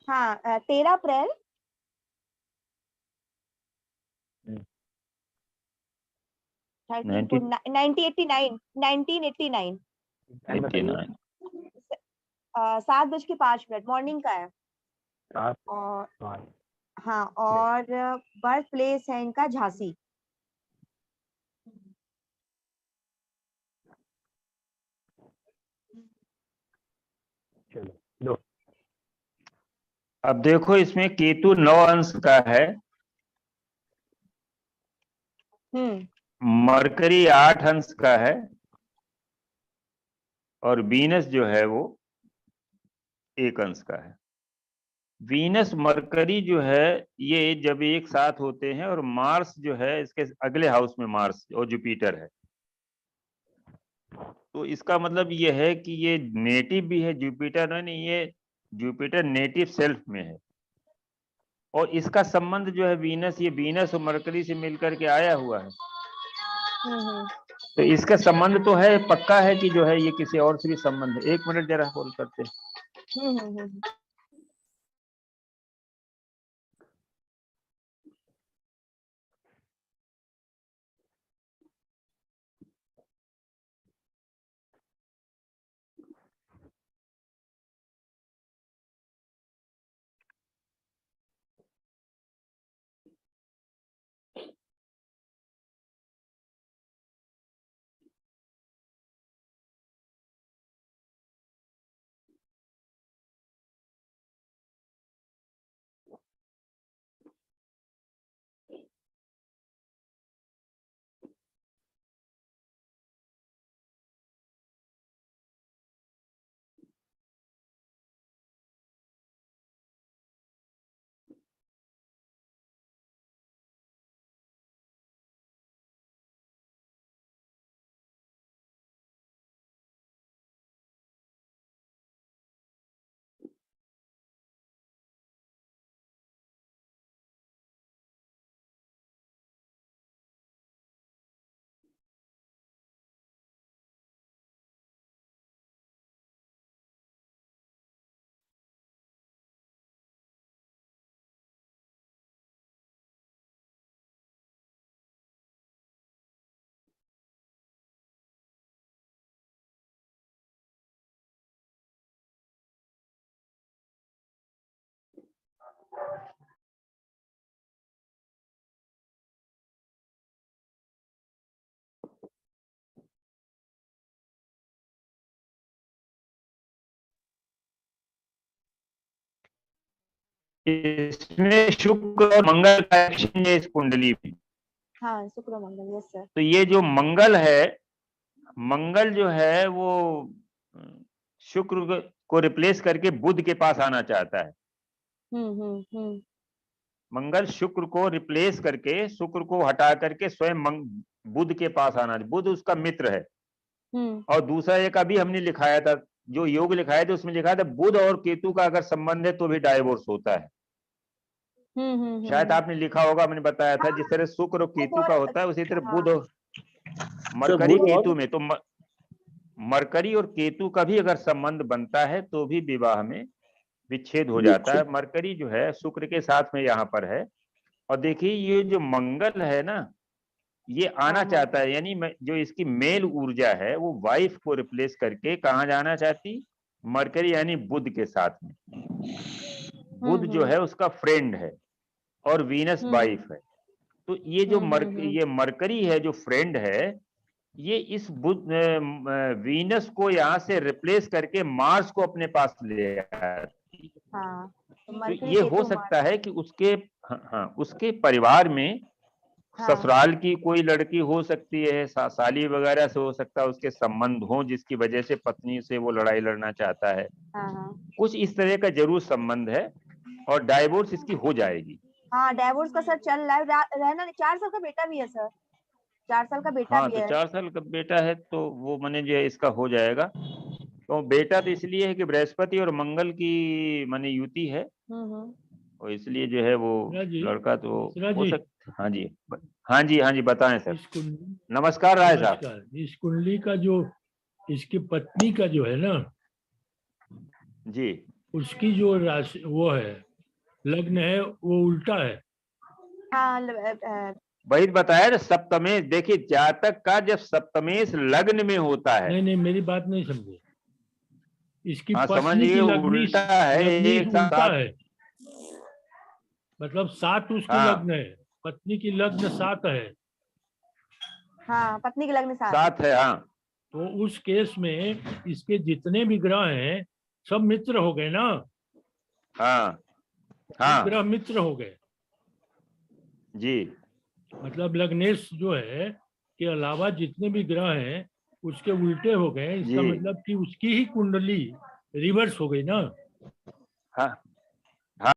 हाँ 13 अप्रैल 1989 7:05 मॉर्निंग का है। और हाँ और बर्थ प्लेस है इनका झांसी। चलो अब देखो इसमें केतु 9 अंश का है, मरकरी 8 अंश का है और वीनस जो है वो 1 अंश का है। वीनस मरकरी जो है ये जब एक साथ होते हैं, और मार्स जो है इसके अगले हाउस में मार्स और जुपिटर है, तो इसका मतलब ये है कि ये नेटिव भी है जुपिटर, नहीं ये जुपिटर नेटिव सेल्फ में है, और इसका संबंध जो है वीनस, ये वीनस और मरकरी से मिलकर के आया हुआ है। तो इसका संबंध तो है, पक्का है कि जो है ये किसी और से भी संबंध है। 1 मिनट जरा होल्ड करते हैं। इसमें शुक्र और मंगल का एक्शन है इस कुंडली में। हाँ शुक्र मंगल, यस सर। तो ये जो मंगल है, मंगल जो है वो शुक्र को रिप्लेस करके बुध के पास आना चाहता है। मंगल शुक्र को रिप्लेस करके, शुक्र को हटा करके स्वयं बुध के पास आना, बुध उसका मित्र है। और दूसरा एक अभी हमने लिखाया था, जो योग लिखाया था उसमें लिखा था बुध और केतु का अगर संबंध है तो भी डाइवोर्स होता है। शायद आपने लिखा होगा, मैंने बताया था जिस तरह शुक्र और केतु का होता है उसी तरह बुध और मरकरी केतु में, तो मरकरी और केतु का भी अगर संबंध बनता है तो भी विवाह में विच्छेद हो जाता है। मरकरी जो है शुक्र के साथ में यहाँ पर है, और देखिए ये जो मंगल है ना, ये आना चाहता है, यानी जो इसकी मेल ऊर्जा है वो वाइफ को रिप्लेस करके कहाँ जाना चाहती, मरकरी यानी बुध के साथ में। बुध जो है उसका फ्रेंड है और वीनस वाइफ है। तो ये जो ये मरकरी है जो फ्रेंड है, ये इस बुध वीनस को यहाँ से रिप्लेस करके मार्स को अपने पास ले आती है। तो ये हो सकता है कि उसके उसके परिवार में ससुराल की कोई लड़की हो सकती है, साली वगैरह से हो सकता है, उसके संबंध हो जिसकी वजह से पत्नी से वो लड़ाई लड़ना चाहता है। कुछ इस तरह का जरूर संबंध है और डाइवोर्स इसकी हो जाएगी। हाँ, डाइवोर्स का सर चल रहा है, रहना 4 साल का बेटा भी है सर, 4 साल का बेटा भी है। 4 साल का बेटा है तो वो माने जो है इसका हो जाएगा। तो बेटा तो इसलिए है कि बृहस्पति और मंगल की माने युति है और इसलिए जो है वो लड़का तो हो सकता। हाँ जी, हाँ जी, हाँ जी, बताएं सर। नमस्कार राय साहब। इस कुंडली का जो इसकी पत्नी का जो है ना जी, उसकी जो राशि वो है लग्न है वो उल्टा है। हाँ, वही बताया ना सप्तमेश। देखिए जातक का जब सप्तमेश लग्न में होता है। नहीं मेरी बात नहीं समझे। इसकी पत्नी की उल्टा है, उल्टा है, मतलब 7 उसकी लग्न है, पत्नी की लग्न 7 है। हाँ, पत्नी की लग्न 7 है। हाँ, तो उस केस में इसके जितने भी ग्रह हैं सब मित्र हो गए ना। हाँ, ग्रह मित्र हो गए जी। मतलब लग्नेश जो है के अलावा जितने भी ग्रह हैं उसके उल्टे हो गए। इसका मतलब कि उसकी ही कुंडली रिवर्स हो गई ना। हाँ,